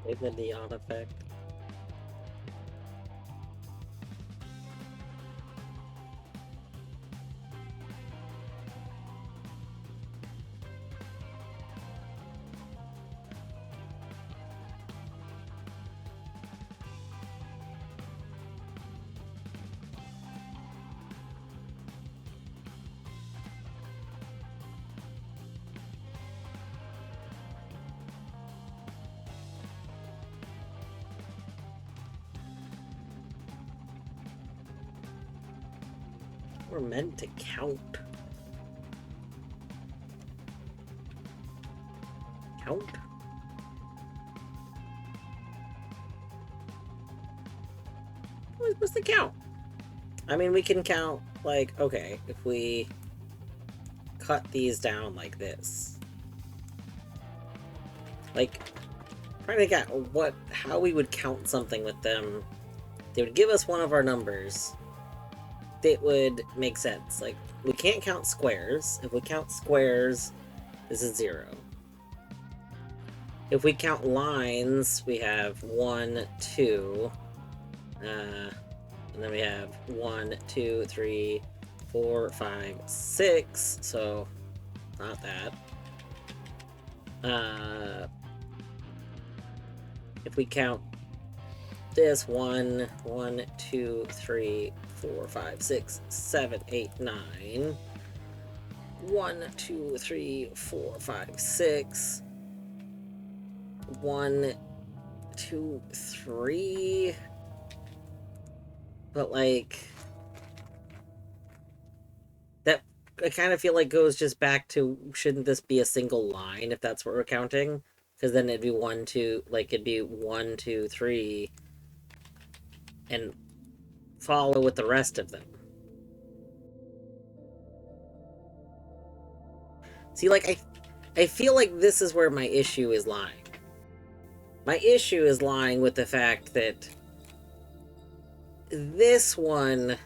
Maybe the neon effect. We're meant to count. Count? What's the count? I mean, we can count, like, okay, if we cut these down like this. Like, trying to get how we would count something with them. They would give us one of our numbers. It would make sense. Like, we can't count squares. If we count squares, this is 0. If we count lines, we have 1, 2, and then we have 1, 2, 3, 4, 5, 6, so not that. If we count this 1, 2, 3, 4, 5, 6, 7, 8, 9. 1, 2, 3, 4, 5, 6. 1, 2, 3. But like that, I kind of feel like goes just back to, shouldn't this be a single line if that's what we're counting? Because then it'd be 1, 2, like it'd be 1, 2, 3, and follow with the rest of them. See, like I feel like this is where my issue is lying. My issue is lying with the fact that this one,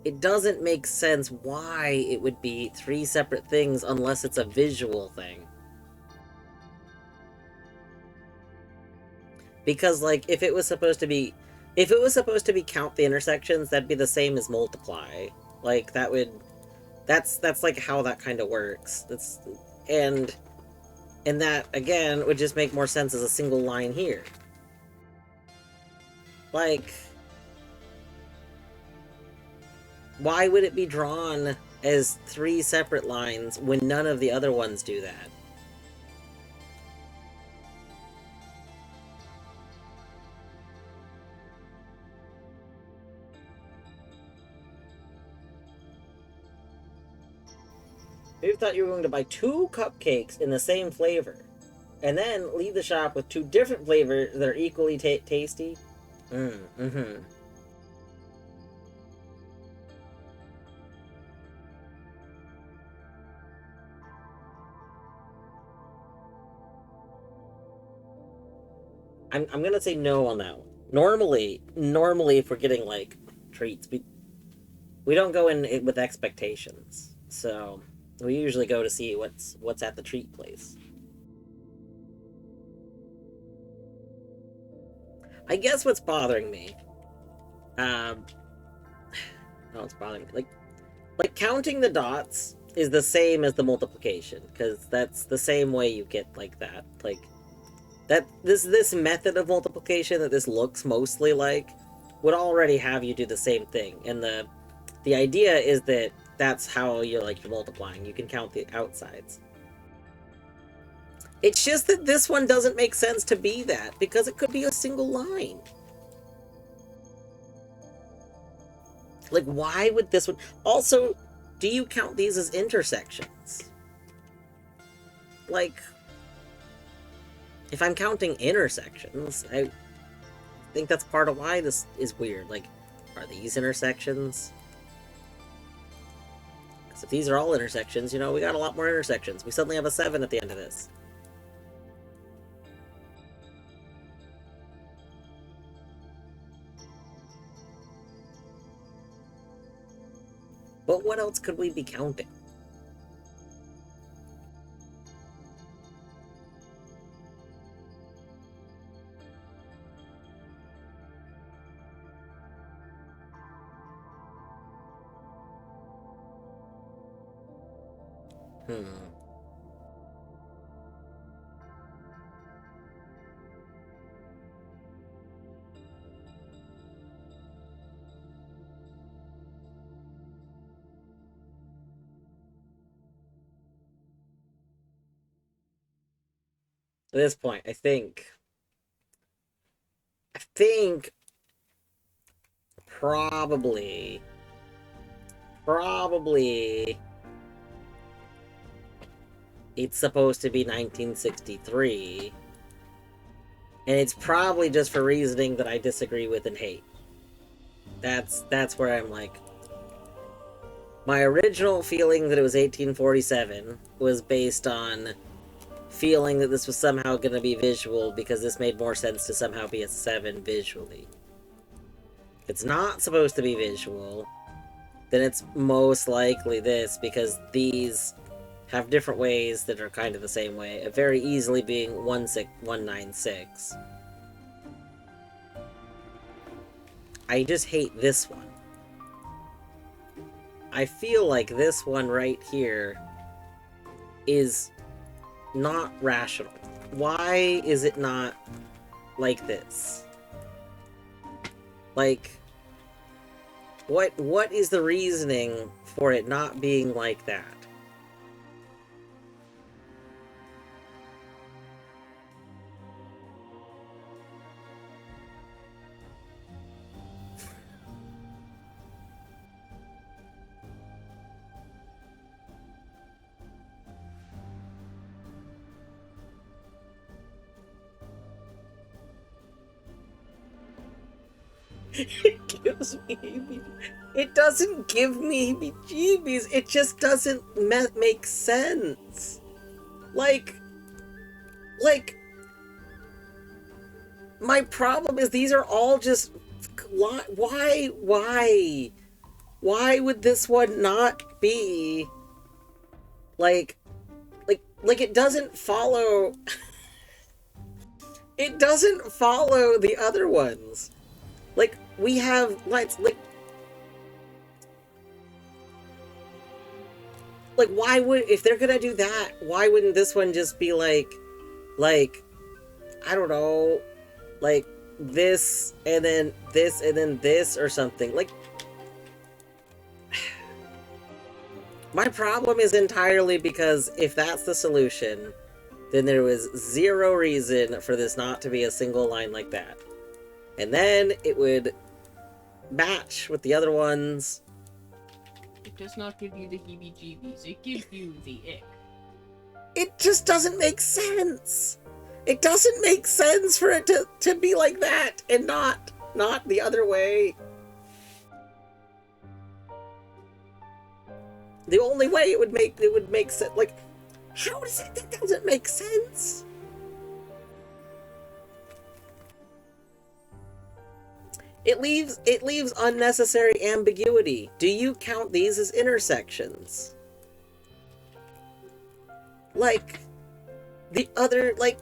it doesn't make sense why it would be 3 separate things unless it's a visual thing. Because, like, if it was supposed to be count the intersections, that'd be the same as multiply. Like, that's like how that kind of works. And that, again, would just make more sense as a single line here. Like, why would it be drawn as 3 separate lines when none of the other ones do that? Maybe thought you were going to buy 2 cupcakes in the same flavor, and then leave the shop with 2 different flavors that are equally tasty. Mm-hmm. I'm gonna say no on that one. Normally, if we're getting like treats, we don't go in with expectations. So we usually go to see what's at the treat place. I guess what's bothering me, no, it's bothering me. Like counting the dots is the same as the multiplication, because that's the same way you get like that. Like that this method of multiplication that this looks mostly like would already have you do the same thing, and the idea is that that's how you're multiplying. You can count the outsides. It's just that this one doesn't make sense to be that, because it could be a single line. Like, why would this one... Also, do you count these as intersections? Like, if I'm counting intersections, I think that's part of why this is weird. Like, are these intersections? Because if these are all intersections, you know, we got a lot more intersections. We suddenly have a 7 at the end of this. But what else could we be counting? Hmm. At this point, I think probably it's supposed to be 1963, and it's probably just for reasoning that I disagree with and hate. That's where I'm like, my original feeling that it was 1847 was based on feeling that this was somehow going to be visual because this made more sense to somehow be a 7 visually. If it's not supposed to be visual, then it's most likely this, because these have different ways that are kind of the same way, it very easily being 196. I just hate this one. I feel like this one right here is not rational. Why is it not like this? Like, what is the reasoning for it not being like that? It gives me it doesn't give me heebie-jeebies, it just doesn't make sense. Like, my problem is these are all just, why would this one not be like it doesn't follow it doesn't follow the other ones. Like, we have lights, like why would, if they're gonna do that, why wouldn't this one just be like I don't know, like this and then this and then this or something? Like, my problem is entirely because if that's the solution, then there was zero reason for this not to be a single line like that. And then it would match with the other ones. It does not give you the heebie-jeebies, it gives you the ick. It just doesn't make sense. It doesn't make sense for it to be like that and not the other way. The only way it would make sense, like, how does it, that doesn't make sense? It leaves unnecessary ambiguity. Do you count these as intersections? Like, the other, like,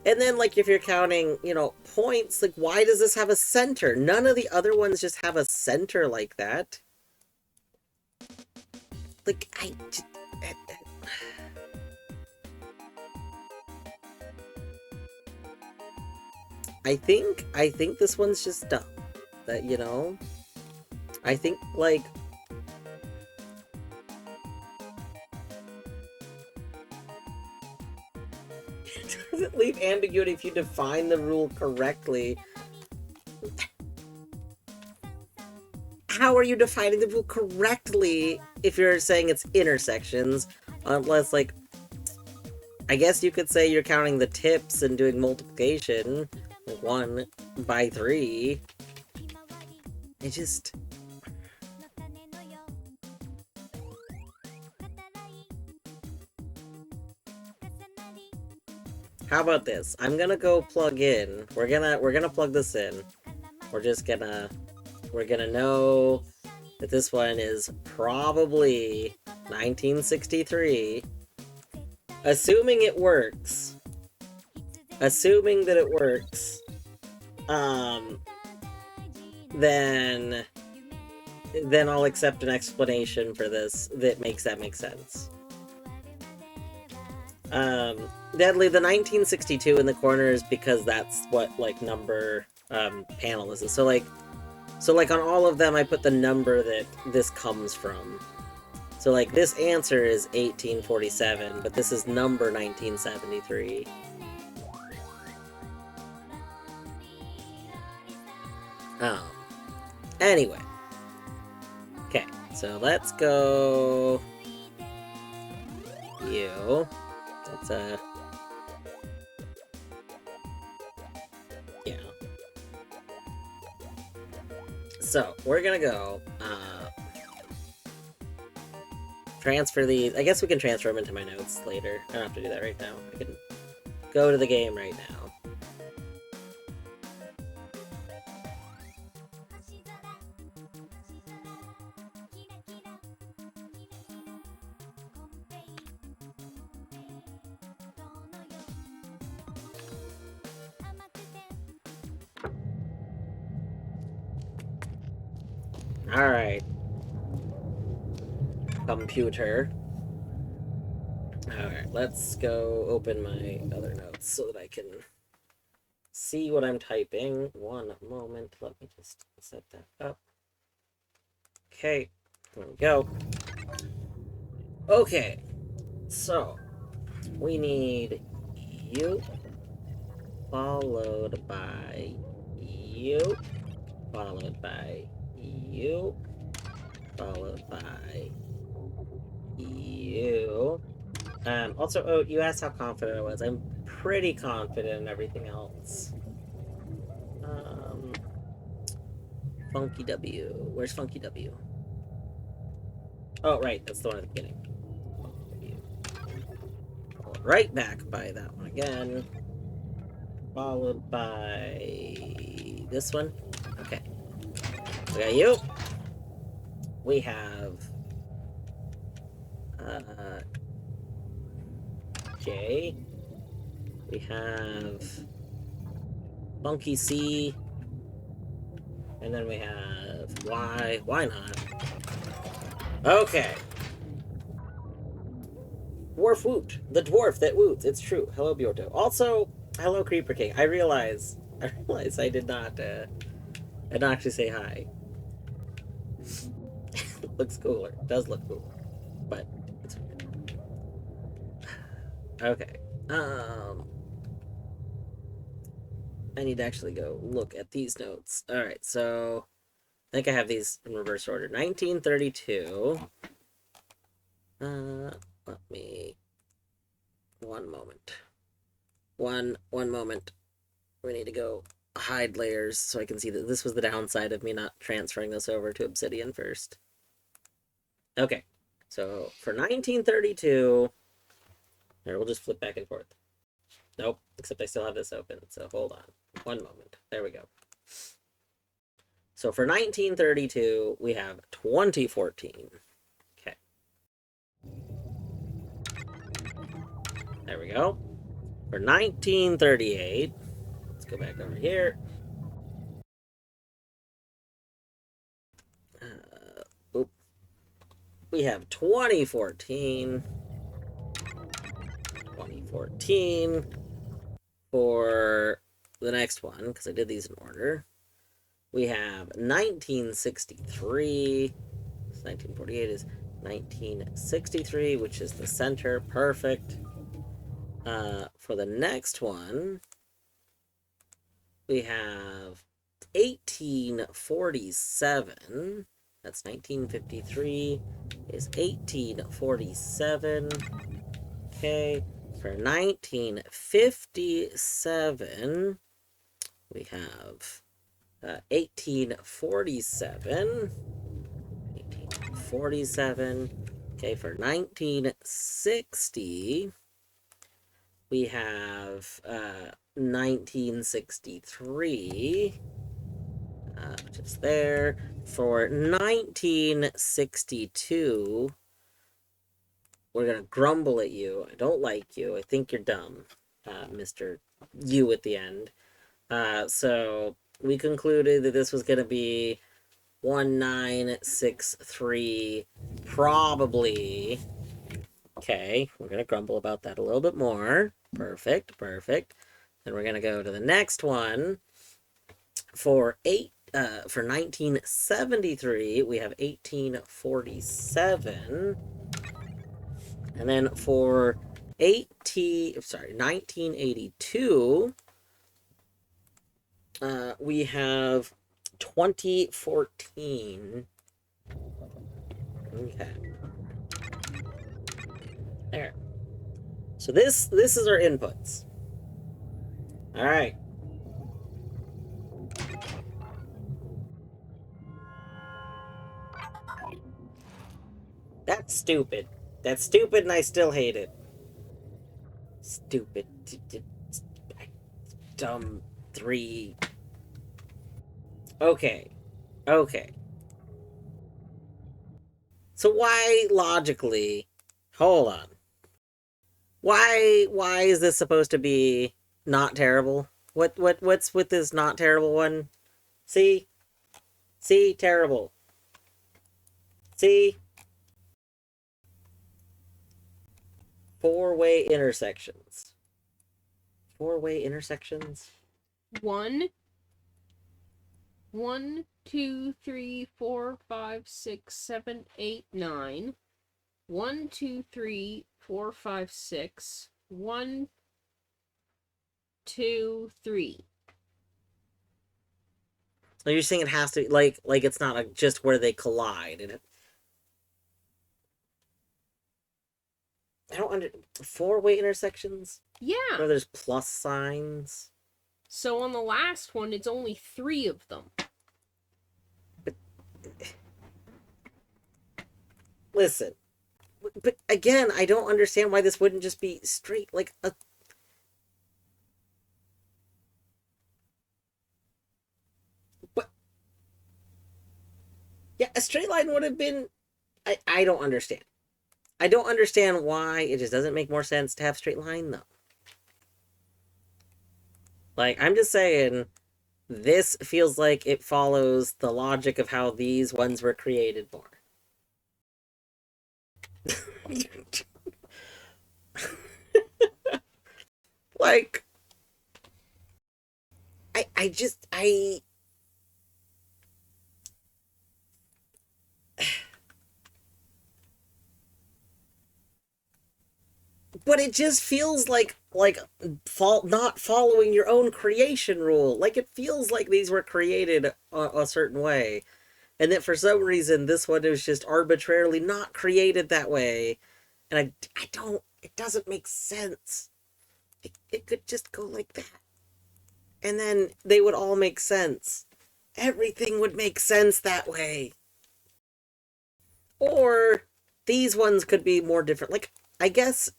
and then, like, if you're counting, you know, points, like, why does this have a center? None of the other ones just have a center like that. Like, I think this one's just dumb. That, you know, I think, like, it doesn't leave ambiguity if you define the rule correctly. How are you defining the rule correctly if you're saying it's intersections? Unless, like, I guess you could say you're counting the tips and doing multiplication, like 1 by 3. It just... How about this? I'm gonna go plug in. We're gonna plug this in. We're gonna know that this one is probably 1963. Assuming it works. Assuming that it works. Then I'll accept an explanation for this that makes sense. Deadly, the 1962 in the corner is because that's what, like, number, panel this is. So, like, on all of them, I put the number that this comes from. So, like, this answer is 1847, but this is number 1973. Anyway. Okay, so let's go... You. That's yeah. So, we're gonna go, transfer these. I guess we can transfer them into my notes later. I don't have to do that right now. I can go to the game right now. Alright. Computer. Alright, let's go open my other notes so that I can see what I'm typing. One moment. Let me just set that up. Okay, there we go. Okay, so we need you, followed by you, followed by you, followed by you. Also, oh, you asked how confident I was. I'm pretty confident in everything else. Funky W. Where's Funky W? Oh, right, that's the one at the beginning. Funky W. Followed right back by that one again. Followed by this one. Okay. We got you. We have J. We have Funky C. And then we have Y. Why not? Okay. Dwarf Woot. The dwarf that woots. It's true. Hello, Bjorto. Also, hello, Creeper King. I realize I did not actually say hi. Looks cooler. It does look cooler. But it's okay. I need to actually go look at these notes. Alright, so I think I have these in reverse order. 1932. Let me... One moment. One moment. We need to go hide layers so I can see that this was the downside of me not transferring this over to Obsidian first. Okay, so for 1932... Here, we'll just flip back and forth. Nope, except I still have this open, so hold on. One moment. There we go. So for 1932, we have 2014. Okay. There we go. For 1938, let's go back over here. We have 2014. 2014 for the next one, because I did these in order. We have 1963. 1948 is 1963, which is the center. Perfect. For the next one, we have 1847. That's 1953 is 1847. Okay. For 1957, we have 1847. 1847. Okay, for 1960, we have 1963, which is there. For 1962, we're going to grumble at you. I don't like you. I think you're dumb, Mr. You at the end. So we concluded that this was going to be 1963, probably Okay, we're gonna grumble about that a little bit more. Perfect, perfect. Then we're gonna go to the next one. For 1973, we have 1847. And then for 1982, we have 2014. Okay. There. So this is our inputs. All right. That's stupid. That's stupid, and I still hate it. Stupid. Dumb 3. Okay. Okay. So why logically? Hold on. Why is this supposed to be not terrible? What's with this not terrible one? See? See, terrible. See? Four-way intersections. Four-way intersections? One, 2, 3, 4, 5, 6, 7, 8, 9. 1, 2, 3, 4, 5, 6. 1, 2, 3. So you're saying it has to like it's not just where they collide and it. I don't under four-way intersections. Yeah. Where there's plus signs. So on the last one, it's only 3 of them. But listen, but again, I don't understand why this wouldn't just be straight like a. But yeah, a straight line would have been. I don't understand. I don't understand why it just doesn't make more sense to have straight line though. Like I'm just saying, this feels like it follows the logic of how these ones were created more. Like I just but it just feels like not following your own creation rule. Like it feels like these were created a certain way, and that for some reason this one was just arbitrarily not created that way, and I don't. It doesn't make sense. It could just go like that, and then they would all make sense. Everything would make sense that way. Or these ones could be more different. Like I guess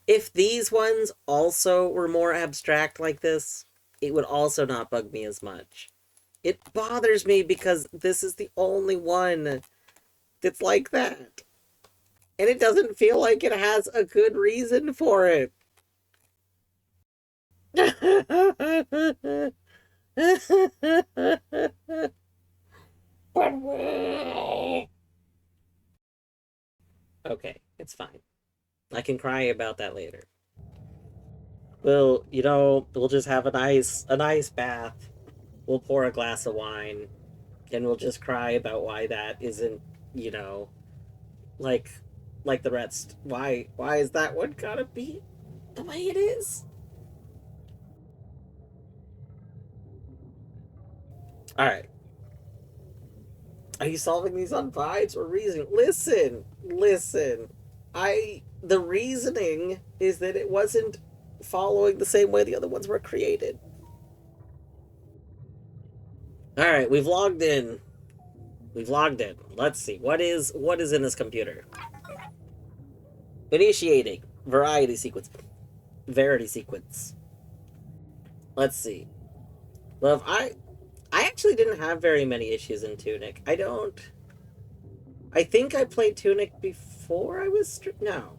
if these ones also were more abstract like this, it would also not bug me as much. It bothers me because this is the only one that's like that. And it doesn't feel like it has a good reason for it. Okay, it's fine. I can cry about that later. Well, we'll just have a nice bath. We'll pour a glass of wine, and we'll just cry about why that isn't, you know, like like the rest. Why is that one gotta be the way it is? All right. Are you solving these on vibes or reasoning? Listen. The reasoning is that it wasn't following the same way the other ones were created. All right, we've logged in. We've logged in. Let's see. What is in this computer? Initiating variety sequence. Verity sequence. Let's see. Love, I actually didn't have very many issues in Tunic. I think I played Tunic before I was no.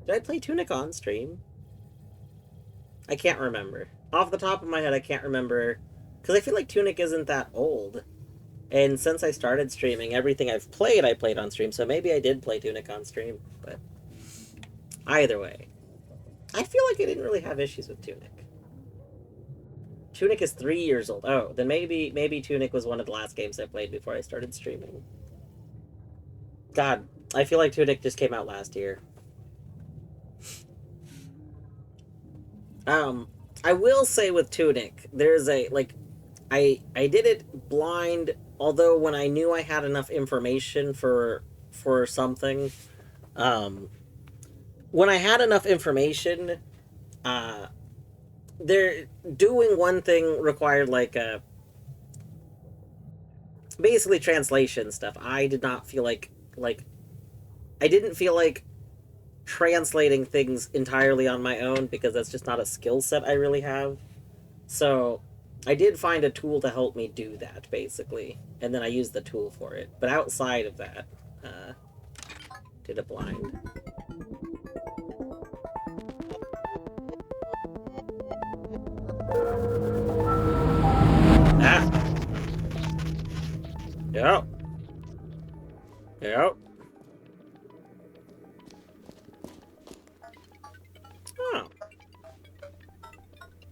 Did I play Tunic on stream? I can't remember. Off the top of my head, I can't remember. Because I feel like Tunic isn't that old. And since I started streaming, everything I've played, I played on stream. So maybe I did play Tunic on stream. But either way, I feel like I didn't really have issues with Tunic. Tunic is 3 years old. Oh, then maybe Tunic was one of the last games I played before I started streaming. God, I feel like Tunic just came out last year. I will say with Tunic, there's a, like, I did it blind, although when I knew I had enough information for something, when I had enough information, they're doing one thing required like basically translation stuff. I did not feel like I didn't feel like translating things entirely on my own because that's just not a skill set I really have. So I did find a tool to help me do that, basically, and then I used the tool for it. But outside of that, did a blind. Ah! Yep. Yep. Oh.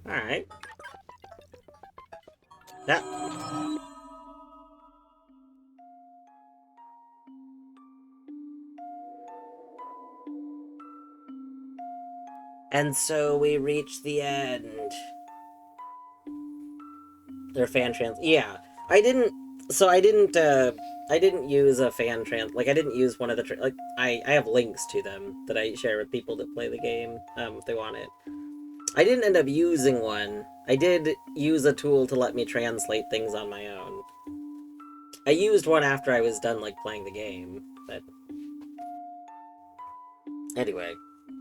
Alright. That. And so we reach the end. Their fan trans. Yeah, I didn't. So I didn't. I didn't use a fan trans. Like I didn't use one of the like. I have links to them that I share with people that play the game. If they want it. I didn't end up using one. I did use a tool to let me translate things on my own. I used one after I was done like playing the game, but anyway,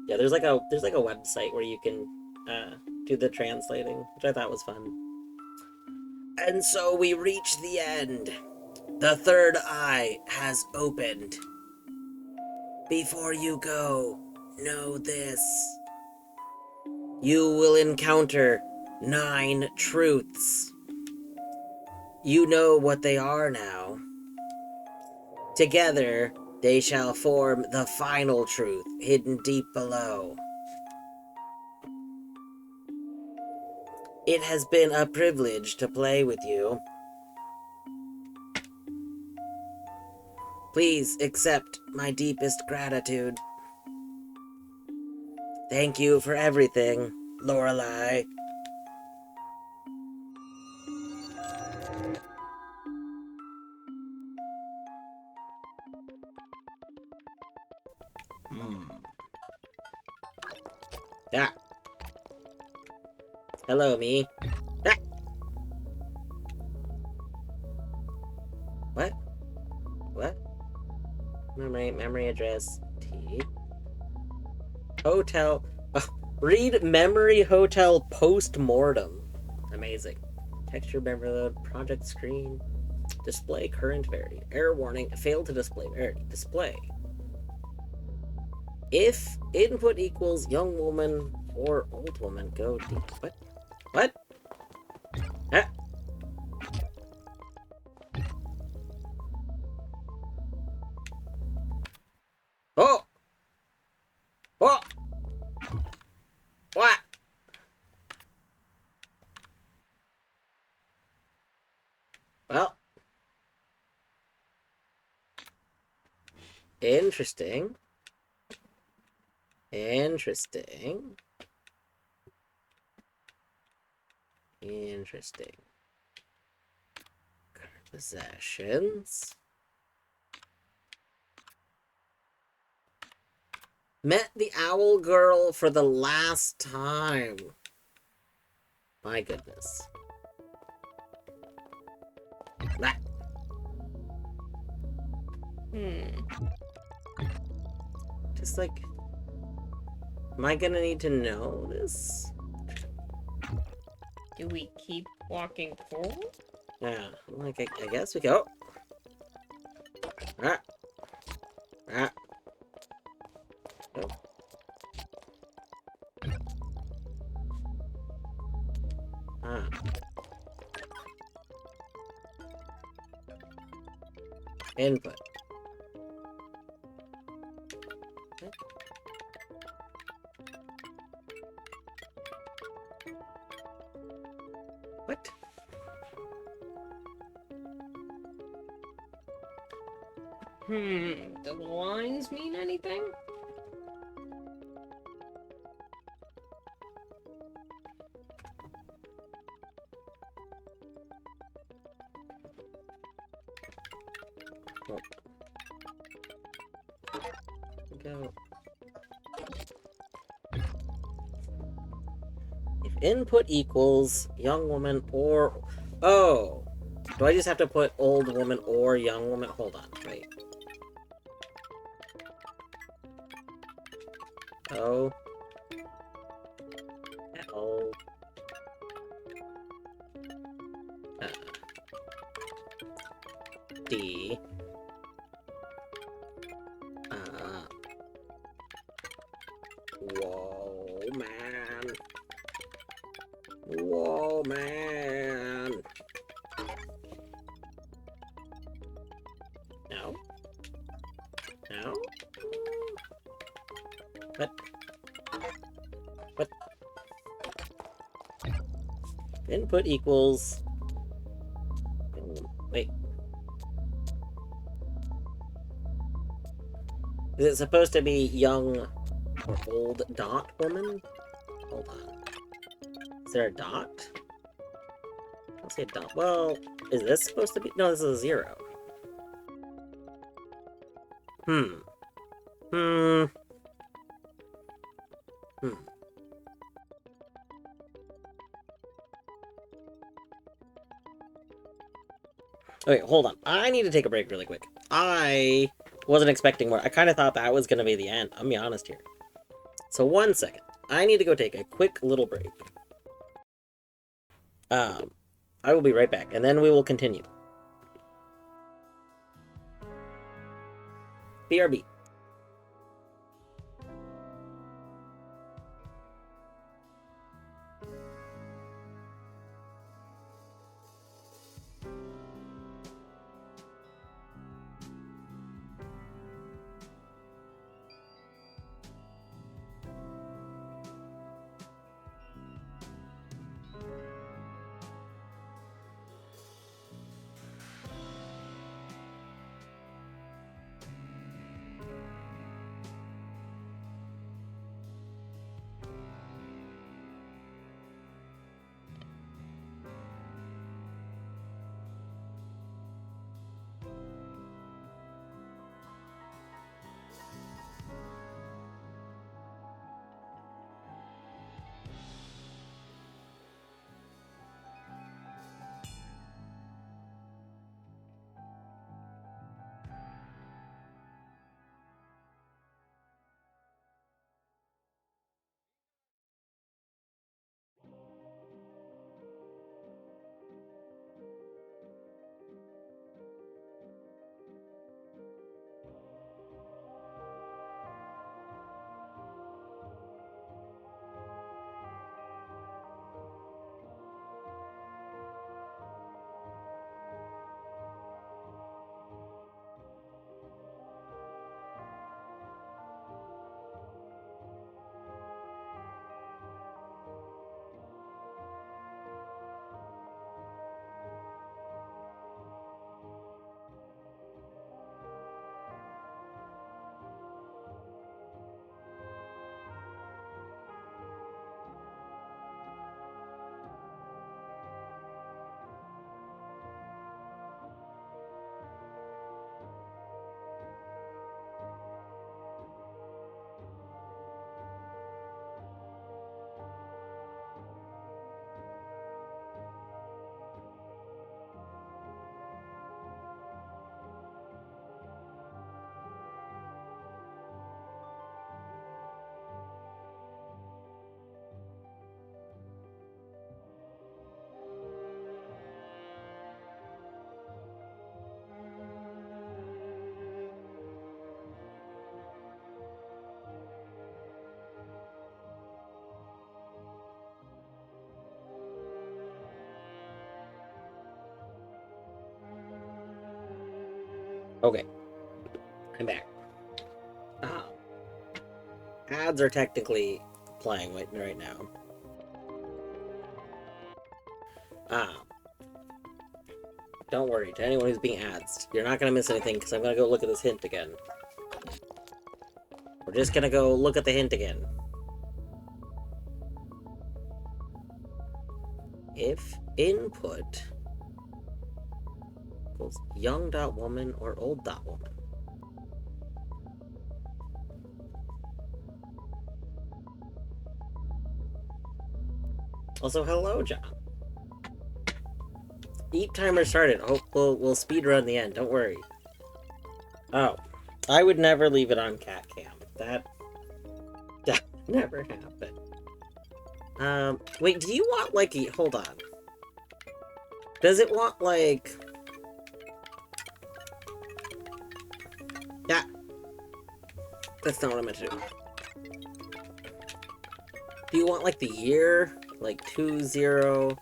yeah. There's like a website where you can do the translating, which I thought was fun. And so we reach the end. The third eye has opened. Before you go, know this. You will encounter 9 truths. You know what they are now. Together, they shall form the final truth hidden deep below. It has been a privilege to play with you. Please accept my deepest gratitude. Thank you for everything, Lorelei. Ah. Hello, me. Ah. What? What? Memory address T. Hotel. Read memory hotel post-mortem. Amazing. Texture memory load. Project screen. Display current verity. Error warning. Failed to display verity. Display. If input equals young woman or old woman, go deep. What? What? Ah. Oh! Oh! What? Well. Interesting. Interesting. Interesting. Possessions. Met the owl girl for the last time. My goodness. Ah. Just like, am I gonna need to know this? Do we keep walking forward? Yeah, I'm like, I guess we go. Ah. Ah. Oh. Ah. Input. What? Do the lines mean anything? Go. If input equals young woman or... Oh! Do I just have to put old woman or young woman? Hold on, wait. O. L. D. Whoa, man. Whoa, man. No. No. What? What? Input equals... Wait. Is it supposed to be young or old dot woman? Hold on. Is there a dot? I don't see a dot. Well, is this supposed to be... No, this is a 0. Okay, hold on. I need to take a break really quick. I wasn't expecting more. I kind of thought that was going to be the end. I'm going to be honest here. So 1 second. I need to go take a quick little break. I will be right back, and then we will continue. BRB. Okay, I'm back. Ads are technically playing right now. Don't worry, to anyone who's being ads, you're not gonna miss anything because I'm gonna go look at this hint again. We're just gonna go look at the hint again. If input equals young.woman or old.woman. Also, hello, John. Eat timer started. Hope we'll speed run the end. Don't worry. Oh, I would never leave it on cat cam. That never happened. Wait. Do you want like a? Hold on. Does it want like? Yeah. That's not what I meant to do. Do you want like the year? Like 2014?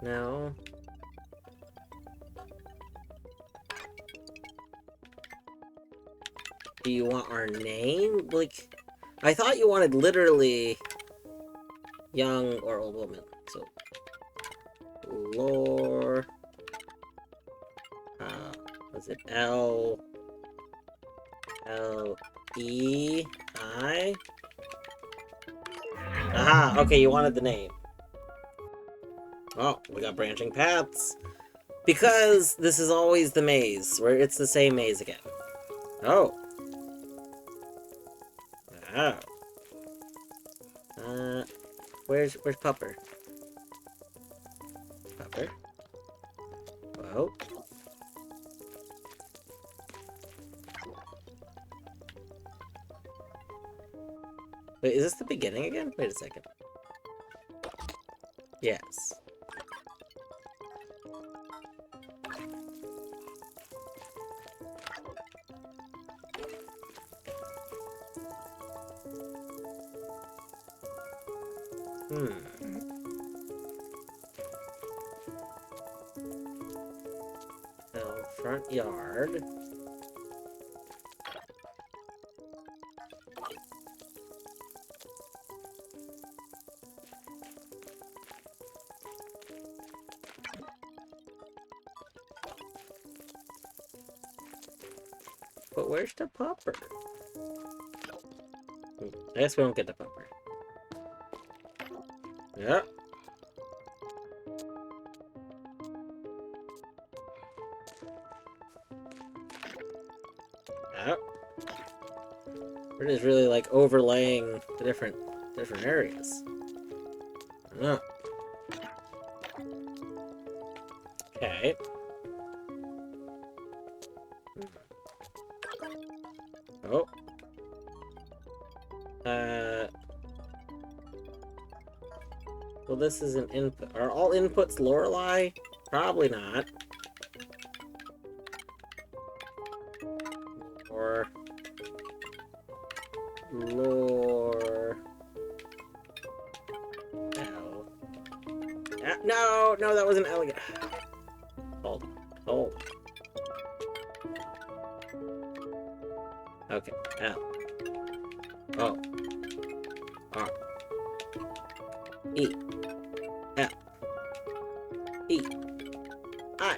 No. Do you want our name? Like, I thought you wanted literally young or old woman. So, Lore. Was it L-E-I? Aha, okay, you wanted the name. Oh, we got branching paths. Because this is always the maze, where it's the same maze again. Oh. Wow. Where's Pupper? Pupper? Whoa. Wait, is this the beginning again? Wait a second. Yes. So, front yard. But where's the pupper? I guess we don't get the pupper. Yep. Yep. We're just really like overlaying the different areas. Oh. Okay. Oh. Well, this is an input. Are all inputs Lorelei? Probably not. Or lore. L. No, that wasn't elegant. Hold. Okay. L. O. R. E. F. E. I.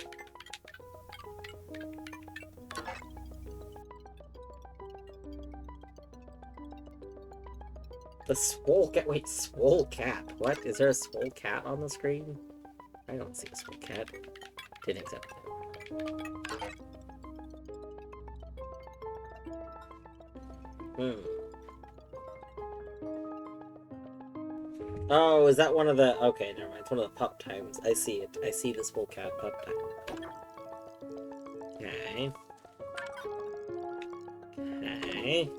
The swole cat. Wait, swole cat. What? Is there a swole cat on the screen? I don't see a swole cat. Didn't accept it. Oh, is that one of the... Okay, never mind. It's one of the pup times. I see it. I see this swole cat pup time. Okay. Okay.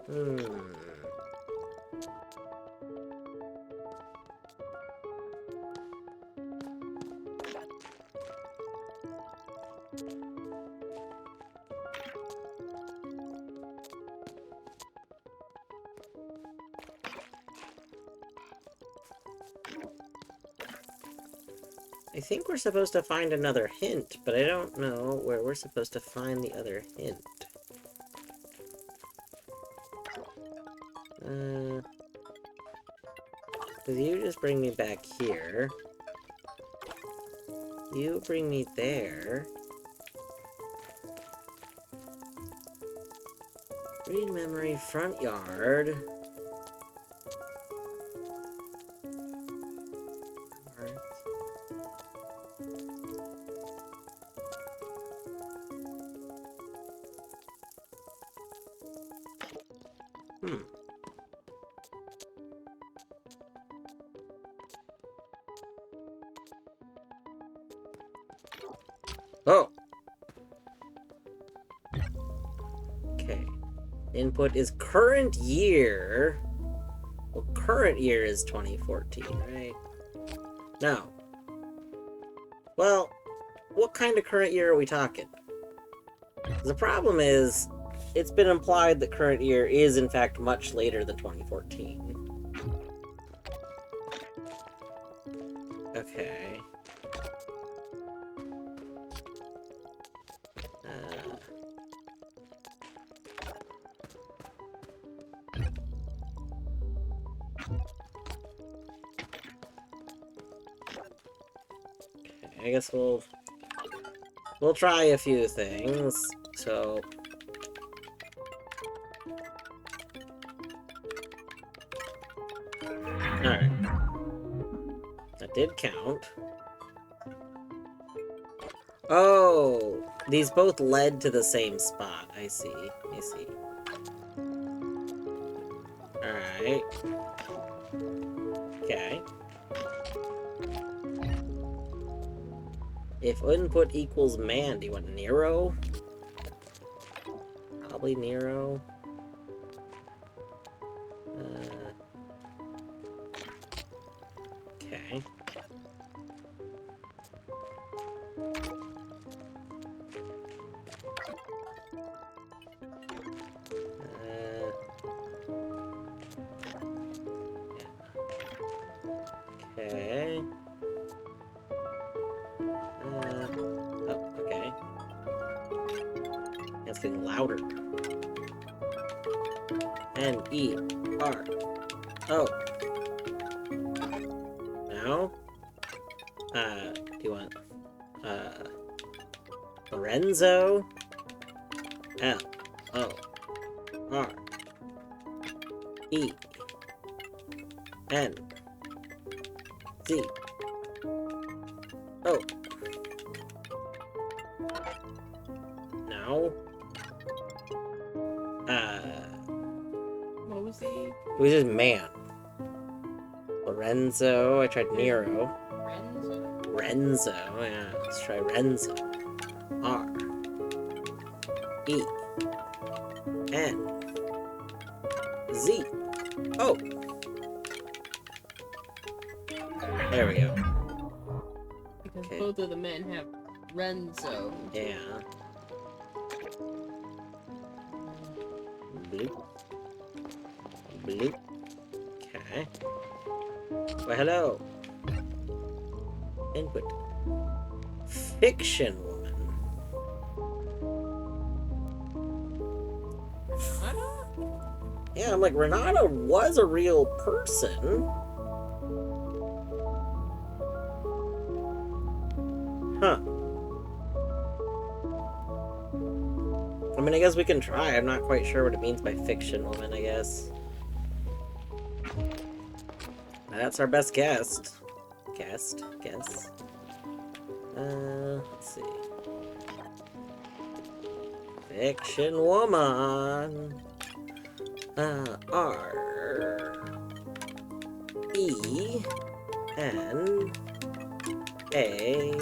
Hmm. I think we're supposed to find another hint, but I don't know where we're supposed to find the other hint. Because you just bring me back here. You bring me there. Read memory, front yard. Hmm. Oh! Okay. Input is current year. Well, current year is 2014, right? No. Well, what kind of current year are we talking? The problem is, it's been implied that current year is, in fact, much later than 2014. Okay. I guess we'll try a few things. So alright. That did count. Oh, these both led to the same spot. I see. I see. Alright. Okay. If input equals man, do you want Nero? Probably Nero. Okay. Okay. Oh, okay. It's getting louder. N-E-R-O. Now? Do you want, Lorenzo? L-O-R-E-N-Z-O. Now? What was the... It was just man. Lorenzo, I tried Nero. Renzo, yeah, let's try Renzo. R E N Z O. There we go. Because both of the men have Renzo. Yeah. Bloop. Bloop. Okay. Well, hello. Input. Fiction woman. Renata? Yeah, I'm like, Renata was a real person. Huh. I mean, I guess we can try. I'm not quite sure what it means by fiction woman, I guess. That's our best guess. Guess. Let's see. Fiction woman. R E N A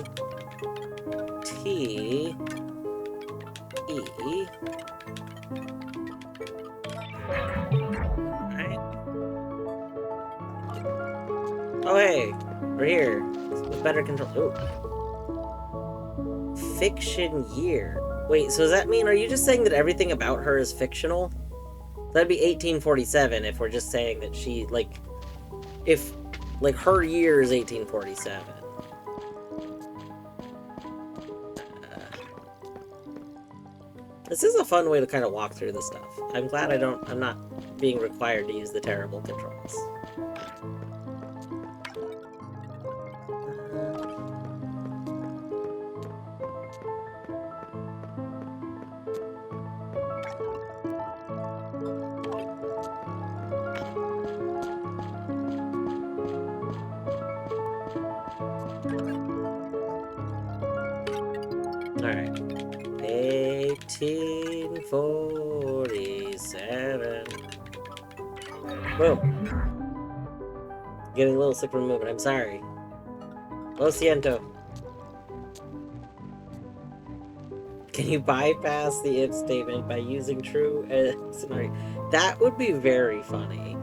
T E hey, we're here. With better control. Ooh. Fiction year. Wait, so does that mean, are you just saying that everything about her is fictional? That'd be 1847 if we're just saying that she, like, if, like, her year is 1847. This is a fun way to kind of walk through this stuff. I'm glad I'm not being required to use the terrible controls. Alright. 1847. Boom. Getting a little sick from the movement. I'm sorry. Lo siento. Can you bypass the if statement by using true scenario? That would be very funny.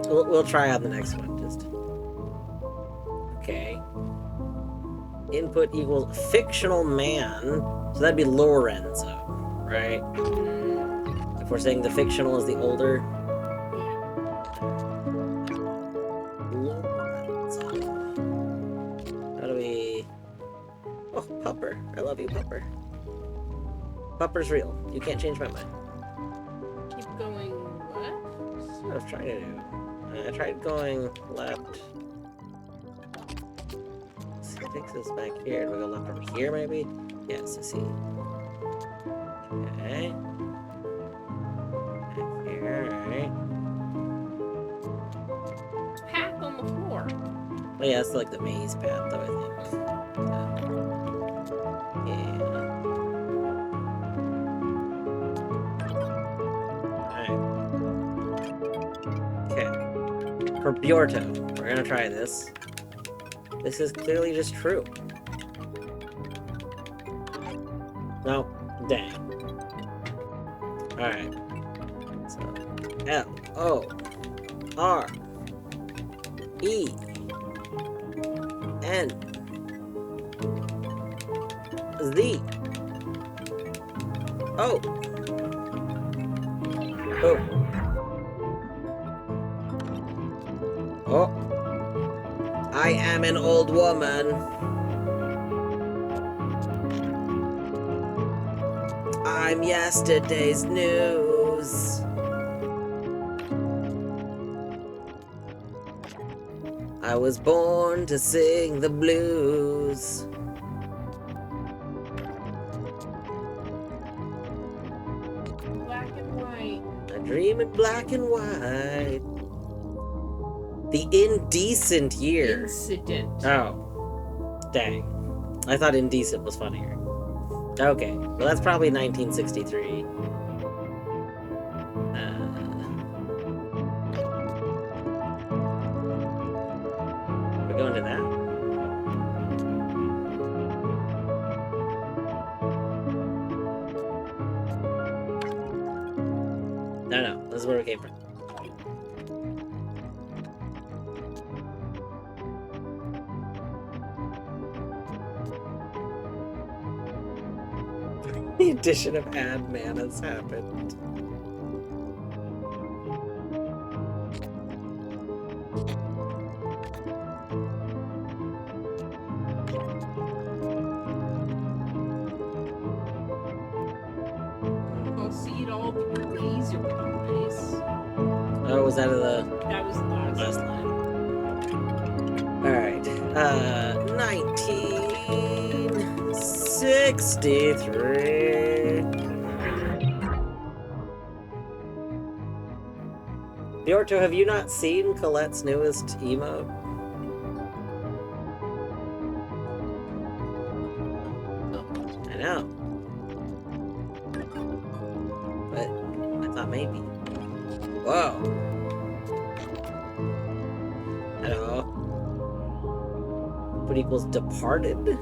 We'll try on the next one. Just okay. Input equals fictional man, so that'd be Lorenzo, right? If we're saying the fictional is the older. Lorenzo. How do we... Oh, Pupper. I love you, Pupper. Pupper's real. You can't change my mind. Keep going what? That's what I was trying to do. I tried going left. Fix this back here. Do we go left over here, maybe? Yes, I see. Okay. Back here, alright. Path on the floor. Oh, yeah, it's like the maze path, though, I think. Yeah. Alright. Okay. For Bjorto, we're gonna try this. This is clearly just true. No, dang. Alright. So, L-O-R-E-N-Z-O. Oh. Oh. I am an old woman. I'm yesterday's news. I was born to sing the blues. Black and white. I dream in black and white. The indecent year. Incident. Oh. Dang. I thought indecent was funnier. Okay. Well, that's probably 1963. We're going to that? No. This is where we came from. The addition of ad man has happened. I'll see it all through laser eyes. Oh, was that the That was the last line? Alright. 1963. Bjorto, have you not seen Colette's newest emote? I know. But I thought maybe. Whoa. Hello. What equals departed?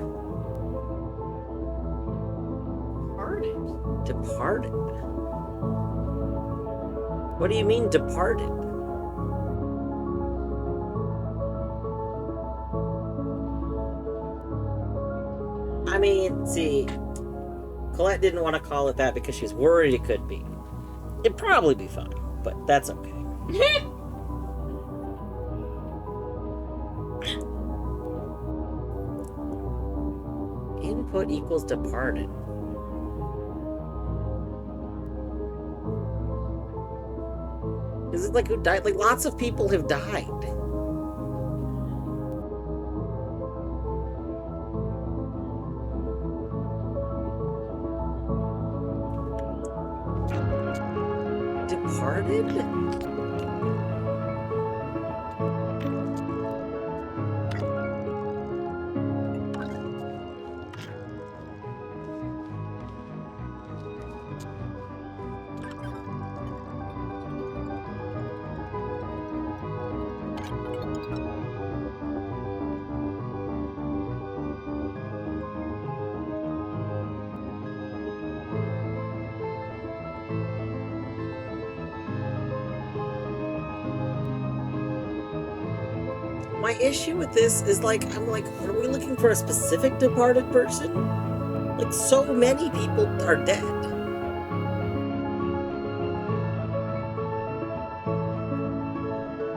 Departed? What do you mean departed? mean, see, Colette didn't want to call it that because she's worried it could be. It'd probably be fine, but that's okay. Input equals departed. Is it like who died? Like, lots of people have died. Departed? My issue with this is, like, I'm like, are we looking for a specific departed person? Like, so many people are dead.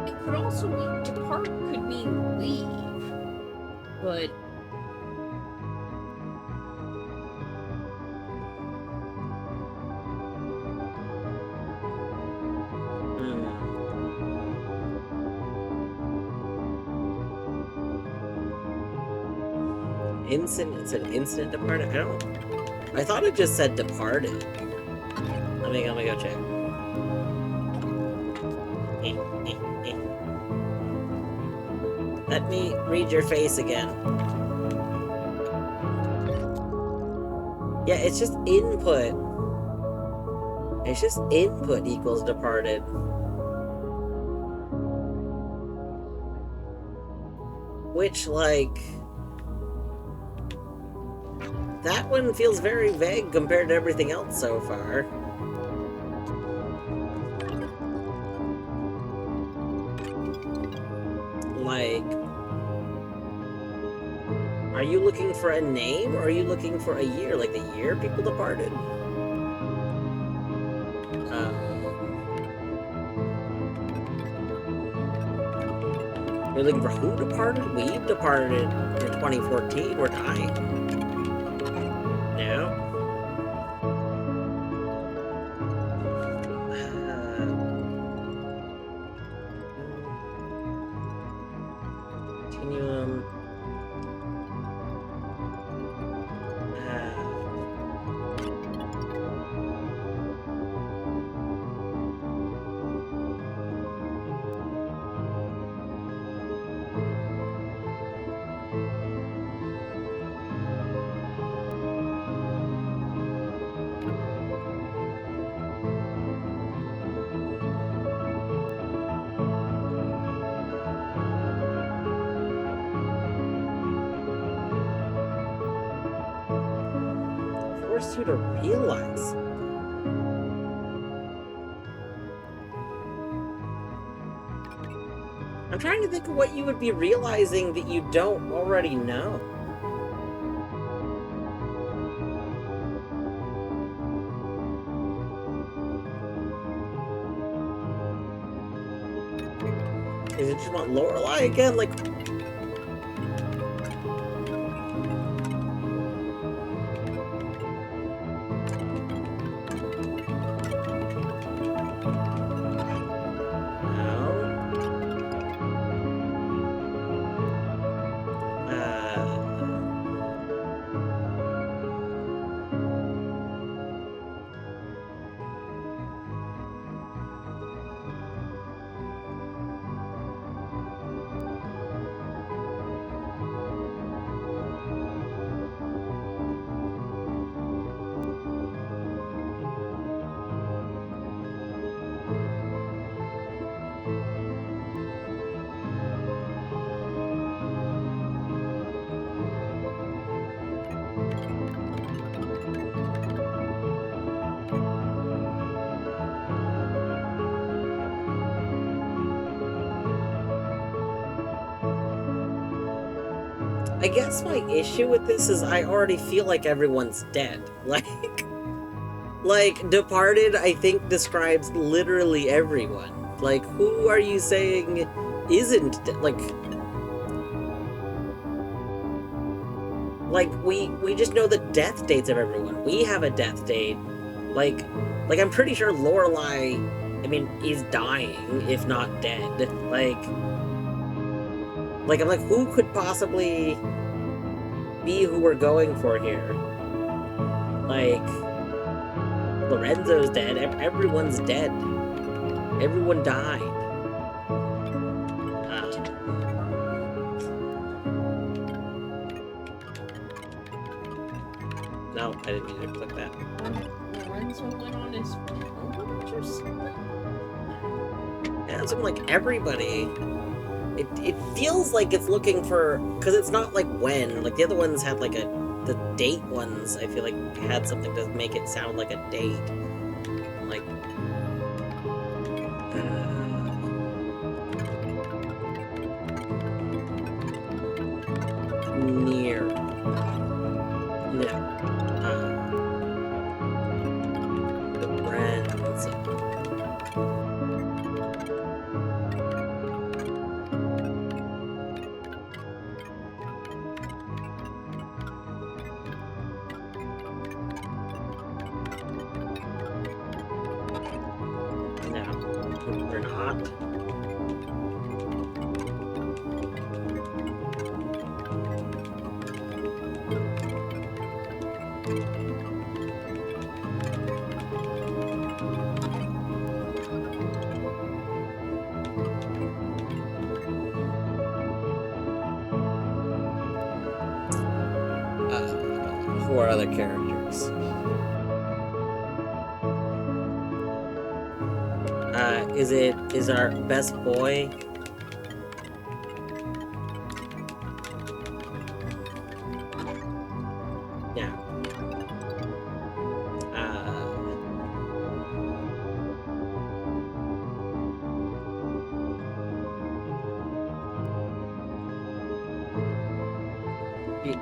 It could also mean depart could mean leave, but It said instant departed? I thought it just said departed. Let me go check. Let me read your face again. Yeah, it's just input. It's just input equals departed. Which, like... that one feels very vague compared to everything else so far. Like... are you looking for a name, or are you looking for a year? Like the year people departed? You're looking for who departed? We've departed in 2014. We're dying. No? Continuum. Force you to realize. I'm trying to think of what you would be realizing that you don't already know. Is it just about Lorelei again? Like... I guess my issue with this is I already feel like everyone's dead. Like Departed, I think describes literally everyone. Like, who are you saying isn't dead? Like we just know the death dates of everyone. We have a death date. Like, I'm pretty sure Lorelei, I mean, is dying, if not dead. I'm like, who could possibly be who we're going for here? Like, Lorenzo's dead. Everyone's dead. Everyone died. No, I didn't mean to click that. Lorenzo went on his pilgrimage or something? Yeah, it's like everybody. It feels like it's looking for, because it's not like when. Like the other ones had like the date ones. I feel like had something to make it sound like a date. Like. Near. No. The brands. No. We're not. Who are other characters? Is our best boy? Yeah.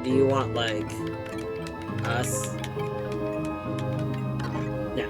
Do you want like us? No.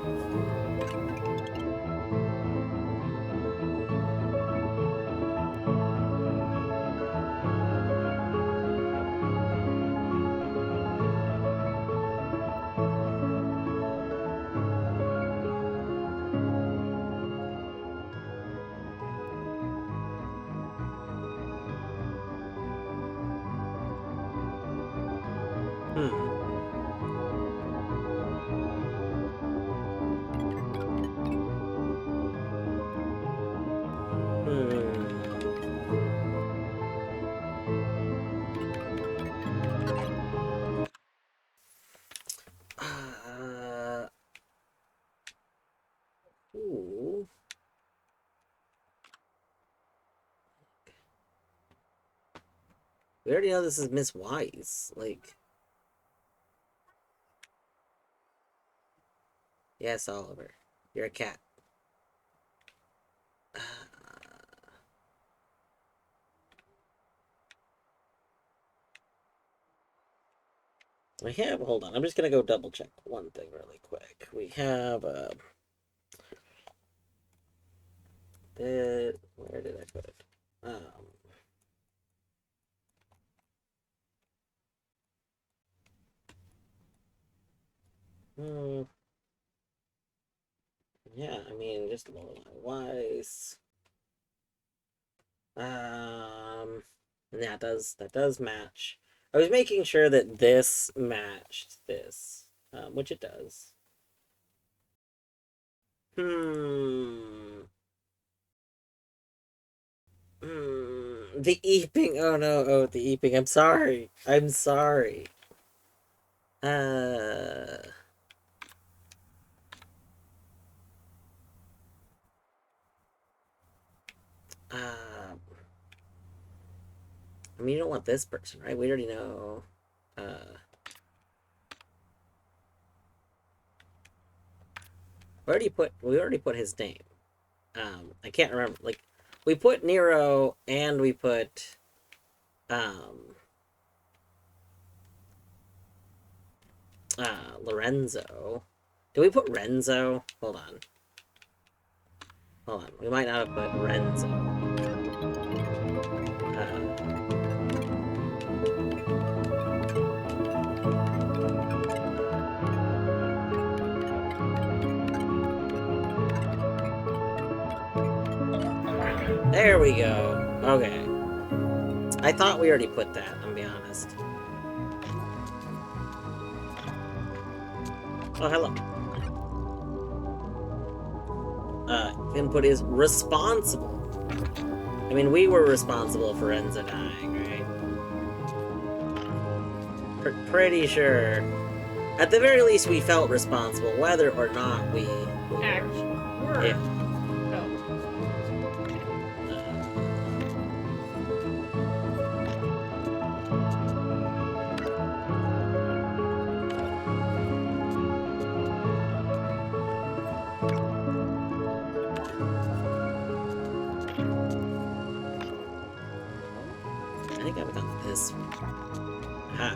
Ooh. We already know this is Miss Wise. Like. Yes, Oliver. You're a cat. We have, hold on, I'm just gonna go double check one thing really quick. We have, where did I put it? Yeah, I mean, just Lorelei Weiss. That does match. I was making sure that this matched this, which it does. The eeping. Oh no. Oh, the eeping. I'm sorry. I'm sorry. I mean, you don't want this person, right? We already know. We already put his name. I can't remember. Like, we put Nero and we put Lorenzo. Did we put Renzo? Hold on. Hold on. We might not have put Renzo. There we go. Okay. I thought we already put that, I'll be honest. Oh, hello. Input is responsible. I mean, we were responsible for Enza dying, right? Pretty sure. At the very least, we felt responsible, whether or not we actually were. Yeah. I think I've done this one. Aha.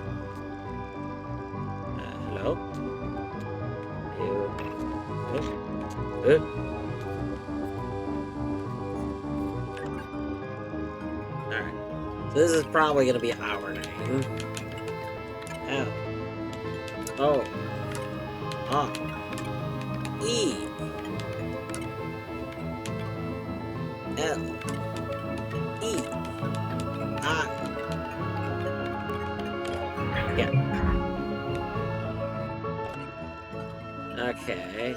Hello? You. Alright. So this is probably gonna be our name. L. O. R. E. L. E. I. Yeah. Okay.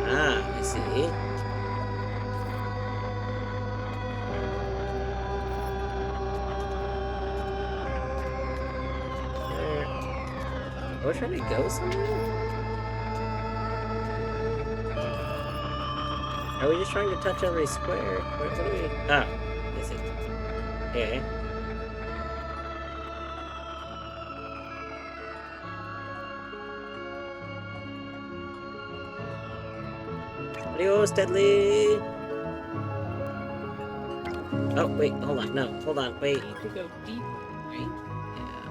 Ah, I see. Are we trying to go somewhere? Are we just trying to touch every square? What do we... Ah, I see. Okay. Adios, Deadly! Oh, wait, hold on. No, hold on, wait. To go deep, right? Yeah,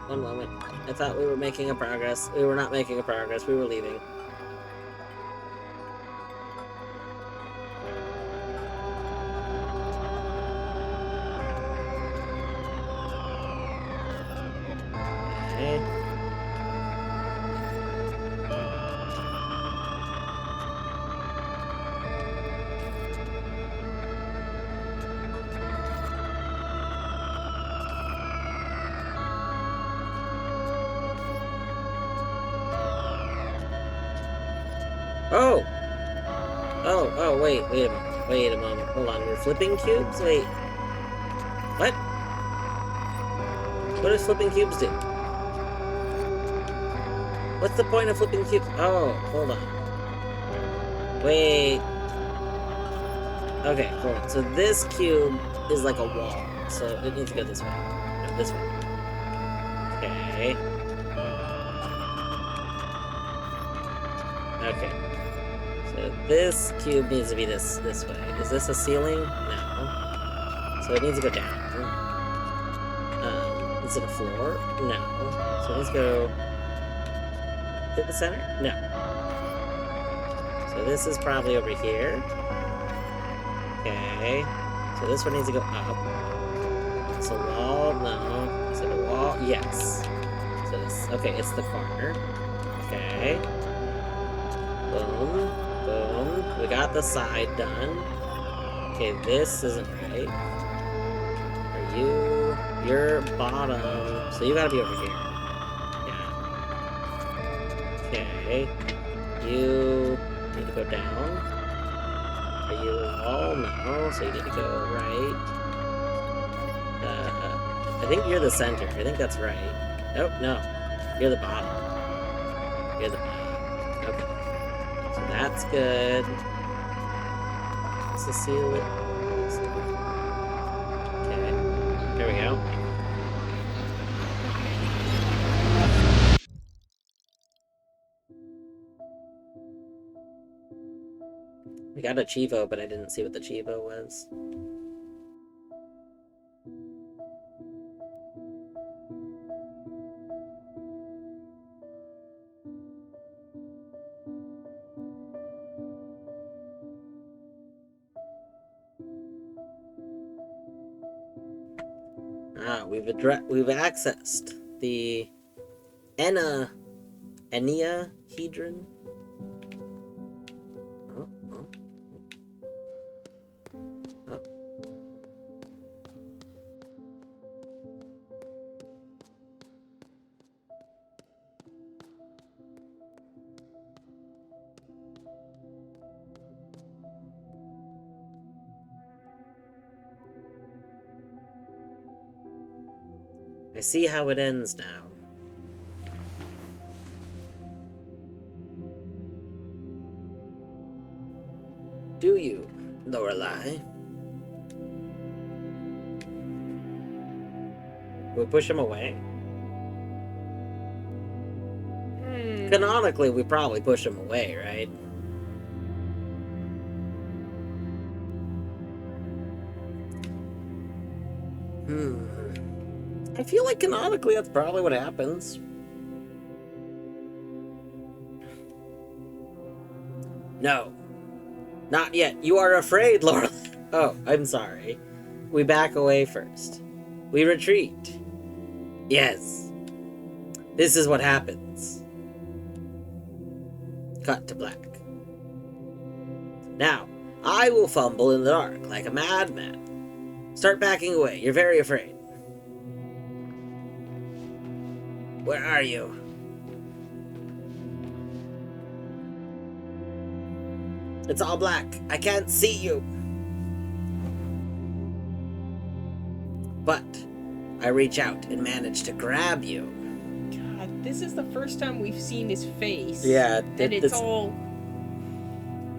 one moment. I thought we were making a progress. We were not making a progress. We were leaving. Okay. Oh! Oh, wait a moment. Wait a moment. Hold on, we're flipping cubes? Wait. What? What does flipping cubes do? What's the point of flipping cubes? Oh, hold on. Wait. Okay, hold on. So this cube is like a wall. So it needs to go this way. No, this way. Okay. Okay. So this cube needs to be this way. Is this a ceiling? No. So it needs to go down. Is it a floor? No. So it needs to go... hit the center? No. So this is probably over here. Okay. So this one needs to go up. It's a wall? No. Is it a wall? Yes. So this... okay, it's the corner. Okay. Boom. Boom. We got the side done. Okay, this isn't right. Are you... you're bottom. So you gotta be over here. Okay. You need to go down. Are you a wall? No, so you need to go right. I think you're the center. I think that's right. Oh, no. You're the bottom. You're the bottom. Okay. So that's good. Let's seal it. Okay. There we go. We got a Chivo, but I didn't see what the Chivo was. Ah, we've accessed the Enneahedron. Oh, oh. Oh. I see how it ends now. Do you, Lorelei? We push him away? Canonically, we probably push him away, right? I feel like canonically that's probably what happens. No. Not yet. You are afraid, Lorelei. Oh, I'm sorry. We back away first. We retreat. Yes. This is what happens. Cut to black. Now, I will fumble in the dark like a madman. Start backing away. You're very afraid. Where are you? It's all black. I can't see you. But I reach out and manage to grab you. God, this is the first time we've seen his face. Yeah. And it's all...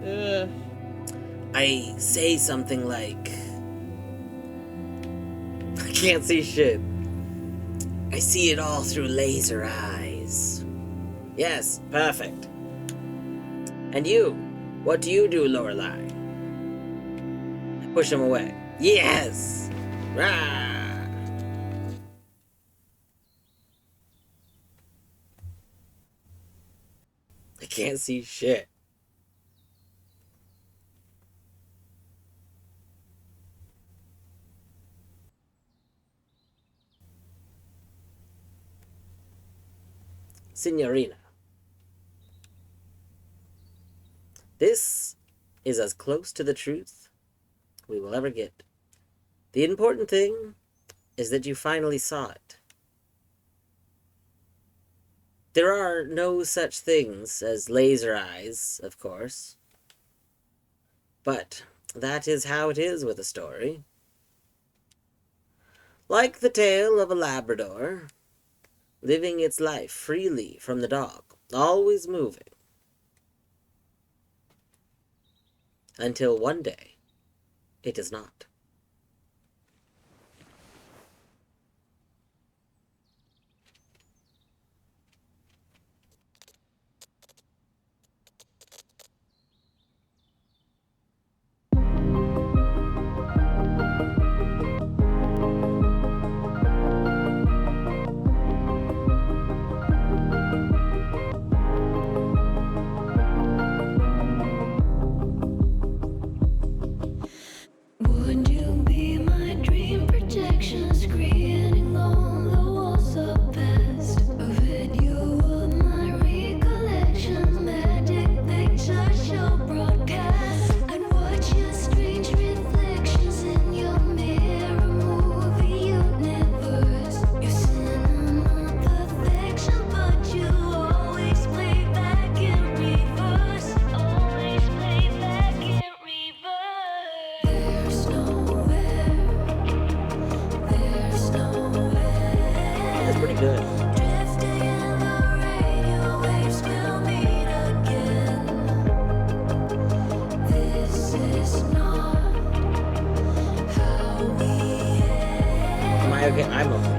Ugh. I say something like... I can't see shit. I see it all through laser eyes. Yes, perfect. And you? What do you do, Lorelei? I push him away. Yes! Rah! I can't see shit. Signorina. This is as close to the truth we will ever get. The important thing is that you finally saw it. There are no such things as laser eyes, of course. But that is how it is with a story. Like the tale of a Labrador, living its life freely from the dog, always moving. Until one day, it is not. Would you be my dream protection screening on the walls of past? A video of my recollections, magic picture show broadcast. I'd watch your strange reflections in your mirror movie universe. Your cinema perfection, but you always play back in reverse. Always play back in reverse. There's nowhere. That's pretty good. Drifting in the radio waves, we'll meet again. This is not how we end. Am I okay? I'm okay.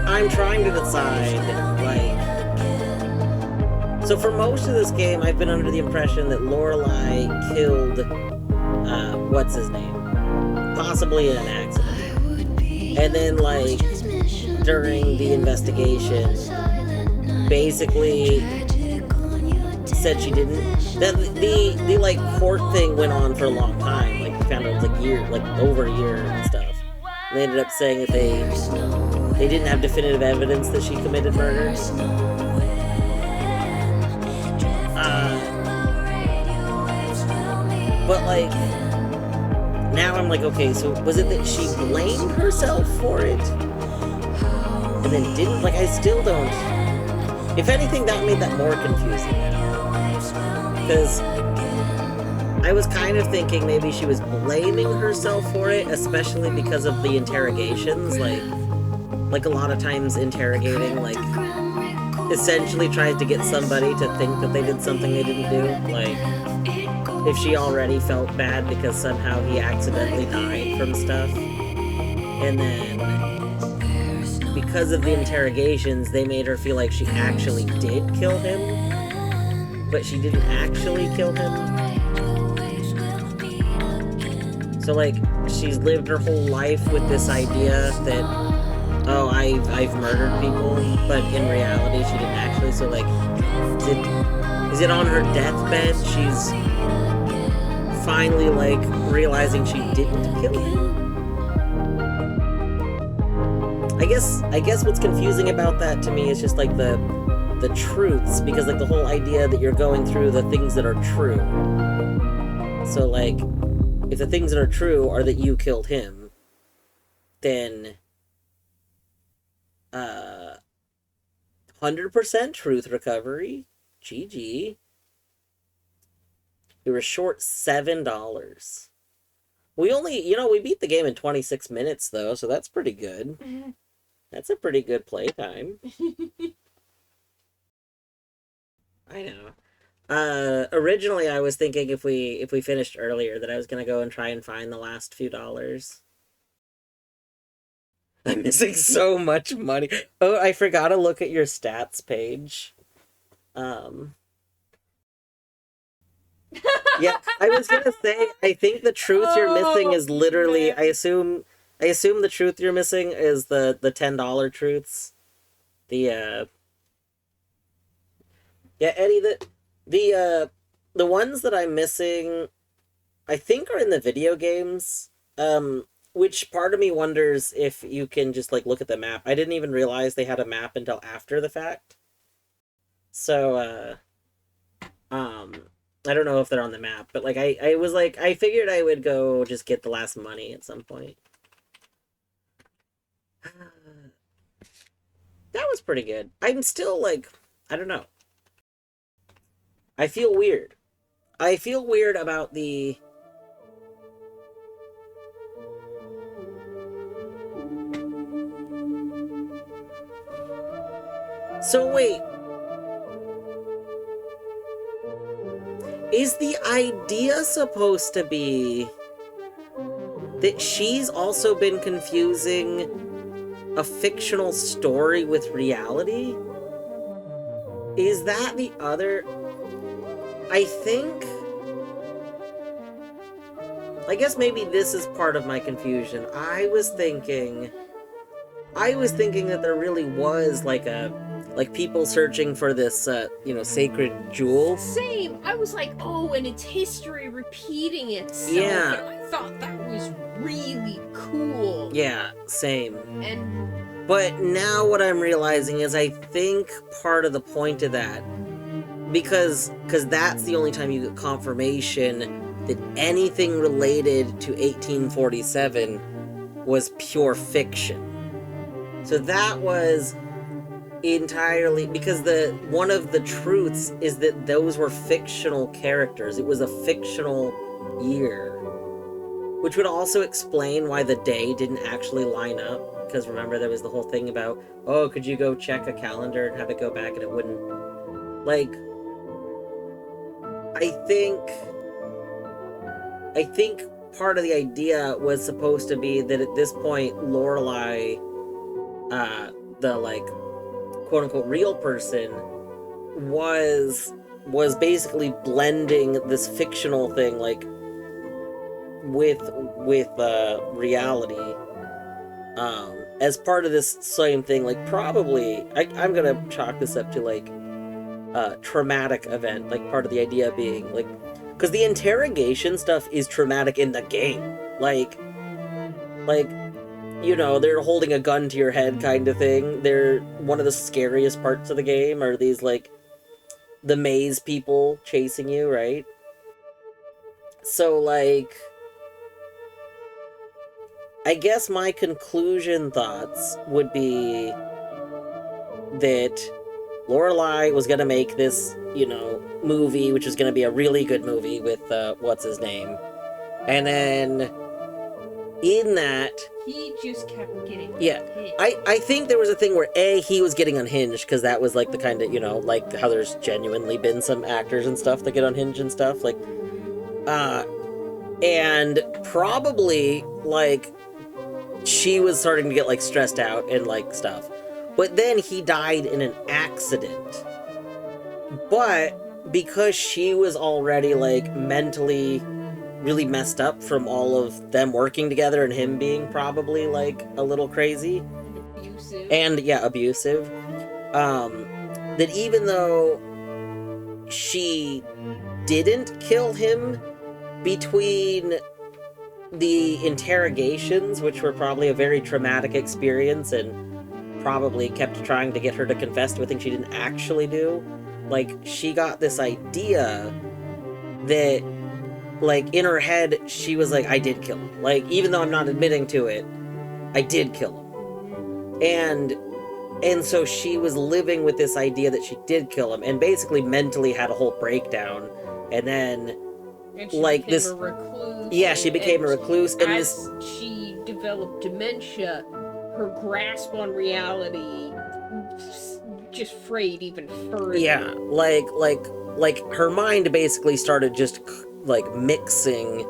I'm trying to decide, like... So for most of this game, I've been under the impression that Lorelei killed, what's his name? Possibly in an accident. And then, like, during the investigation, basically said she didn't. The like, court thing went on for a long time. Like, we found out it was, like, over a year and stuff. And they ended up saying that they didn't have definitive evidence that she committed murder. But, like, now I'm like, okay, so was it that she blamed herself for it? And then didn't? Like, I still don't... If anything, that made that more confusing. Because I was kind of thinking maybe she was blaming herself for it, especially because of the interrogations. Like a lot of times interrogating, like, essentially tries to get somebody to think that they did something they didn't do. Like, if she already felt bad because somehow he accidentally died from stuff. And then, because of the interrogations, they made her feel like she actually did kill him, but she didn't actually kill him. So, like, she's lived her whole life with this idea that, oh, I've murdered people, but in reality she didn't actually. So, like, is it on her deathbed she's finally, like, realizing she didn't kill him? I guess what's confusing about that to me is just, like, the truths, because, like, the whole idea that you're going through the things that are true. So, like, if the things that are true are that you killed him, then 100% truth recovery. GG. We were short $7. We only, we beat the game in 26 minutes, though, so that's pretty good. That's a pretty good playtime. I know. Originally I was thinking if we finished earlier that I was gonna go and try and find the last few dollars. I'm missing so much money. Oh, I forgot to look at your stats page. Yeah, I was gonna say, I think the truth you're missing is literally, man. I assume the truth you're missing is the $10 truths. Yeah, Eddie, the ones that I'm missing, I think are in the video games. Which part of me wonders if you can just, like, look at the map. I didn't even realize they had a map until after the fact. So, I don't know if they're on the map, but, like, I was like, I figured I would go just get the last money at some point. That was pretty good. I'm still, like, I don't know. I feel weird. I feel weird about the... So wait. Is the idea supposed to be that she's also been confusing a fictional story with reality? Is that the other... I think... I guess maybe this is part of my confusion. I was thinking that there really was, like, people searching for this, sacred jewel. Same. I was like, oh, and it's history repeating itself. Yeah. And I thought that was really cool. Yeah, same. And... But now what I'm realizing is I think part of the point of that, because that's the only time you get confirmation that anything related to 1847 was pure fiction. So that was entirely, because one of the truths is that those were fictional characters. It was a fictional year, which would also explain why the day didn't actually line up, because remember there was the whole thing about, oh, could you go check a calendar and have it go back, and it wouldn't. Like, I think part of the idea was supposed to be that at this point Lorelei, the, like, quote-unquote real person, was basically blending this fictional thing like with reality, as part of this same thing. Like, probably I'm gonna chalk this up to like a traumatic event, like part of the idea being like, because the interrogation stuff is traumatic in the game, like you know, they're holding a gun to your head kind of thing. They're one of the scariest parts of the game are these like the maze people chasing you, right? So like, I guess my conclusion thoughts would be that Lorelei was gonna make this, you know, movie, which is gonna be a really good movie with what's his name, and then in that, He just kept getting yeah, hit. I think there was a thing where he was getting unhinged because that was like the kind of, you know, like how there's genuinely been some actors and stuff that get unhinged and stuff, like and probably like she was starting to get like stressed out and like stuff. But then he died in an accident. But because she was already like mentally really messed up from all of them working together and him being probably like a little crazy Abusive. and yeah, abusive, that even though she didn't kill him between the interrogations, which were probably a very traumatic experience and probably kept trying to get her to confess to a thing she didn't actually do, like, she got this idea that, like, in her head, she was like, I did kill him. Like, even though I'm not admitting to it, I did kill him. And so she was living with this idea that she did kill him and basically mentally had a whole breakdown. And then, And she like, became a recluse. Yeah, she became a recluse. And as she developed dementia, her grasp on reality just frayed even further. Yeah, like her mind basically started just like mixing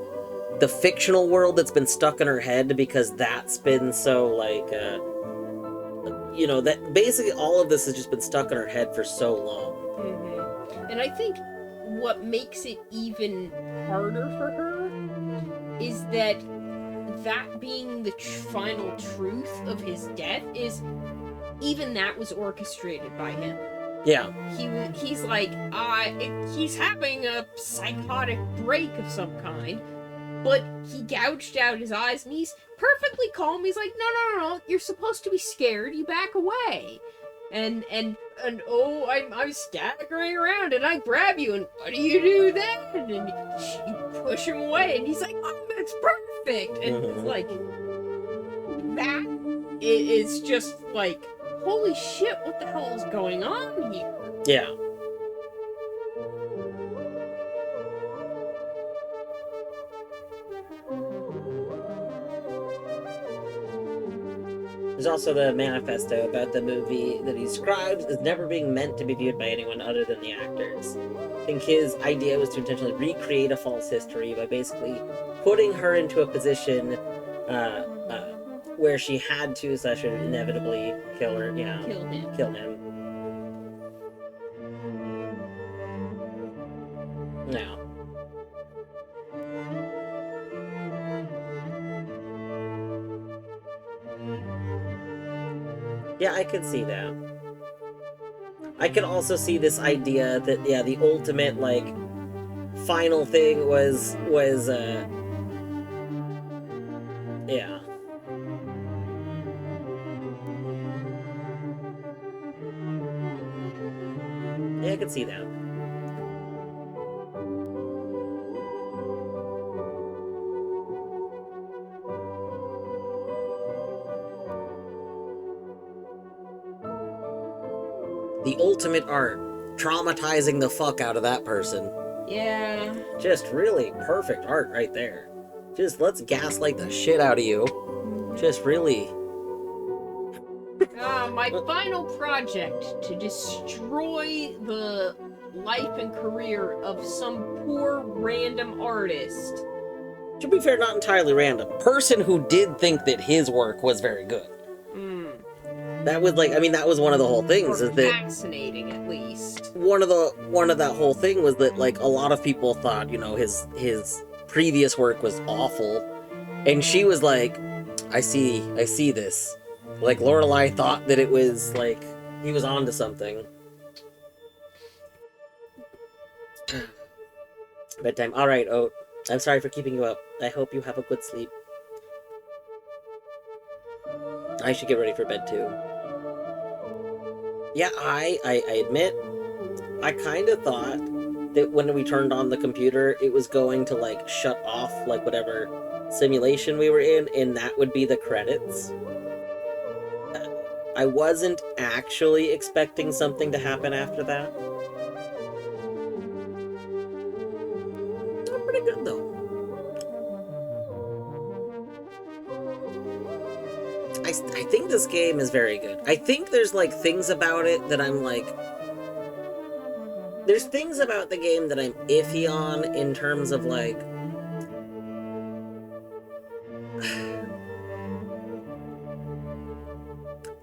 the fictional world that's been stuck in her head because that's been so like you know, that basically all of this has just been stuck in her head for so long. Mm-hmm. And I think what makes it even harder for her is that being the final truth of his death is even that was orchestrated by him. Yeah. He's like, he's having a psychotic break of some kind, but he gouged out his eyes and he's perfectly calm. He's like, no, you're supposed to be scared. You back away. And oh, I'm staggering around and I grab you and what do you do then? And you push him away and he's like, oh, that's perfect. And it's like, that is just like, holy shit, what the hell is going on here? Yeah. There's also the manifesto about the movie that he describes as never being meant to be viewed by anyone other than the actors. I think his idea was to intentionally recreate a false history by basically putting her into a position where she had to / should inevitably kill her. Yeah. Kill him. No. Yeah, I could see that. I could also see this idea that, yeah, the ultimate, like, final thing was, yeah. Yeah, I could see that. The ultimate art. Traumatizing the fuck out of that person. Yeah. Just really perfect art right there. Just let's gaslight the shit out of you. Just really. My final project to destroy the life and career of some poor random artist. To be fair, not entirely random. Person who did think that his work was very good. That was like, I mean, that was one of the whole things, Or is that fascinating, at least. one of that whole thing was that, like, a lot of people thought, you know, his previous work was awful, and she was like, I see this. Like, Lorelei thought that it was like he was onto something. Bedtime. All right, Oat. I'm sorry for keeping you up. I hope you have a good sleep. I should get ready for bed too. Yeah, I admit, I kind of thought that when we turned on the computer, it was going to, like, shut off, like, whatever simulation we were in, and that would be the credits. I wasn't actually expecting something to happen after that. Oh, pretty good, though. I think this game is very good. I think there's, like, things about it that I'm, like... There's things about the game that I'm iffy on in terms of, like...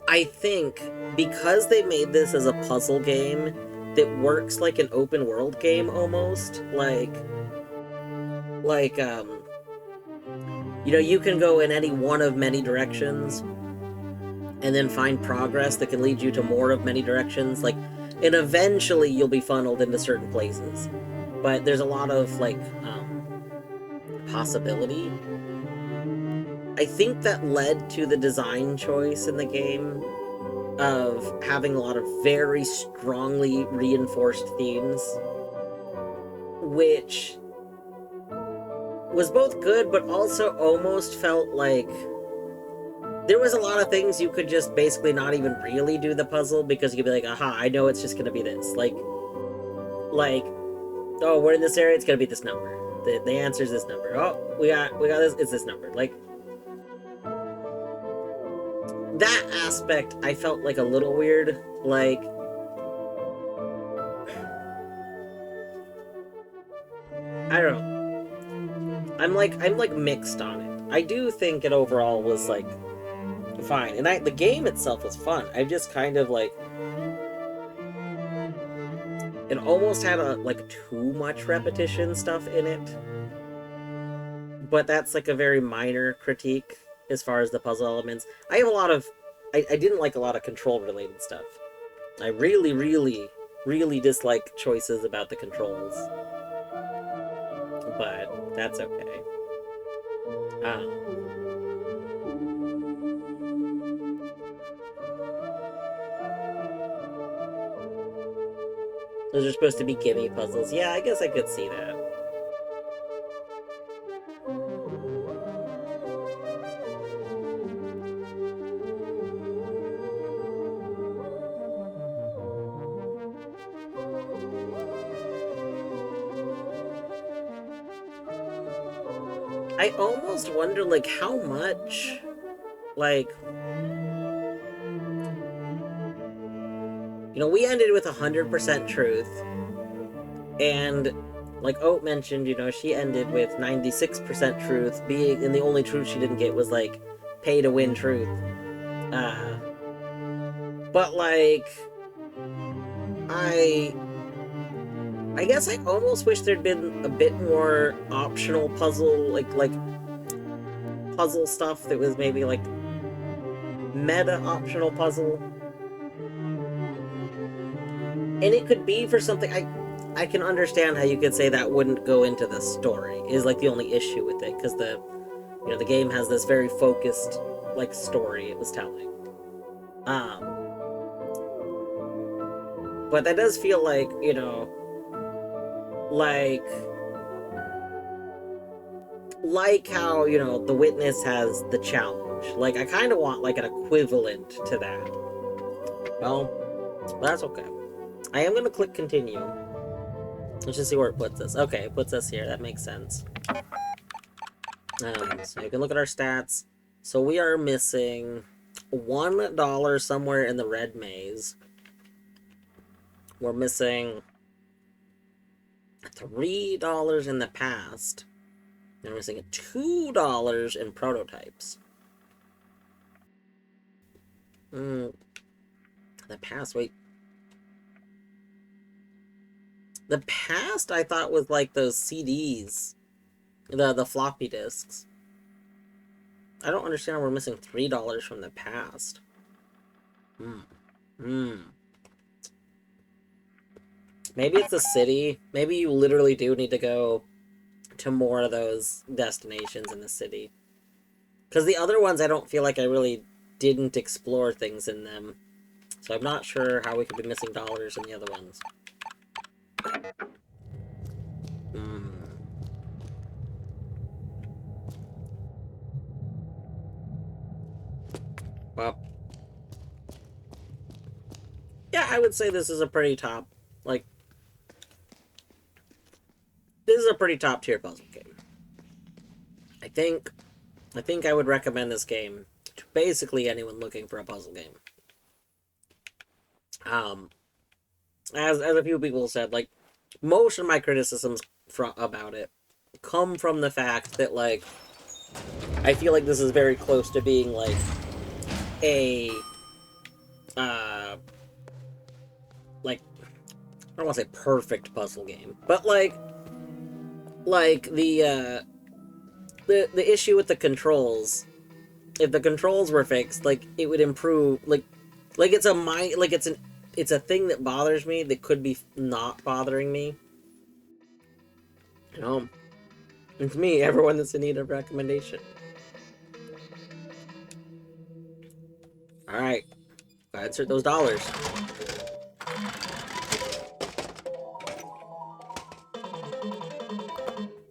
I think because they made this as a puzzle game that works like an open world game almost, like you know, you can go in any one of many directions and then find progress that can lead you to more of many directions, like, and eventually you'll be funneled into certain places. But there's a lot of, like, possibility. I think that led to the design choice in the game of having a lot of very strongly reinforced themes, which was both good, but also almost felt like there was a lot of things you could just basically not even really do the puzzle, because you'd be like, aha, I know it's just gonna be this. Like, oh, we're in this area, it's gonna be this number. The answer is this number. Oh, we got this, it's this number. Like, that aspect I felt like a little weird. Like, I don't know. I'm like mixed on it. I do think it overall was, like, fine. And the game itself was fun. I just kind of, like, it almost had like too much repetition stuff in it. But that's like a very minor critique as far as the puzzle elements. I have a lot of I didn't like a lot of control related stuff. I really, really, really dislike choices about the controls. But that's okay. Those are supposed to be gimme puzzles. Yeah, I guess I could see that. I almost wonder, like, how much, like, you know, we ended with 100% truth, and like Oat mentioned, you know, she ended with 96% truth, and the only truth she didn't get was, like, pay to win truth. But, like, I guess I almost wish there'd been a bit more optional puzzle, like puzzle stuff that was maybe, like, meta optional puzzle. And it could be for something, I can understand how you could say that wouldn't go into the story, is, like, the only issue with it, because the game has this very focused, like, story it was telling. But that does feel like, you know, like how, you know, The Witness has the challenge. Like, I kind of want, like, an equivalent to that. Well, that's okay. I am going to click continue. Let's just see where it puts us. Okay, it puts us here. That makes sense. So you can look at our stats. So we are missing $1 somewhere in the red maze. We're missing $3 in the past. And we're missing $2 in prototypes. The past, wait. The past I thought was like those CDs. The floppy disks. I don't understand why we're missing $3 from the past. Maybe it's the city. Maybe you literally do need to go to more of those destinations in the city. Because the other ones, I don't feel like I really didn't explore things in them. So I'm not sure how we could be missing dollars in the other ones. Well. Yeah, I would say this is a pretty top, like, this is a pretty top tier puzzle game. I think I would recommend this game to basically anyone looking for a puzzle game. As a few people said, like, most of my criticisms about it come from the fact that, like, I feel like this is very close to being, like, a, like, I don't want to say perfect puzzle game, but, like the issue with the controls, if the controls were fixed, like, it would improve, like it's a thing that bothers me that could be not bothering me. You know, it's me, everyone that's in need of recommendation. Alright, go ahead, insert those dollars.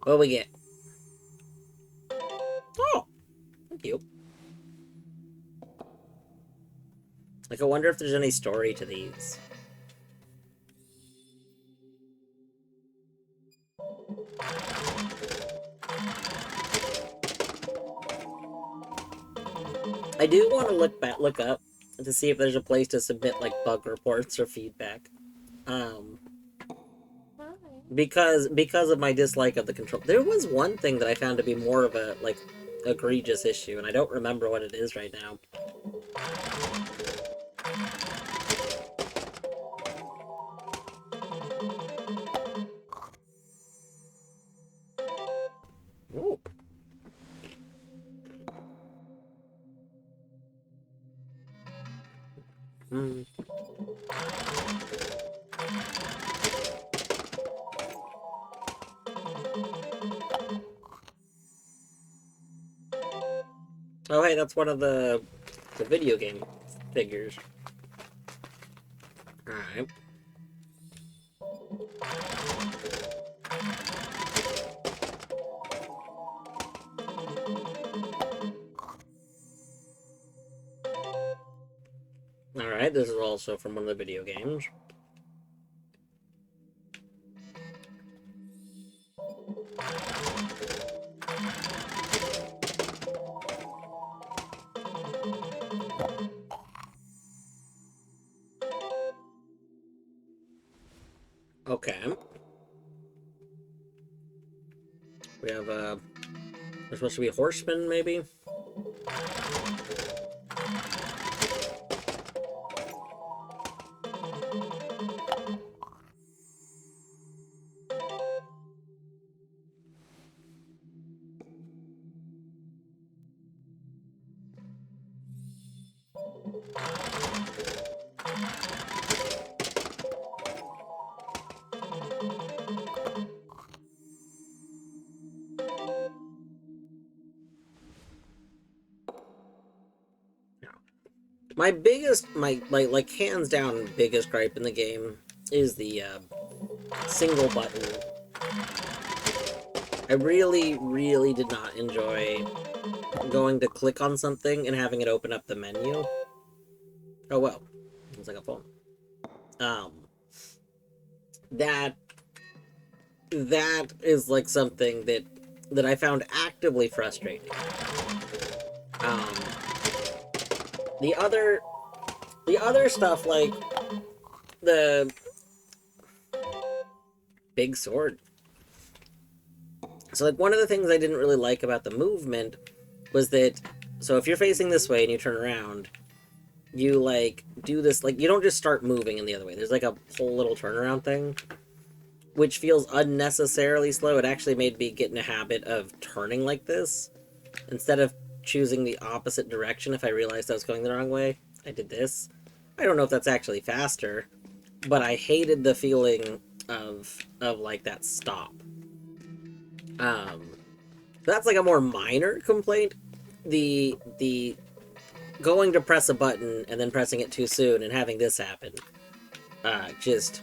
What do we get? Oh, thank you. Like, I wonder if there's any story to these. I do want to look up to see if there's a place to submit, like, bug reports or feedback. Because of my dislike of the control. There was one thing that I found to be more of a, like, egregious issue, and I don't remember what it is right now. Ooh. Oh, hey, that's one of the video game figures. Alright. Alright, this is also from one of the video games. Okay. We have, there's supposed to be a horseman, maybe? My biggest, like, hands down biggest gripe in the game is the, single button. I really, really did not enjoy going to click on something and having it open up the menu. Oh, well. It's like a phone. That is, like, something that I found actively frustrating. The other stuff, like the big sword. So, like, one of the things I didn't really like about the movement was that, so if you're facing this way and you turn around, you, like, do this, like, you don't just start moving in the other way. There's, like, a whole little turnaround thing, which feels unnecessarily slow. It actually made me get in a habit of turning like this. Instead of choosing the opposite direction if I realized I was going the wrong way, I did this. I don't know if that's actually faster, but I hated the feeling of like, that stop. That's, like, a more minor complaint. The going to press a button and then pressing it too soon and having this happen. Just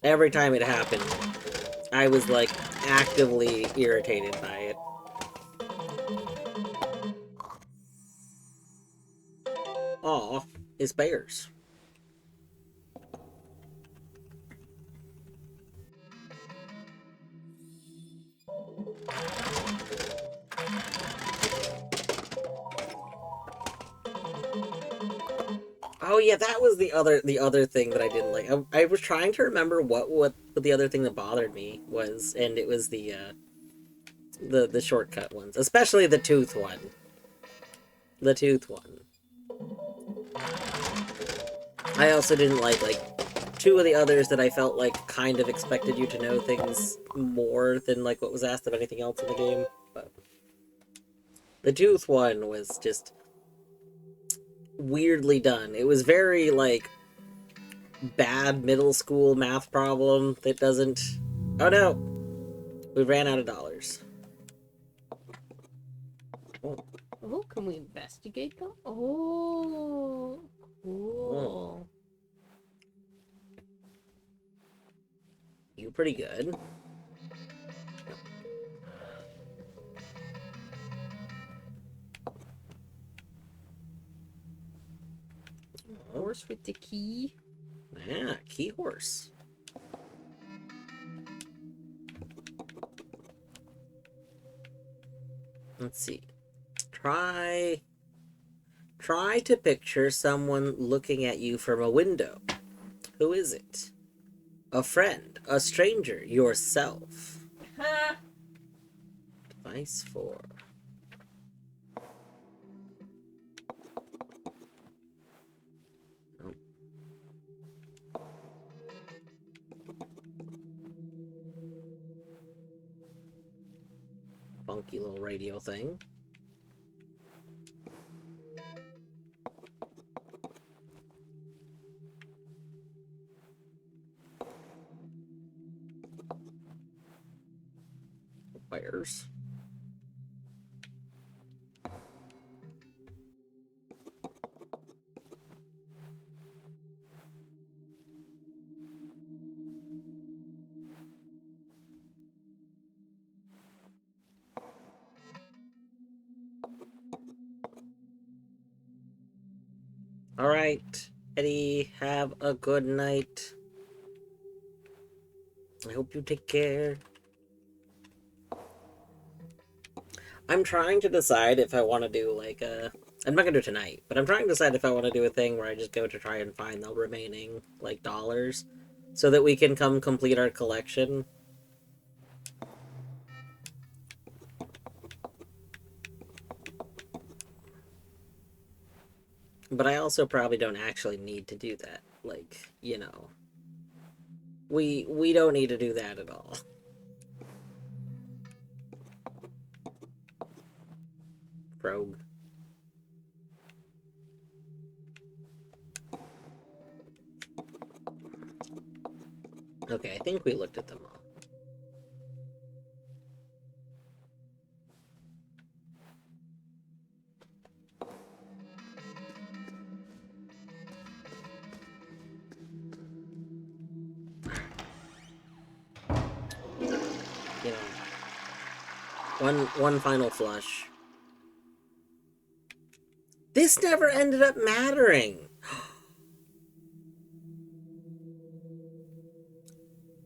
every time it happened, I was, like, actively irritated by it. Aw, it's bears. Oh yeah, that was the other thing that I didn't like. I was trying to remember what the other thing that bothered me was, and it was the shortcut ones, especially the tooth one. The tooth one. I also didn't like two of the others that I felt like kind of expected you to know things more than, like, what was asked of anything else in the game. But the tooth one was just weirdly done. It was very, like, bad middle school math problem that doesn't... Oh no! We ran out of dollars. Oh. Oh, can we investigate them? Oh, cool. You pretty good. Horse with the key. Yeah, key horse. Let's see. Try to picture someone looking at you from a window. Who is it? A friend, a stranger, yourself. Huh? Device 4. Oh. Funky little radio thing. Wires. All right, Eddie, have a good night. I hope you take care. I'm trying to decide if I want to do, like, I'm not gonna do it tonight, but I'm trying to decide if I want to do a thing where I just go to try and find the remaining, like, dollars, so that we can come complete our collection. But I also probably don't actually need to do that. Like, you know. We don't need to do that at all. Rogue. Okay, I think we looked at them all. You know, one final flush. This never ended up mattering.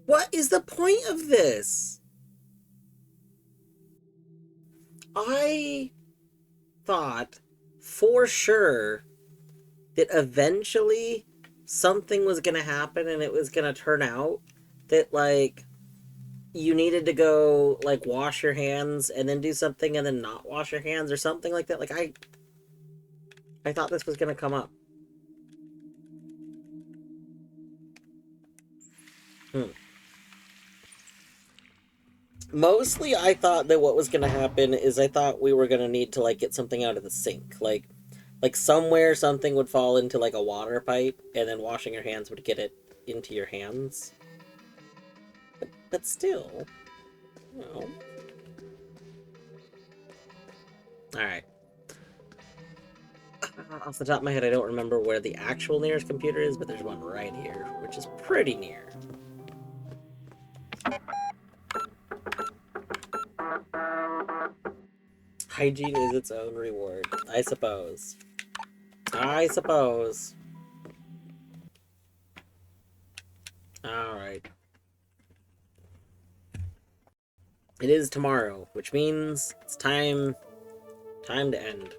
What is the point of this? I thought for sure that eventually something was gonna happen and it was gonna turn out that, like, you needed to go, like, wash your hands and then do something and then not wash your hands or something like that. Like, I I thought this was gonna come up. Mostly, I thought that what was gonna happen is I thought we were gonna need to, like, get something out of the sink. Like somewhere something would fall into, like, a water pipe, and then washing your hands would get it into your hands. But still, no. Alright. Off the top of my head, I don't remember where the actual nearest computer is, but there's one right here, which is pretty near. Hygiene is its own reward, I suppose. I suppose. Alright. It is tomorrow, which means it's time to end.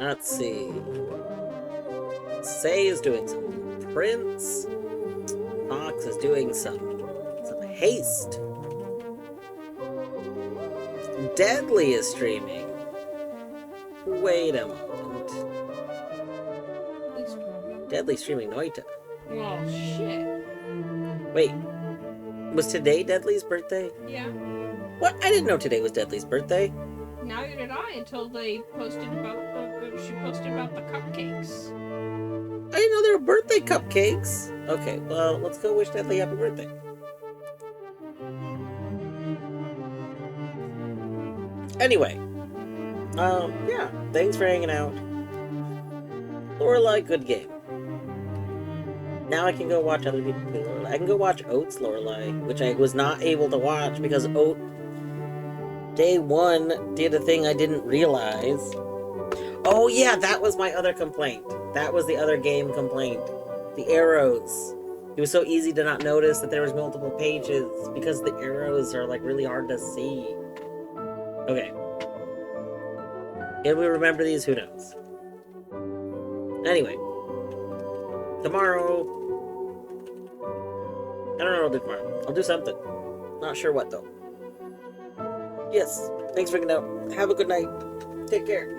Let's see. Say is doing some prints. Fox is doing some haste. Deadly is streaming. Wait a moment. Deadly streaming Noita. Oh, shit. Wait. Was today Deadly's birthday? Yeah. What? I didn't know today was Deadly's birthday. Neither did I until they posted about she posted about the cupcakes. I didn't know there were birthday cupcakes. Okay, well, let's go wish Deadly happy birthday. Anyway, yeah, thanks for hanging out. Lorelei, good game. Now I can go watch other people play Lorelei. I can go watch Oat's Lorelei, which I was not able to watch because Oat, day one, did a thing I didn't realize. Oh yeah, that was my other complaint. That was the other game complaint. The arrows. It was so easy to not notice that there was multiple pages because the arrows are, like, really hard to see. Okay. Can we remember these? Who knows? Anyway. Tomorrow... I don't know what I'll do tomorrow. I'll do something. Not sure what, though. Yes. Thanks for hanging out. Have a good night. Take care.